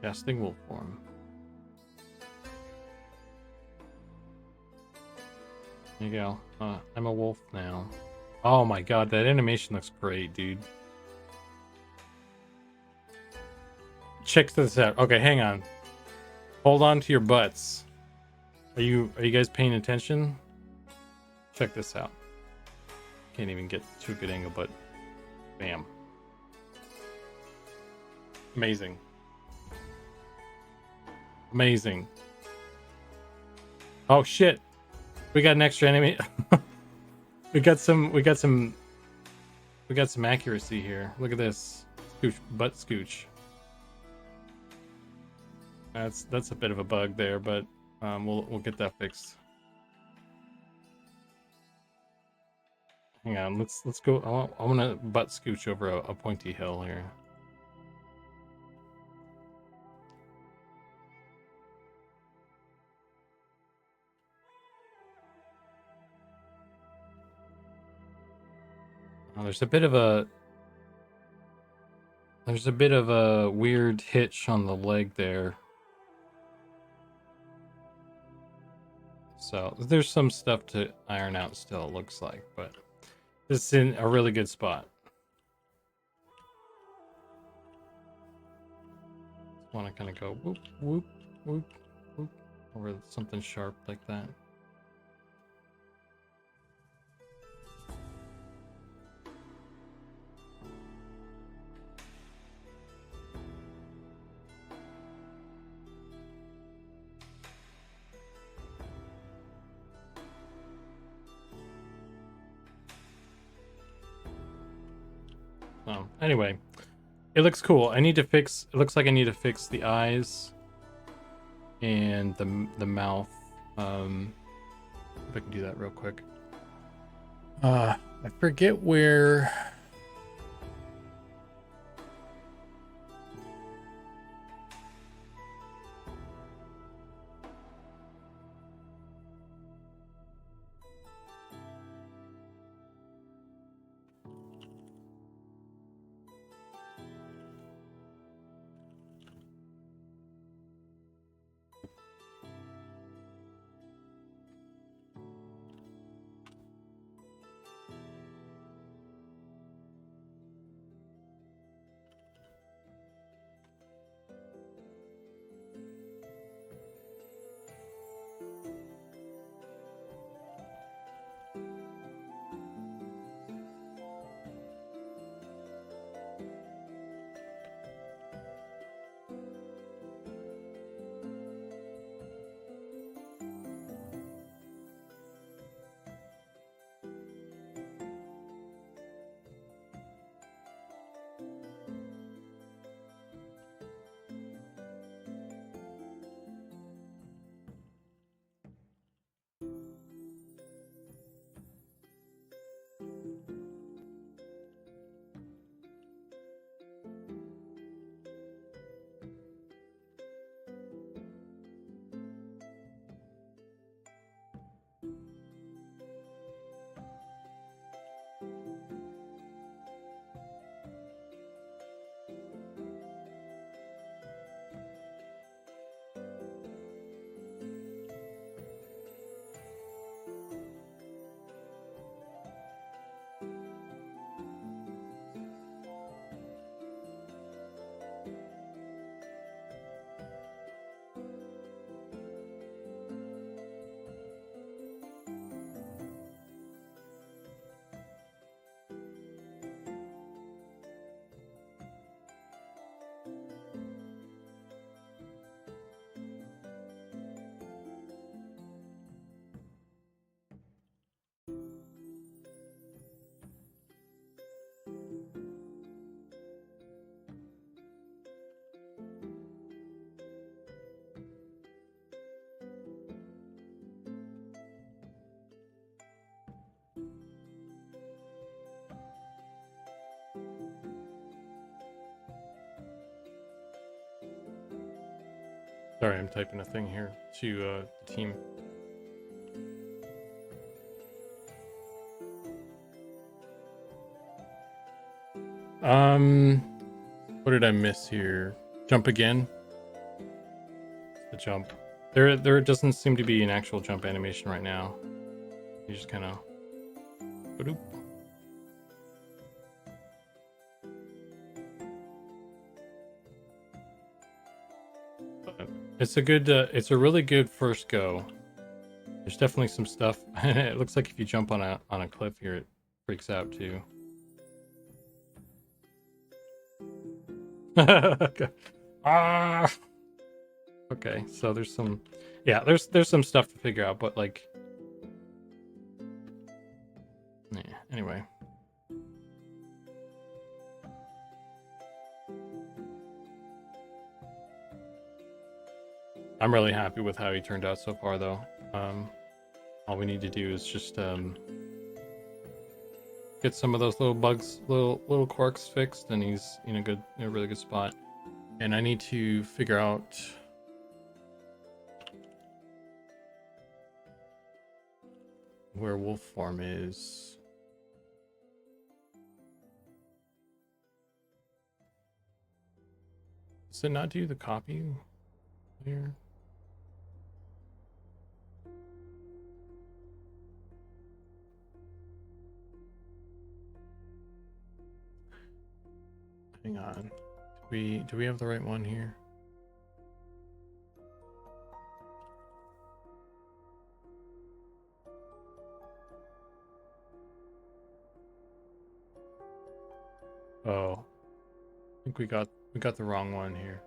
Casting wolf form. There you go. I'm a wolf now. Oh my god, that animation looks great, dude. Check this out. Okay, hang on. Hold on to your butts. Are you guys paying attention? Check this out. Can't even get to a good angle, but bam. Amazing. Amazing. Oh shit. We got an extra enemy. we got some accuracy here. Look at this. Scooch, butt scooch. That's a bit of a bug there, but we'll get that fixed. Hang on, let's go. I want to butt scooch over a pointy hill here. Oh, there's a bit of a weird hitch on the leg there. So there's some stuff to iron out still, it looks like, but this is in a really good spot. Just want to kind of go whoop, whoop, whoop, whoop, over something sharp like that. Anyway, it looks cool. It looks like I need to fix the eyes and the mouth. If I can do that real quick. I forget where. Sorry, I'm typing a thing here to the team. What did I miss here? Jump again? The jump. There doesn't seem to be an actual jump animation right now. You just kind of... It's a good, it's a really good first go. There's definitely some stuff. It looks like if you jump on a cliff here, it freaks out too. Okay. Ah. Okay, so there's some, yeah, there's some stuff to figure out, but like, yeah. Anyway. I'm really happy with how he turned out so far, though. All we need to do is just get some of those little bugs, little quirks fixed, and he's in a really good spot. And I need to figure out where wolf form is. Does it not do the copy here? Hang on. Do we have the right one here? Oh, I think we got the wrong one here.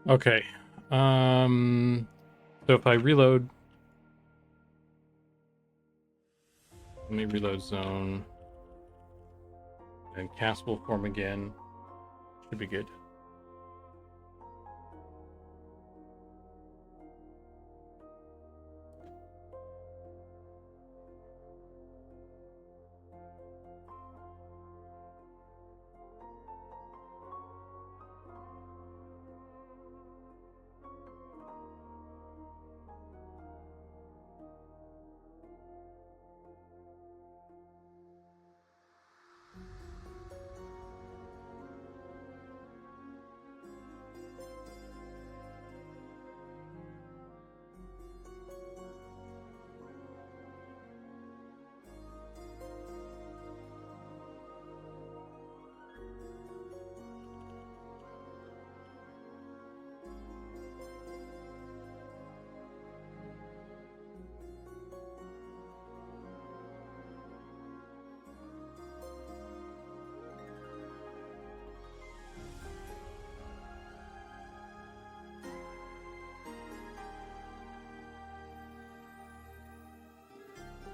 Okay. So if I reload, let me reload zone, and cast will form again. Should be good.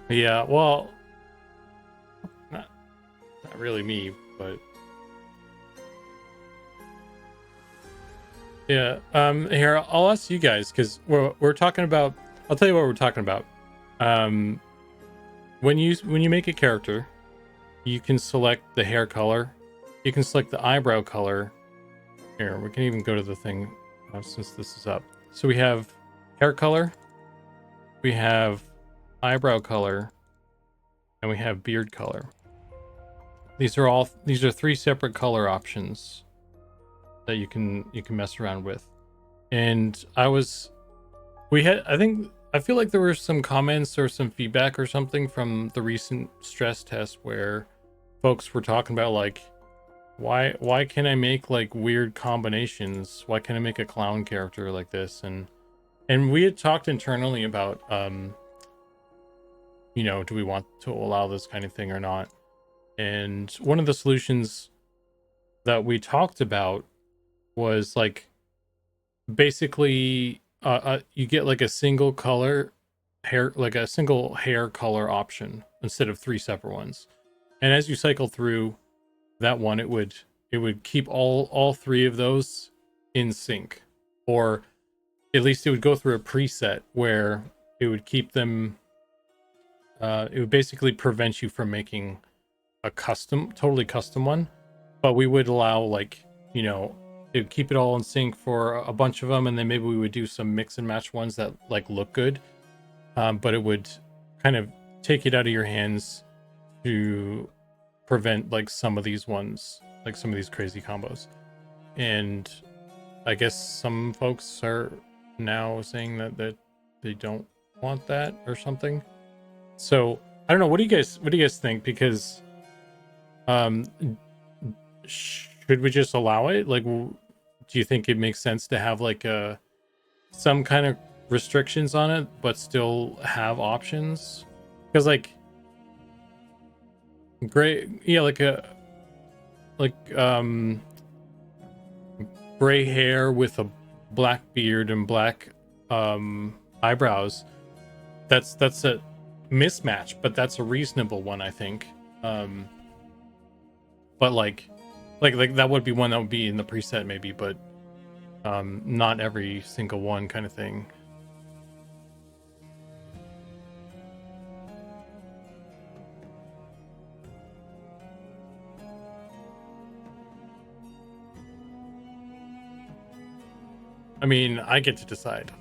Yeah, well, not really me, but yeah. Here I'll ask you guys because we're talking about. I'll tell you what we're talking about. Um, when you make a character, you can select the hair color, you can select the eyebrow color. Here, we can even go to the thing since this is up. So we have hair color, we have eyebrow color, and we have beard color. These are three separate color options that you can mess around with. And I feel like there were some comments or some feedback or something from the recent stress test where folks were talking about like why can I make like weird combinations? Why can't I make a clown character like this? And we had talked internally about do we want to allow this kind of thing or not? And one of the solutions that we talked about was like basically you get like a single color hair, like a single hair color option instead of three separate ones. And as you cycle through that one, it would keep all three of those in sync, or at least it would go through a preset where it would keep them it would basically prevent you from making a totally custom one, but we would allow like, it would keep it all in sync for a bunch of them, and then maybe we would do some mix and match ones that like look good, but it would kind of take it out of your hands to prevent like some of these ones, like some of these crazy combos. And I guess some folks are now saying that they don't want that or something. So I don't know. What do you guys think? Because um should we just allow it? Like, do you think it makes sense to have like some kind of restrictions on it, but still have options? Because like gray, yeah, like gray hair with a black beard and black eyebrows. That's a mismatch, but that's a reasonable one, I think. Um, but like that would be one that would be in the preset maybe, but not every single one kind of thing. I mean, I get to decide.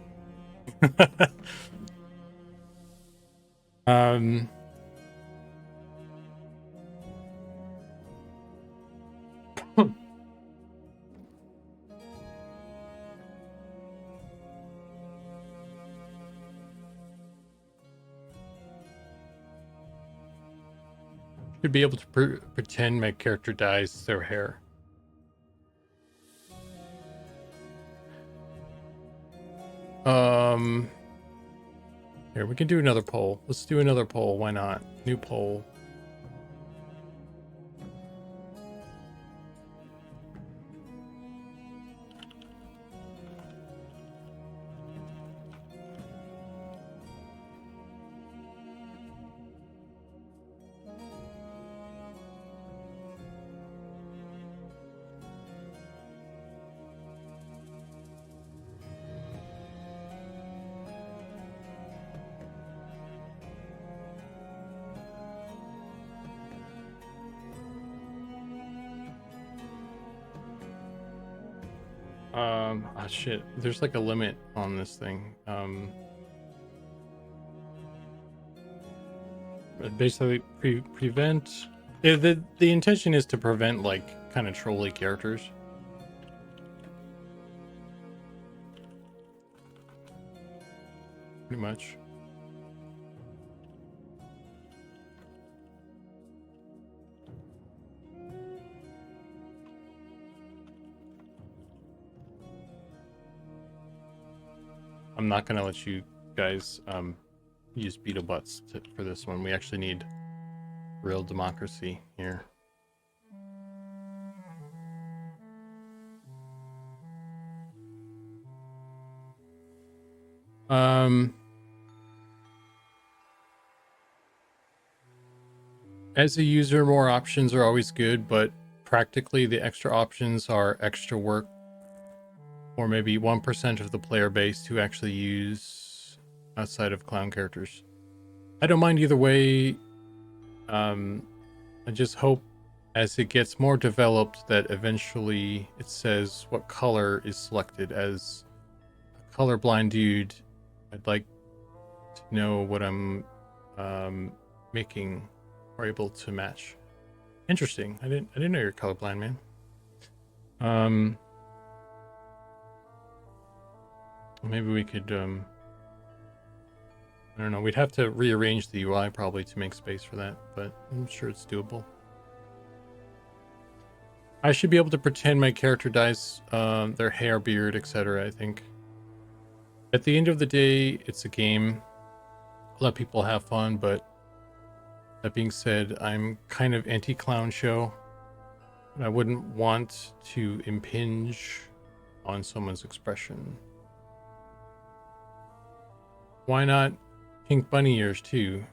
um should be able to pretend my character dyes their hair. um Here, we can do another poll. Let's do another poll. Why not? New poll. Shit. There's like a limit on this thing. Basically prevent. The intention is to prevent like kind of trolly characters. Pretty much. I'm not gonna let you guys use beetle butts for this one. We actually need real democracy here. Um as a user, more options are always good, but practically the extra options are extra work for maybe 1% of the player base to actually use outside of clown characters. I don't mind either way. I just hope as it gets more developed that eventually it says what color is selected. As a colorblind dude, I'd like to know what I'm making or able to match. Interesting. I didn't know you're colorblind, man. Maybe we could I don't know, we'd have to rearrange the UI probably to make space for that, but I'm sure it's doable. I should be able to pretend my character dyes their hair, beard, etc. I think. At the end of the day, it's a game. Let people have fun, but that being said, I'm kind of anti-clown show. I wouldn't want to impinge on someone's expression. Why not pink bunny ears too?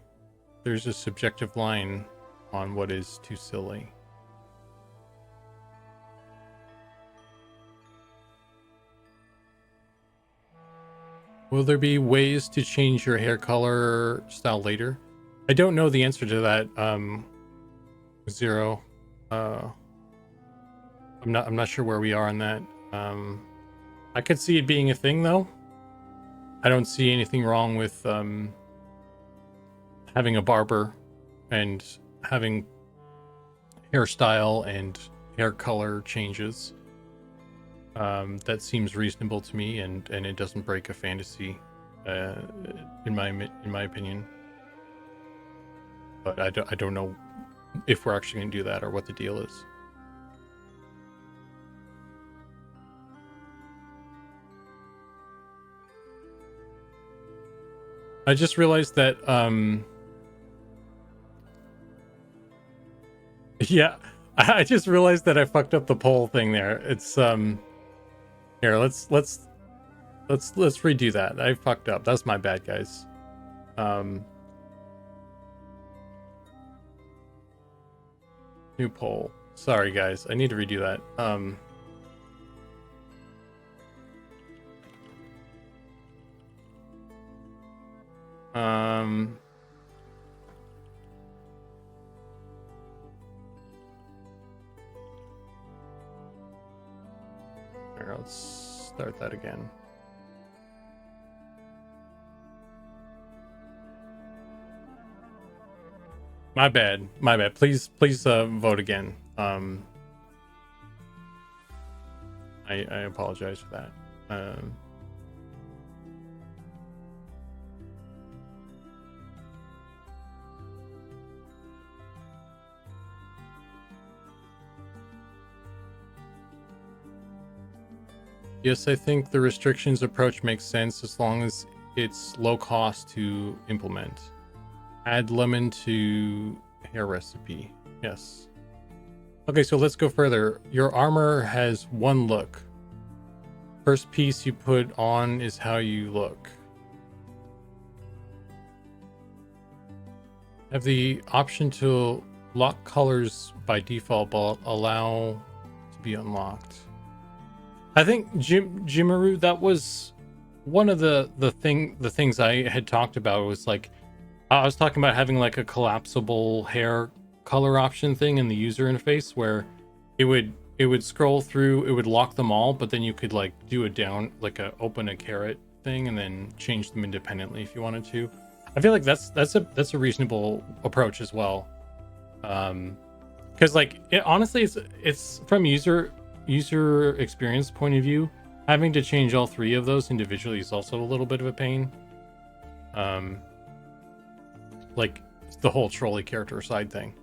There's a subjective line on what is too silly. Will there be ways to change your hair color style later? I don't know the answer to that, Zero. I'm not sure where we are on that. I could see it being a thing though. I don't see anything wrong with having a barber and having hairstyle and hair color changes. That seems reasonable to me, and it doesn't break a fantasy, in my opinion. But I don't know if we're actually gonna do that or what the deal is. I just realized that yeah, I just realized that I fucked up the poll thing there. It's here, let's redo that. I fucked up. That's my bad, guys. New poll. Sorry, guys. I need to redo that. Here, let's start that again. My bad. My bad. Please vote again. I apologize for that. Yes, I think the restrictions approach makes sense as long as it's low cost to implement. Add lemon to hair recipe. Yes. Okay, so let's go further. Your armor has one look. First piece you put on is how you look. Have the option to lock colors by default, but allow to be unlocked. I think Jimaru, that was one of the things I had talked about. Was like I was talking about having like a collapsible hair color option thing in the user interface where it would scroll through, it would lock them all, but then you could like do a down, like open a caret thing and then change them independently if you wanted to. I feel like that's a reasonable approach as well. Because like honestly, it's from user experience point of view, having to change all three of those individually is also a little bit of a pain. Like the whole trolley character side thing.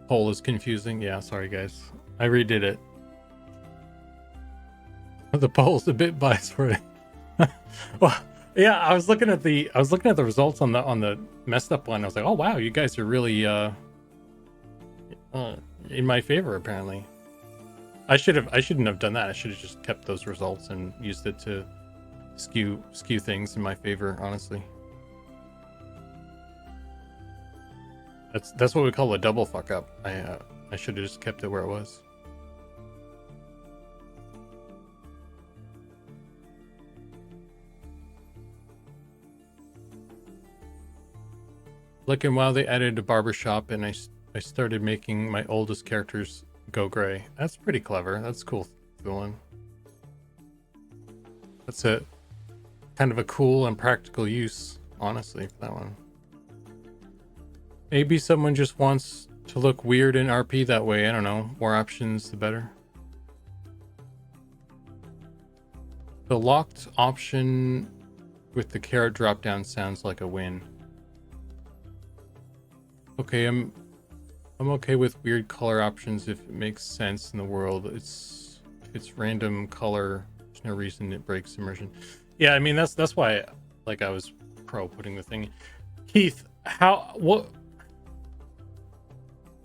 Poll is confusing. Yeah, sorry guys. I redid it. The poll's a bit biased for it. Well, yeah, I was looking at the results on the messed up one. I was like, oh wow, you guys are really in my favor apparently. I shouldn't have done that. I should have just kept those results and used it to skew things in my favor, honestly. That's what we call a double fuck up. I should have just kept it where it was. Like in WoW, they added a barbershop, and I started making my oldest characters go gray. That's pretty clever. That's cool feeling. That's a kind of a cool and practical use, honestly, for that one. Maybe someone just wants to look weird in RP that way. I don't know. More options, the better. The locked option with the carrot drop down sounds like a win. Okay, I'm okay with weird color options if it makes sense in the world. It's random color. There's no reason it breaks immersion. Yeah, I mean that's why like I was pro putting the thing. Keith,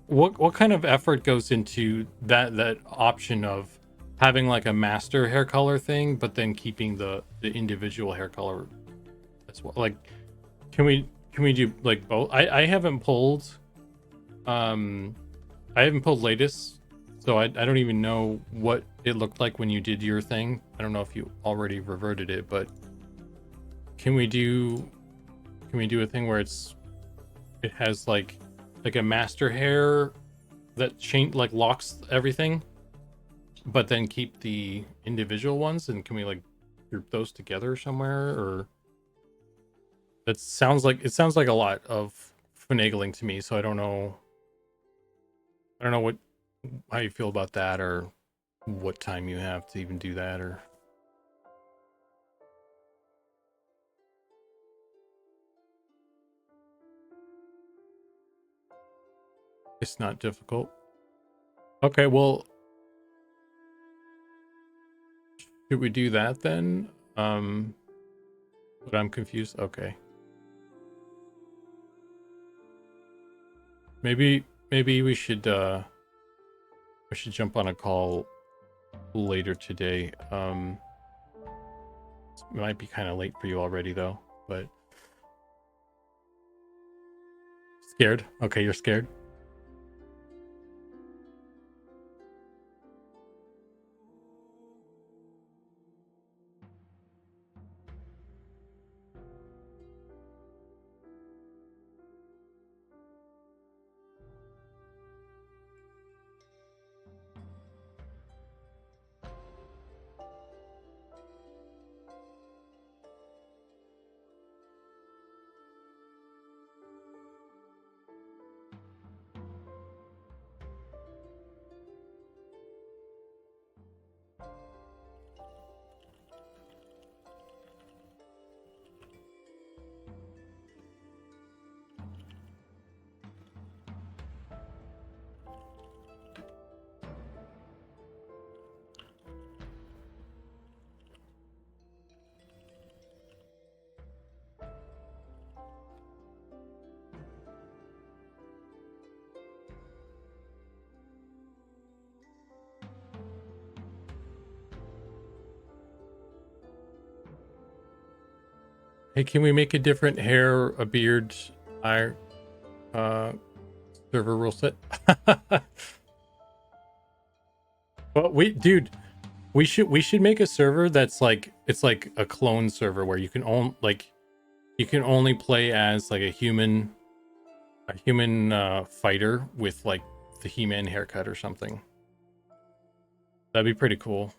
what kind of effort goes into that option of having like a master hair color thing, but then keeping the individual hair color as well? Like, can we do like both? I haven't pulled latest, so I don't even know what it looked like when you did your thing. I don't know if you already reverted it, but can we do a thing where it has like a master hair that like locks everything, but then keep the individual ones? And can we like group those together somewhere? Or it sounds like a lot of finagling to me, so I don't know how you feel about that, or what time you have to even do that, or it's not difficult. Okay, well, should we do that then? But I'm confused. Okay. Maybe we should jump on a call later today. It might be kind of late for you already though, but scared? Okay, you're scared. Hey, can we make a different hair, a beard, server rule set? Well, we should make a server that's like, it's like a clone server where you can only play as like a human fighter with like the He-Man haircut or something. That'd be pretty cool.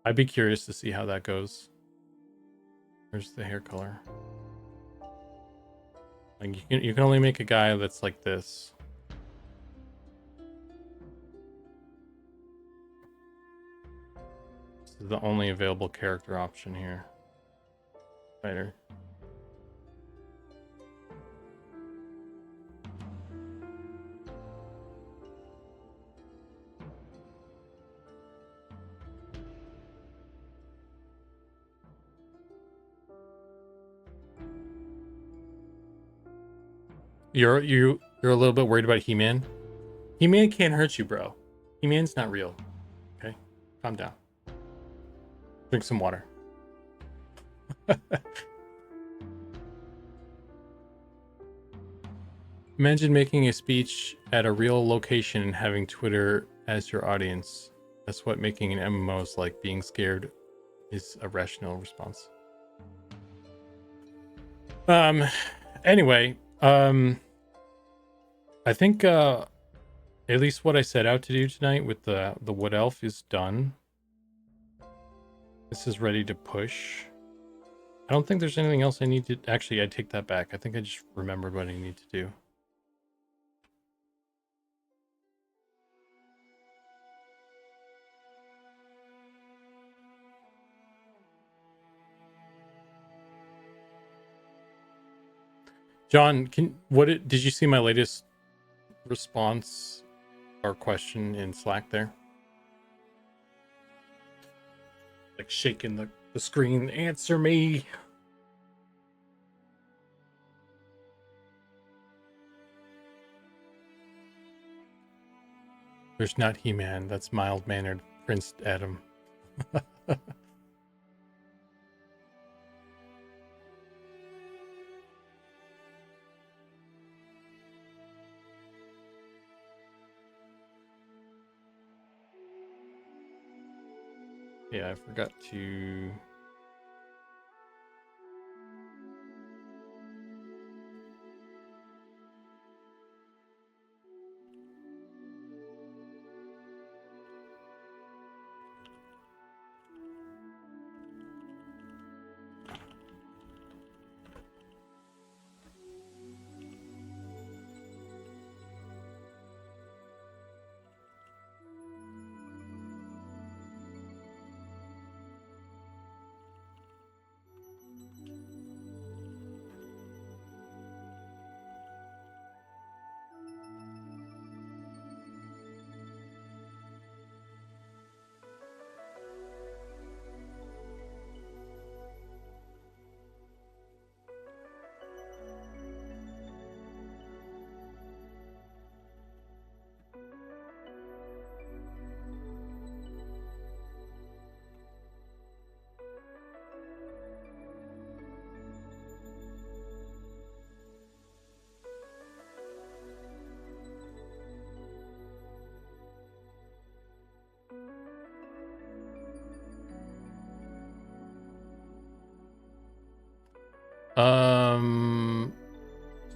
I'd be curious to see how that goes. Where's the hair color? Like you can only make a guy that's like this. This is the only available character option here. Fighter. You're a little bit worried about He-Man? He-Man can't hurt you, bro. He-Man's not real. Okay? Calm down. Drink some water. Imagine making a speech at a real location and having Twitter as your audience. That's what making an MMO is like. Being scared is a rational response. Anyway, I think at least what I set out to do tonight with the wood elf is done. This is ready to push. I don't think there's anything else I need to... Actually, I take that back. I think I just remembered what I need to do. John, did you see my latest response or question in Slack there? Like shaking the screen, answer me. There's not He-Man. That's mild-mannered Prince Adam. Yeah, I forgot to...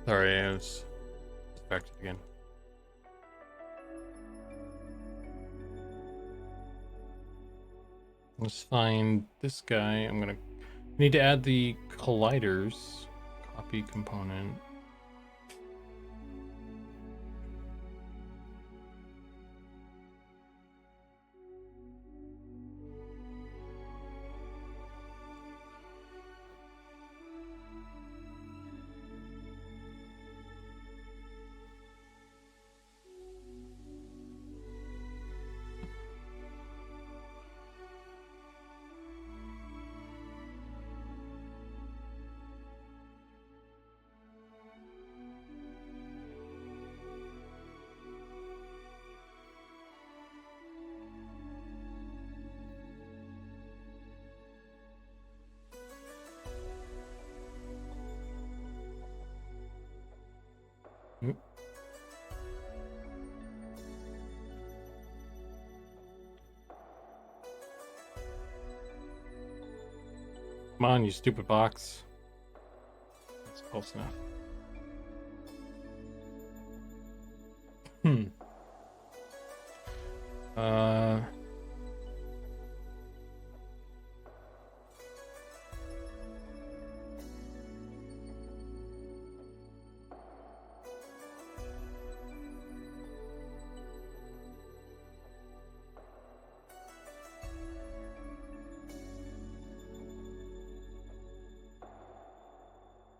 Sorry, I was distracted again. Let's find this guy. I'm gonna need to add the colliders. Copy component. Oop. Come on, you stupid box. That's close enough. Uh...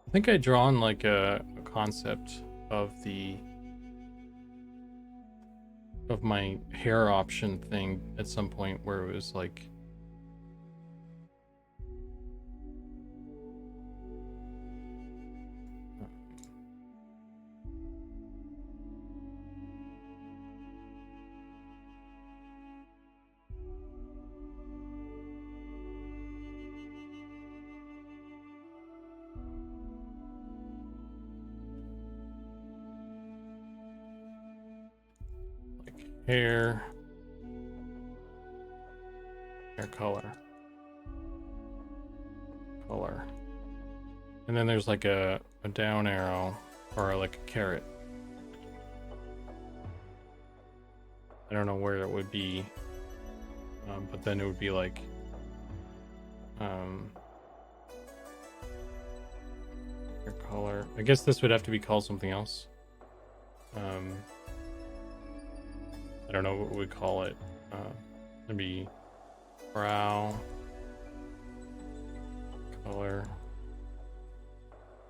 I think I drawn like a concept of my hair option thing at some point where it was like hair color, and then there's like a down arrow or like a caret. I don't know where it would be, but then it would be like your color. I guess this would have to be called something else. I don't know what we call it. It'd be brow color,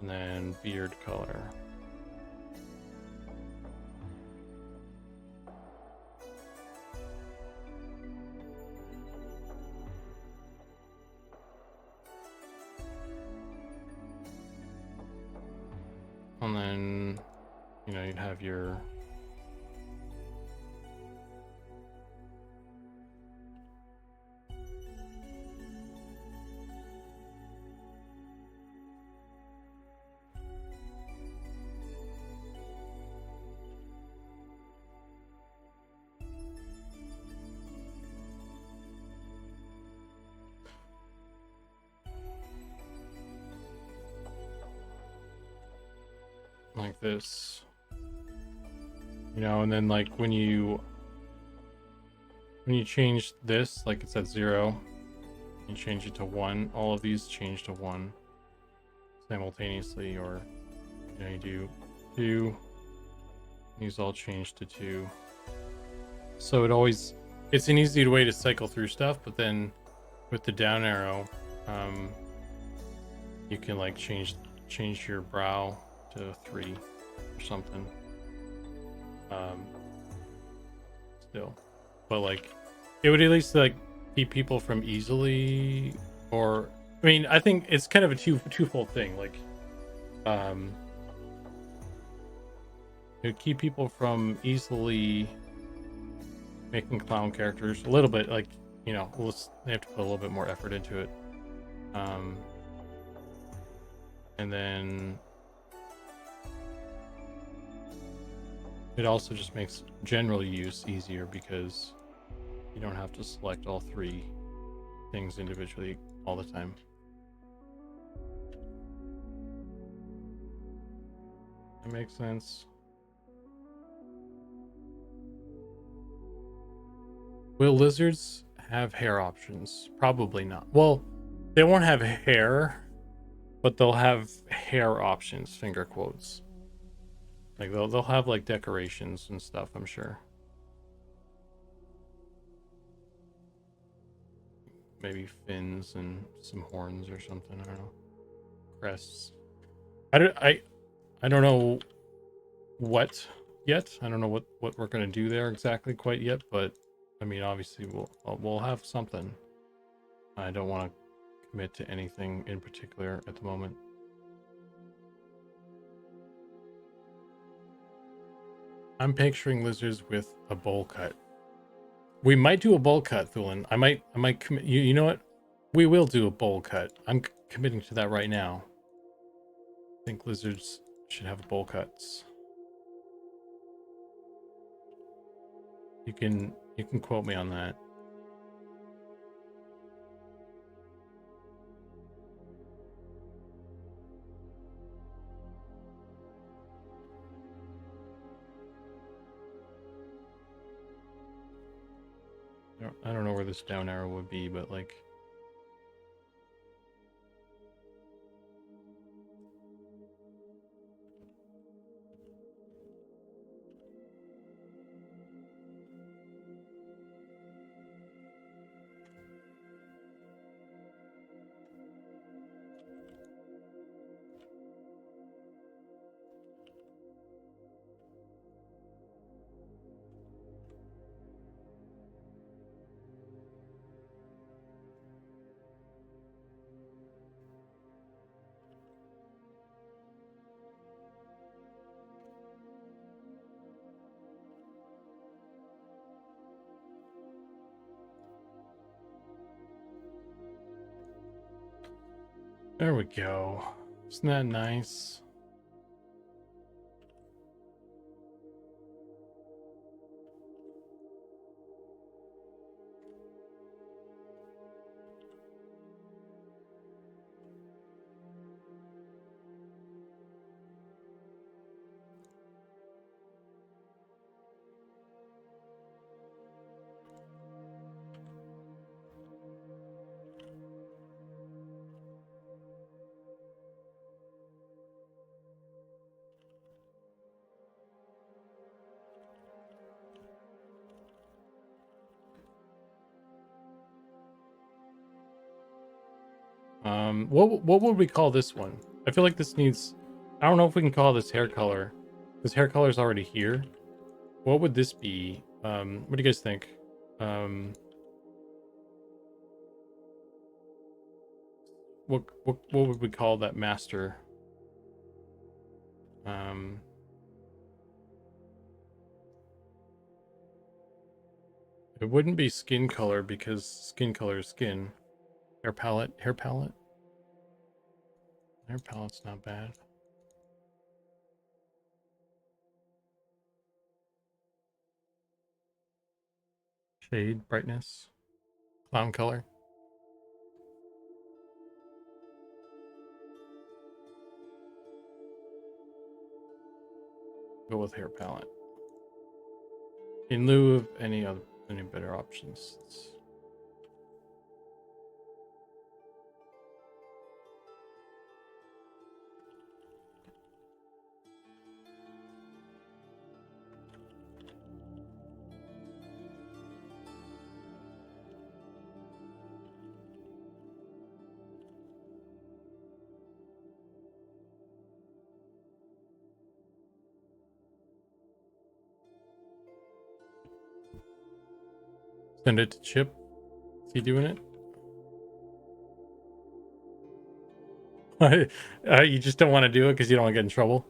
and then beard color. And then, you know, you'd have your like this, you know, and then like when you change this, like it's at 0, you change it to 1, all of these change to 1 simultaneously, or you know, you do 2, these all change to 2. So it's an easy way to cycle through stuff, but then with the down arrow, you can like change your brow to 3 or something. Still, but like it would at least like keep people from easily, or I mean, I think it's kind of a twofold thing. Like, it would keep people from easily making clown characters a little bit. Like, you know, they have to put a little bit more effort into it. And then it also just makes general use easier because you don't have to select all 3 things individually all the time. That makes sense. Will lizards have hair options? Probably not. Well, they won't have hair, but they'll have hair options, finger quotes. Like they'll have like decorations and stuff, I'm sure. Maybe fins and some horns or something, I don't know. Crests. I don't know what yet. I don't know what we're going to do there exactly quite yet, but I mean, obviously we'll have something. I don't want to commit to anything in particular at the moment. I'm picturing lizards with a bowl cut. We might do a bowl cut, Thulin. I might commit. You know what? We will do a bowl cut. I'm committing to that right now. I think lizards should have bowl cuts. You can quote me on that. I don't know where this down arrow would be, but like there we go. Isn't that nice? What would we call this one? I feel like this needs. I don't know if we can call this hair color. This hair color is already here. What would this be? What do you guys think? What would we call that master? It wouldn't be skin color because skin color is skin. Hair palette. Hair palette's not bad. Shade, brightness, clown color. Go with hair palette. In lieu of any better options. Send it to Chip. Is he doing it? You just don't want to do it because you don't want to get in trouble.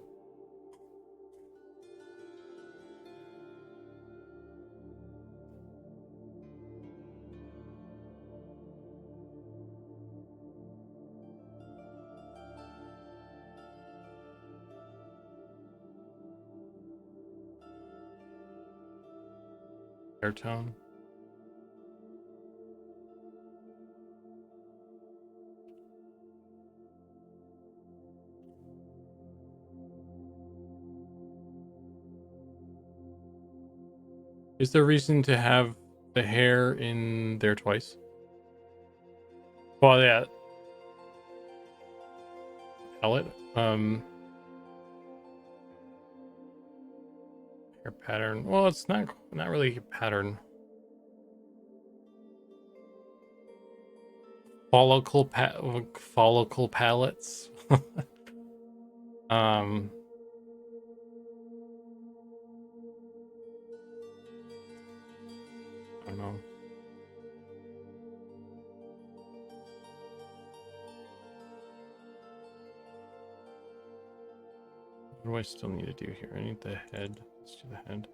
Hair tone. Is there reason to have the hair in there twice? Well, yeah. Palette. Hair pattern. Well, it's not really a pattern. Follicle palettes. I don't know. What do I still need to do here? I need the head. Let's do the head.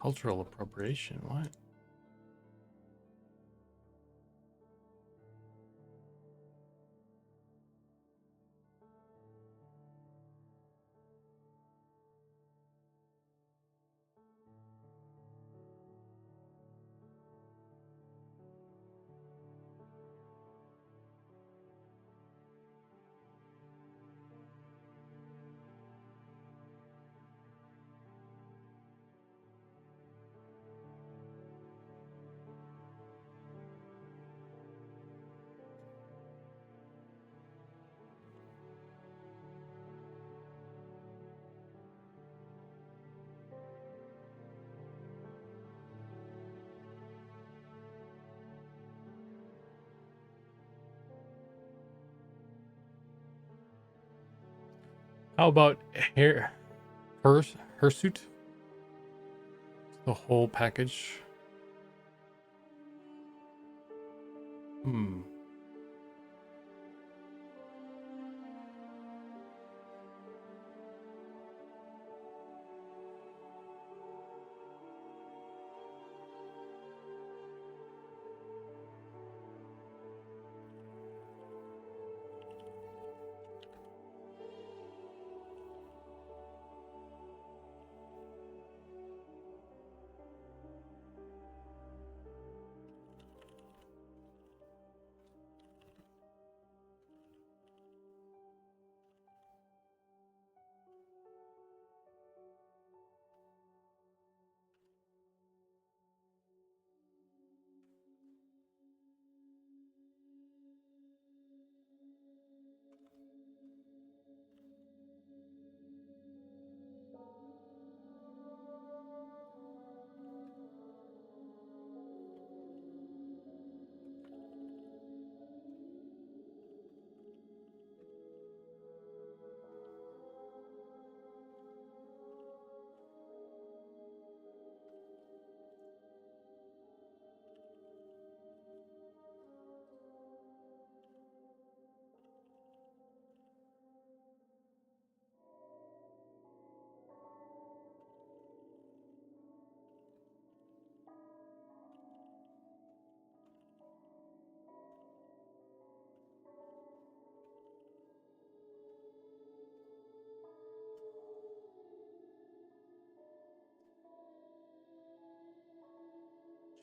Cultural appropriation. What? How about her suit? The whole package. Hmm.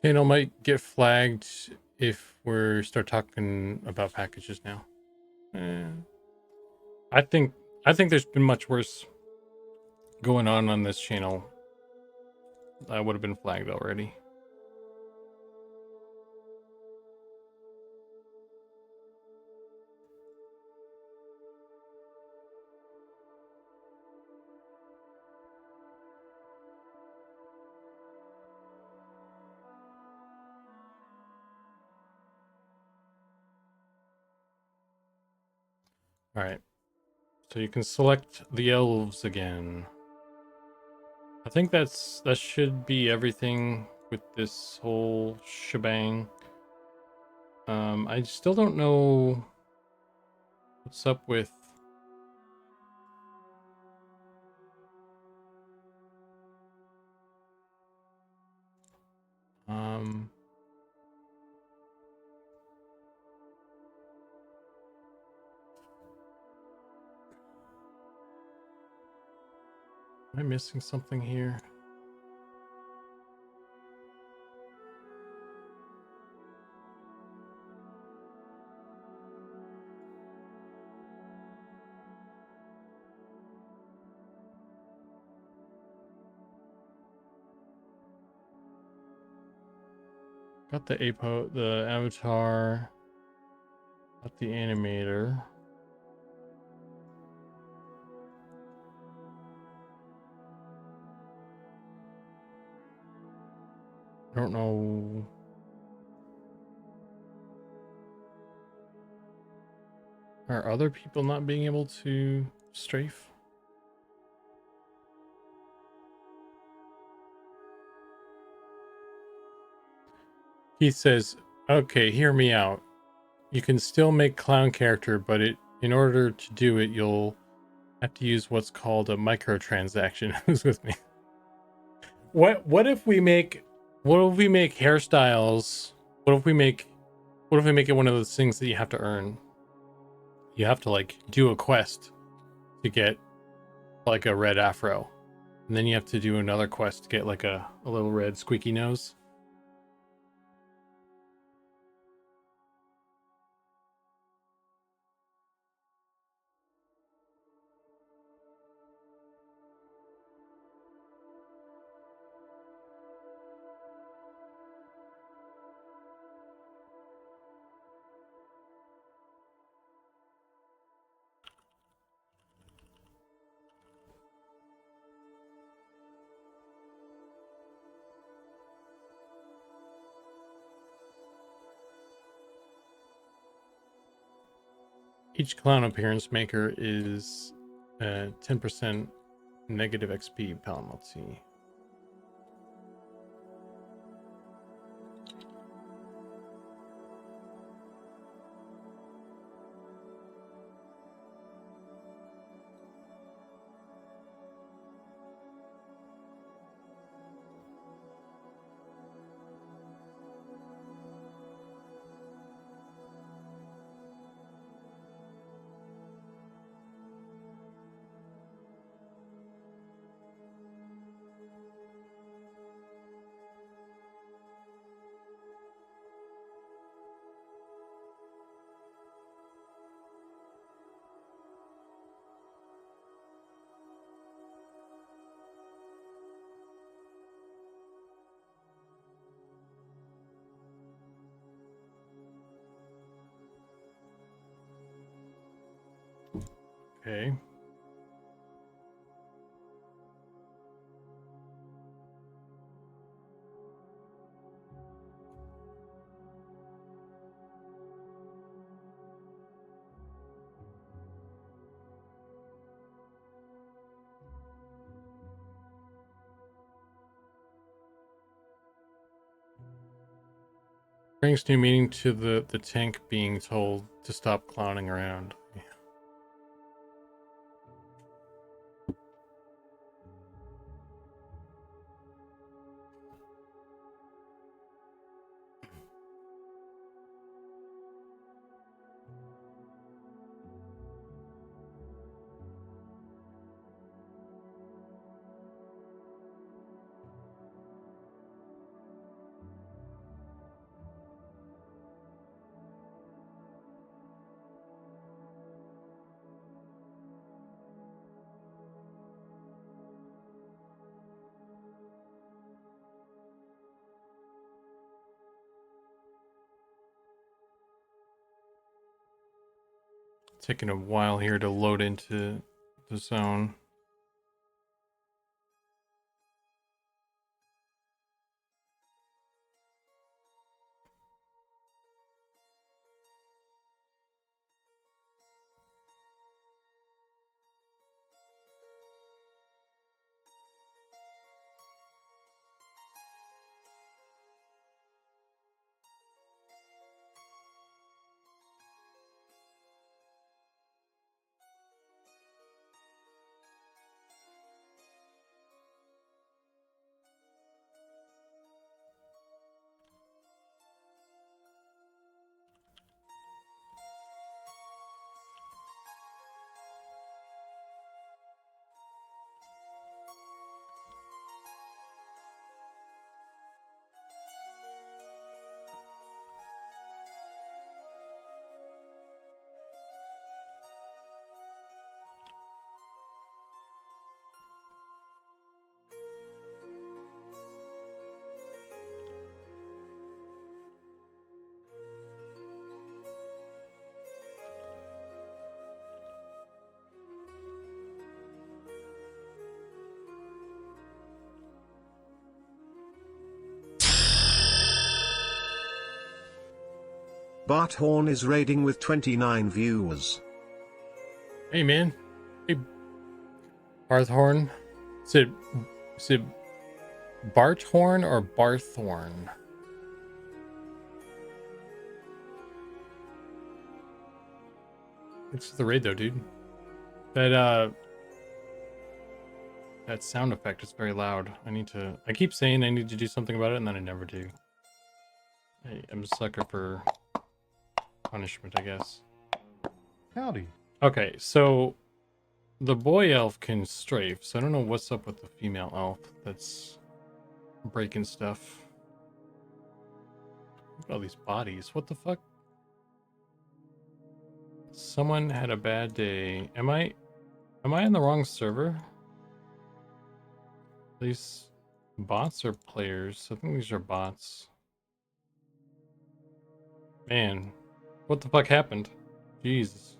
Channel might get flagged if we start talking about packages now. I think there's been much worse going on this channel. I would have been flagged already. All right. So you can select the elves again. I think that should be everything with this whole shebang. I still don't know what's up with am I missing something here? Got the the avatar, got the animator. I don't know. Are other people not being able to strafe? He says, okay, hear me out. You can still make clown character, but in order to do it, you'll have to use what's called a microtransaction. Who's with me? What if we make hairstyles? What if we make it one of those things that you have to earn? You have to like do a quest to get like a red afro. And then you have to do another quest to get like a little red squeaky nose. Each clown appearance maker is 10% negative XP penalty. Okay. Brings new meaning to the tank being told to stop clowning around. taking a while here to load into the zone. Bart Horn is raiding with 29 viewers. Hey man, hey Barthorn. Is it Barthorn or Barthorn? It's the raid though, dude. That sound effect is very loud. I keep saying I need to do something about it and then I never do. I'm a sucker for punishment, I guess. Howdy. Okay, so the boy elf can strafe, so I don't know what's up with the female elf that's breaking stuff. Look at all these bodies. What the fuck? Someone had a bad day. Am I on the wrong server? These bots or players? I think these are bots. Man, what the fuck happened? Jesus.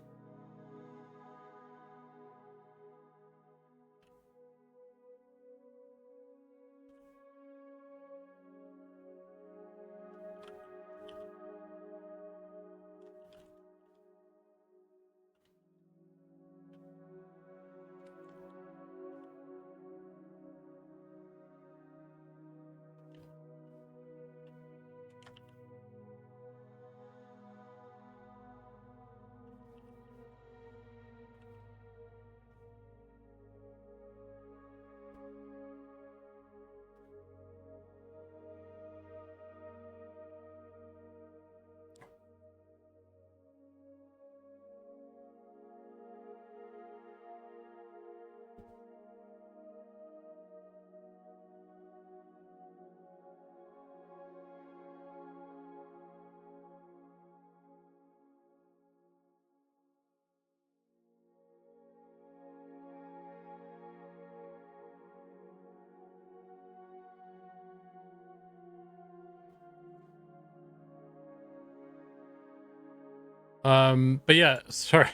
But yeah, sorry,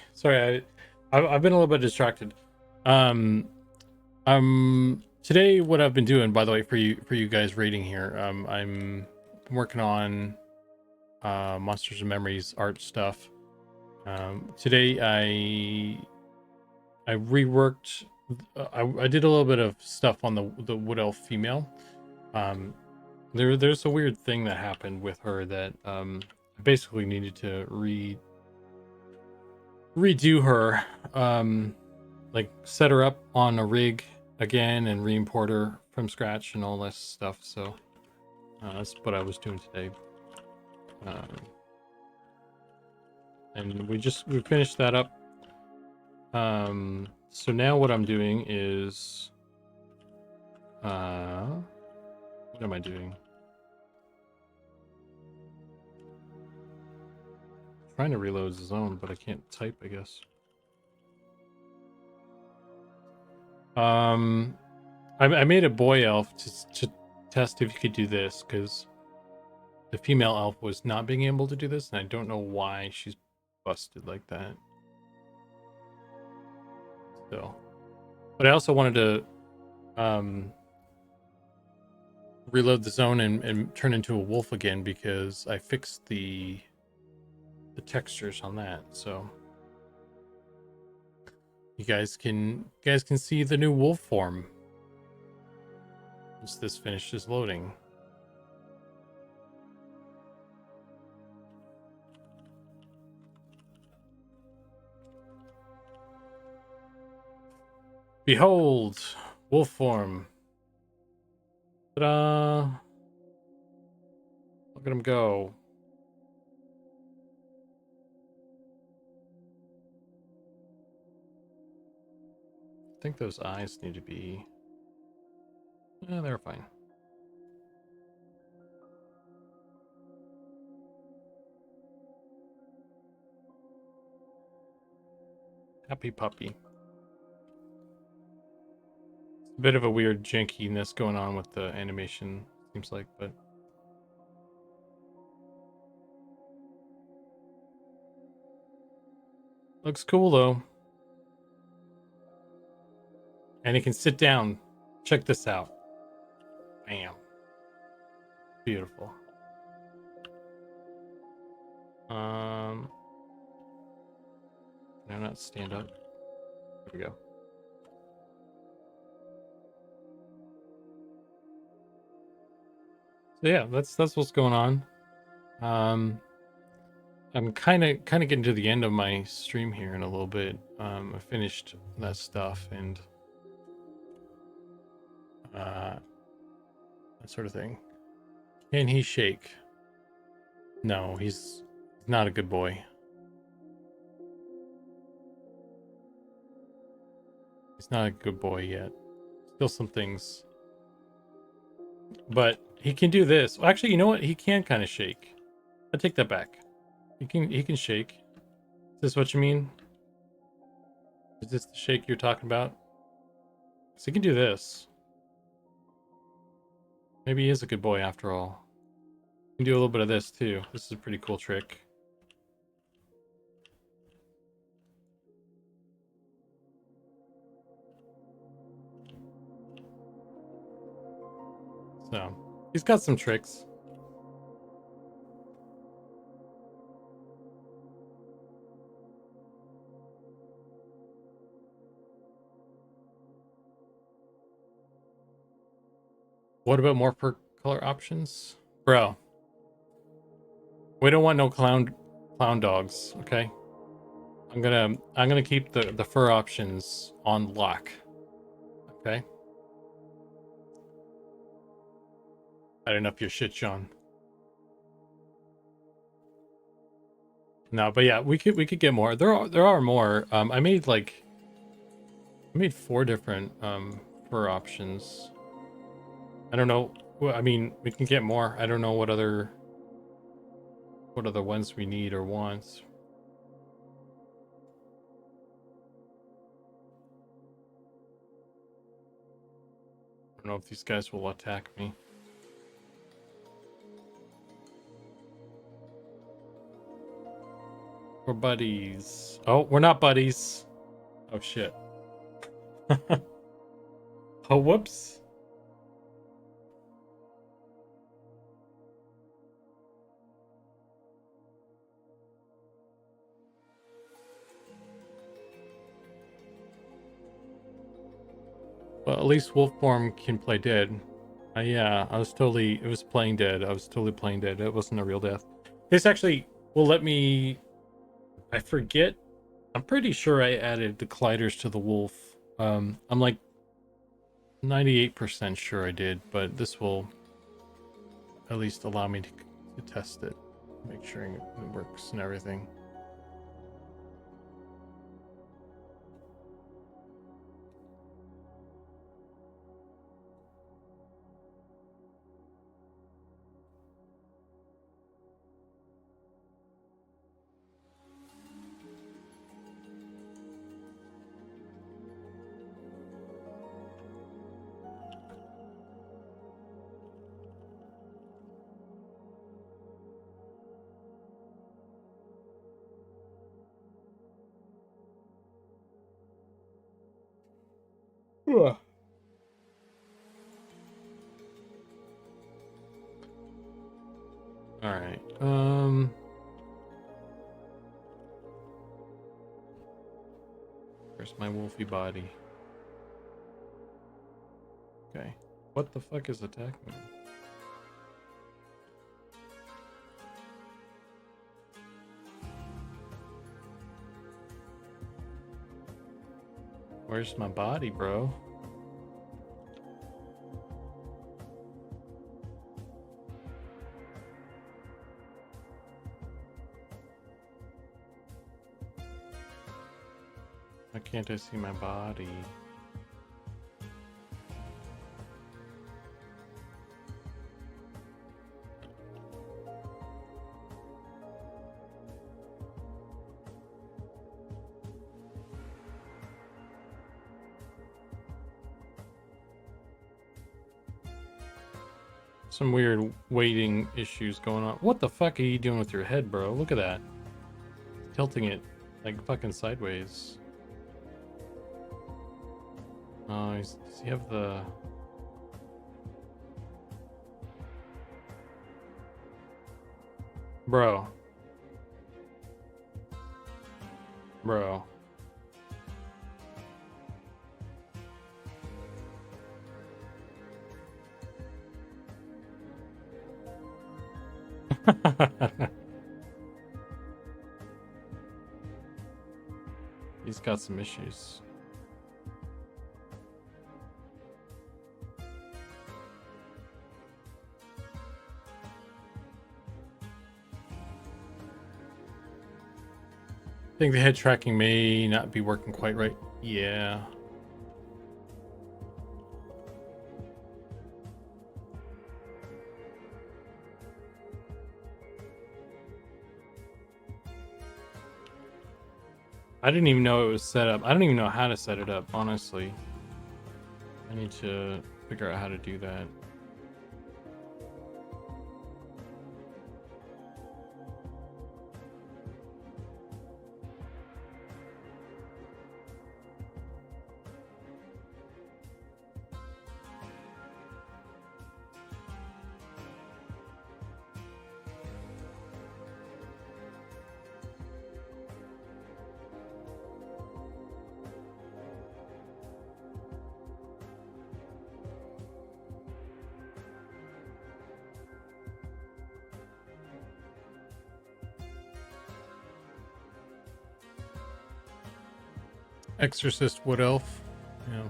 I've been a little bit distracted. Um, Today what I've been doing, by the way, for you guys rating here, I'm working on Monsters and Memories art stuff. Today I reworked, I did a little bit of stuff on the wood elf female. There's a weird thing that happened with her that I basically needed to redo her, like set her up on a rig again and re-import her from scratch and all this stuff. So that's what I was doing today. And we finished that up. So now what I'm doing is what am I doing? Trying to reload the zone, but I can't type, I guess. I made a boy elf to test if you could do this, because the female elf was not being able to do this, and I don't know why she's busted like that. So, but I also wanted to reload the zone and turn into a wolf again because I fixed the textures on that. So you guys can see the new wolf form once this finishes loading. Behold, wolf form. Ta-da! Look at him go. I think those eyes need to be... Yeah, they're fine. Happy puppy. A bit of a weird jankiness going on with the animation, seems like, but... Looks cool, though. And he can sit down. Check this out. Bam. Beautiful. No, not stand up. There we go. So yeah, that's what's going on. I'm kind of getting to the end of my stream here in a little bit. I finished that stuff and that sort of thing. Can he shake? No, he's not a good boy. He's not a good boy yet. Still some things. But he can do this. Well, actually, you know what? He can kind of shake. I take that back. He can shake. Is this what you mean? Is this the shake you're talking about? So he can do this. Maybe he is a good boy after all. He can do a little bit of this too. This is a pretty cool trick. So he's got some tricks. What about more per color options? Bro. We don't want no clown dogs, okay? I'm gonna keep the fur options on lock. Okay? I didn't up your shit, Sean. No, but yeah, we could get more. There are more. I made 4 different fur options. I don't know. Well, I mean, we can get more. I don't know what other ones we need or want. I don't know if these guys will attack me. We're buddies. Oh, we're not buddies. Oh shit. Oh, whoops. Well, at least Wolfform can play dead. Yeah, it was playing dead. I was totally playing dead. It wasn't a real death. This actually will let me, I forget. I'm pretty sure I added the colliders to the wolf. I'm like 98% sure I did, but this will at least allow me to test it. Make sure it works and everything. Ugh. All right. Where's my wolfy body? Okay. What the fuck is attacking me? Where's my body, bro? Why can't I see my body? Some weird weighting issues going on. What the fuck are you doing with your head, bro? Look at that. Tilting it like fucking sideways. Oh, does he have the... Bro. Bro. He's got some issues. I think the head tracking may not be working quite right. Yeah. I didn't even know it was set up. I don't even know how to set it up, honestly. I need to figure out how to do that. Exorcist Wood Elf. Yeah.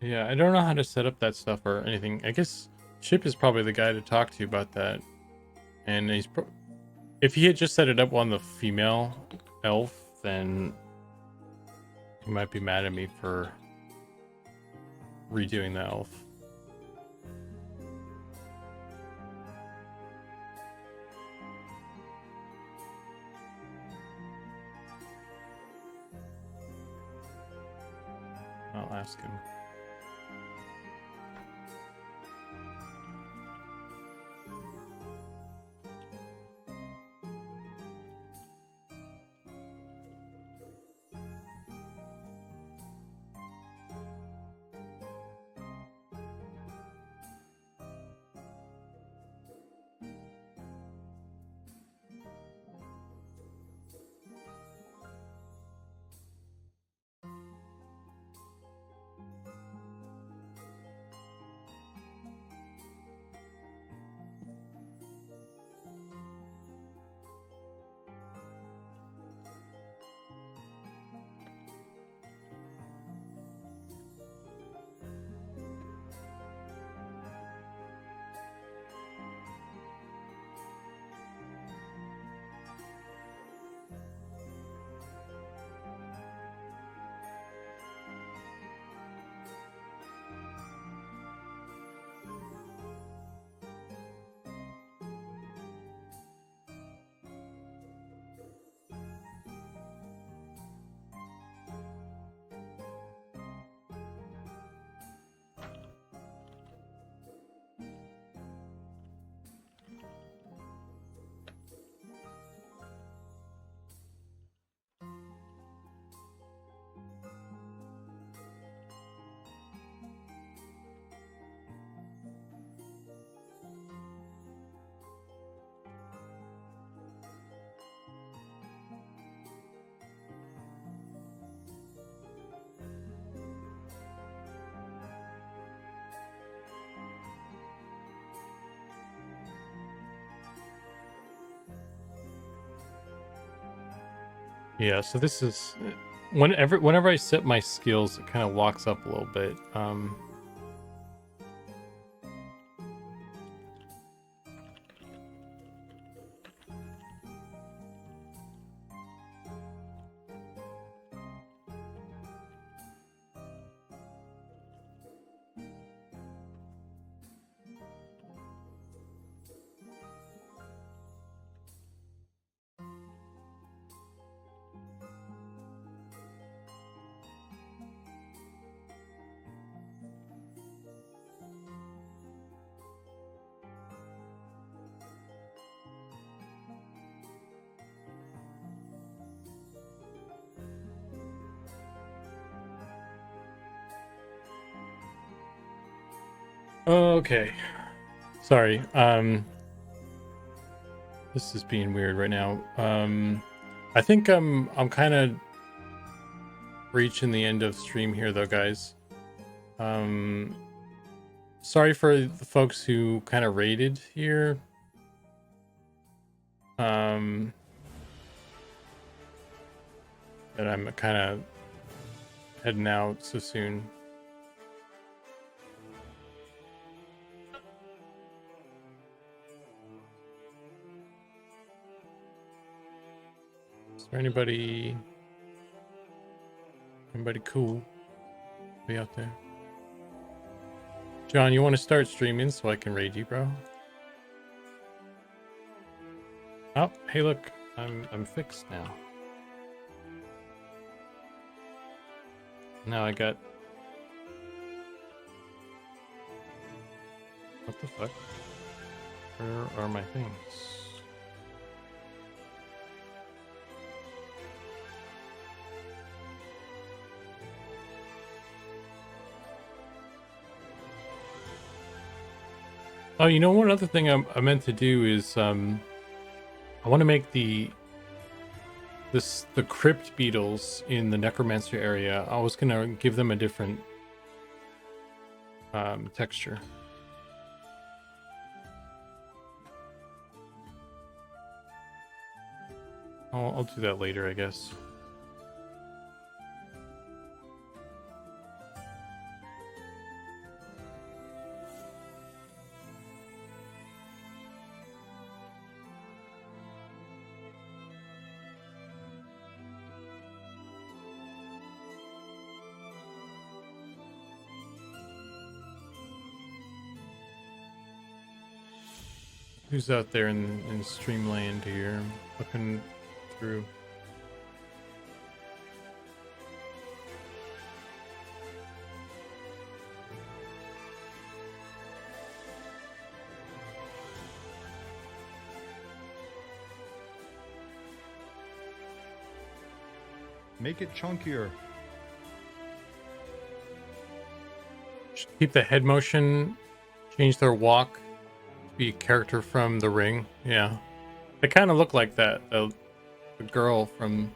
Yeah, I don't know how to set up that stuff or anything. I guess Chip is probably the guy to talk to about that. And if he had just set it up on the female elf, then he might be mad at me for redoing the elf. I'll ask him. Yeah, so this is whenever I set my skills, it kind of locks up a little bit. Okay. Sorry. This is being weird right now. I think I'm kind of reaching the end of stream here though, guys. Sorry for the folks who kind of raided here. And I'm kind of heading out so soon. Is there anybody cool be out there? John, you want to start streaming so I can raid you, bro? Oh, hey, look, I'm fixed now. Now I got. What the fuck? Where are my things? Oh, you know, one other thing I meant to do is I want to make the crypt beetles in the necromancer area. I was gonna give them a different texture. I'll do that later, I guess. Who's out there in Streamland here? Looking through. Make it chunkier. Just keep the head motion, change their walk to be a character from The Ring. Yeah. They kind of look like that, the girl from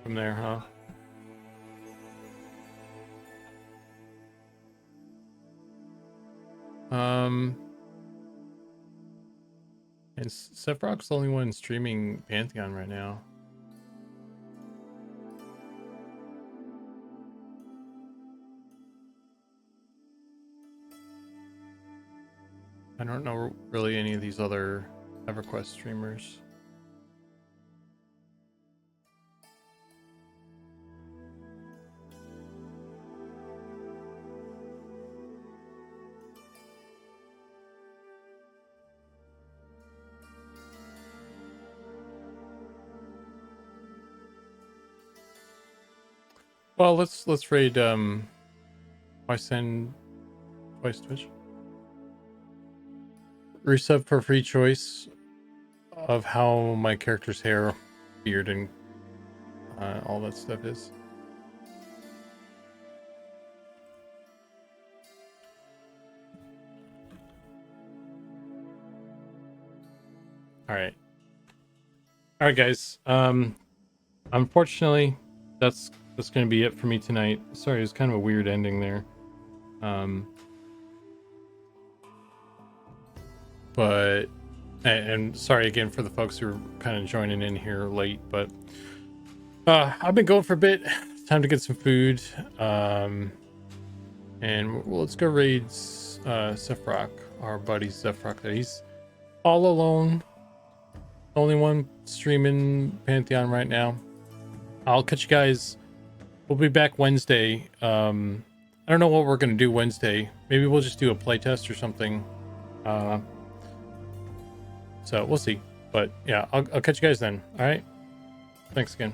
there, huh? And Sephiroth's the only one streaming Pantheon right now. I don't know really any of these other EverQuest streamers. Well, let's raid why send twice Twitch? Resub for free choice of how my character's hair, beard, and all that stuff is. All right, guys. Unfortunately, that's going to be it for me tonight. Sorry, it was kind of a weird ending there. But And sorry again for the folks who are kind of joining in here late, but I've been going for a bit. It's time to get some food. And let's go raid Sephiroth, our buddy Sephiroth. There, he's all alone. Only one streaming Pantheon right now. I'll catch you guys. We'll be back Wednesday. I don't know what we're gonna do Wednesday. Maybe we'll just do a playtest or something. So we'll see. But yeah, I'll catch you guys then. All right. Thanks again.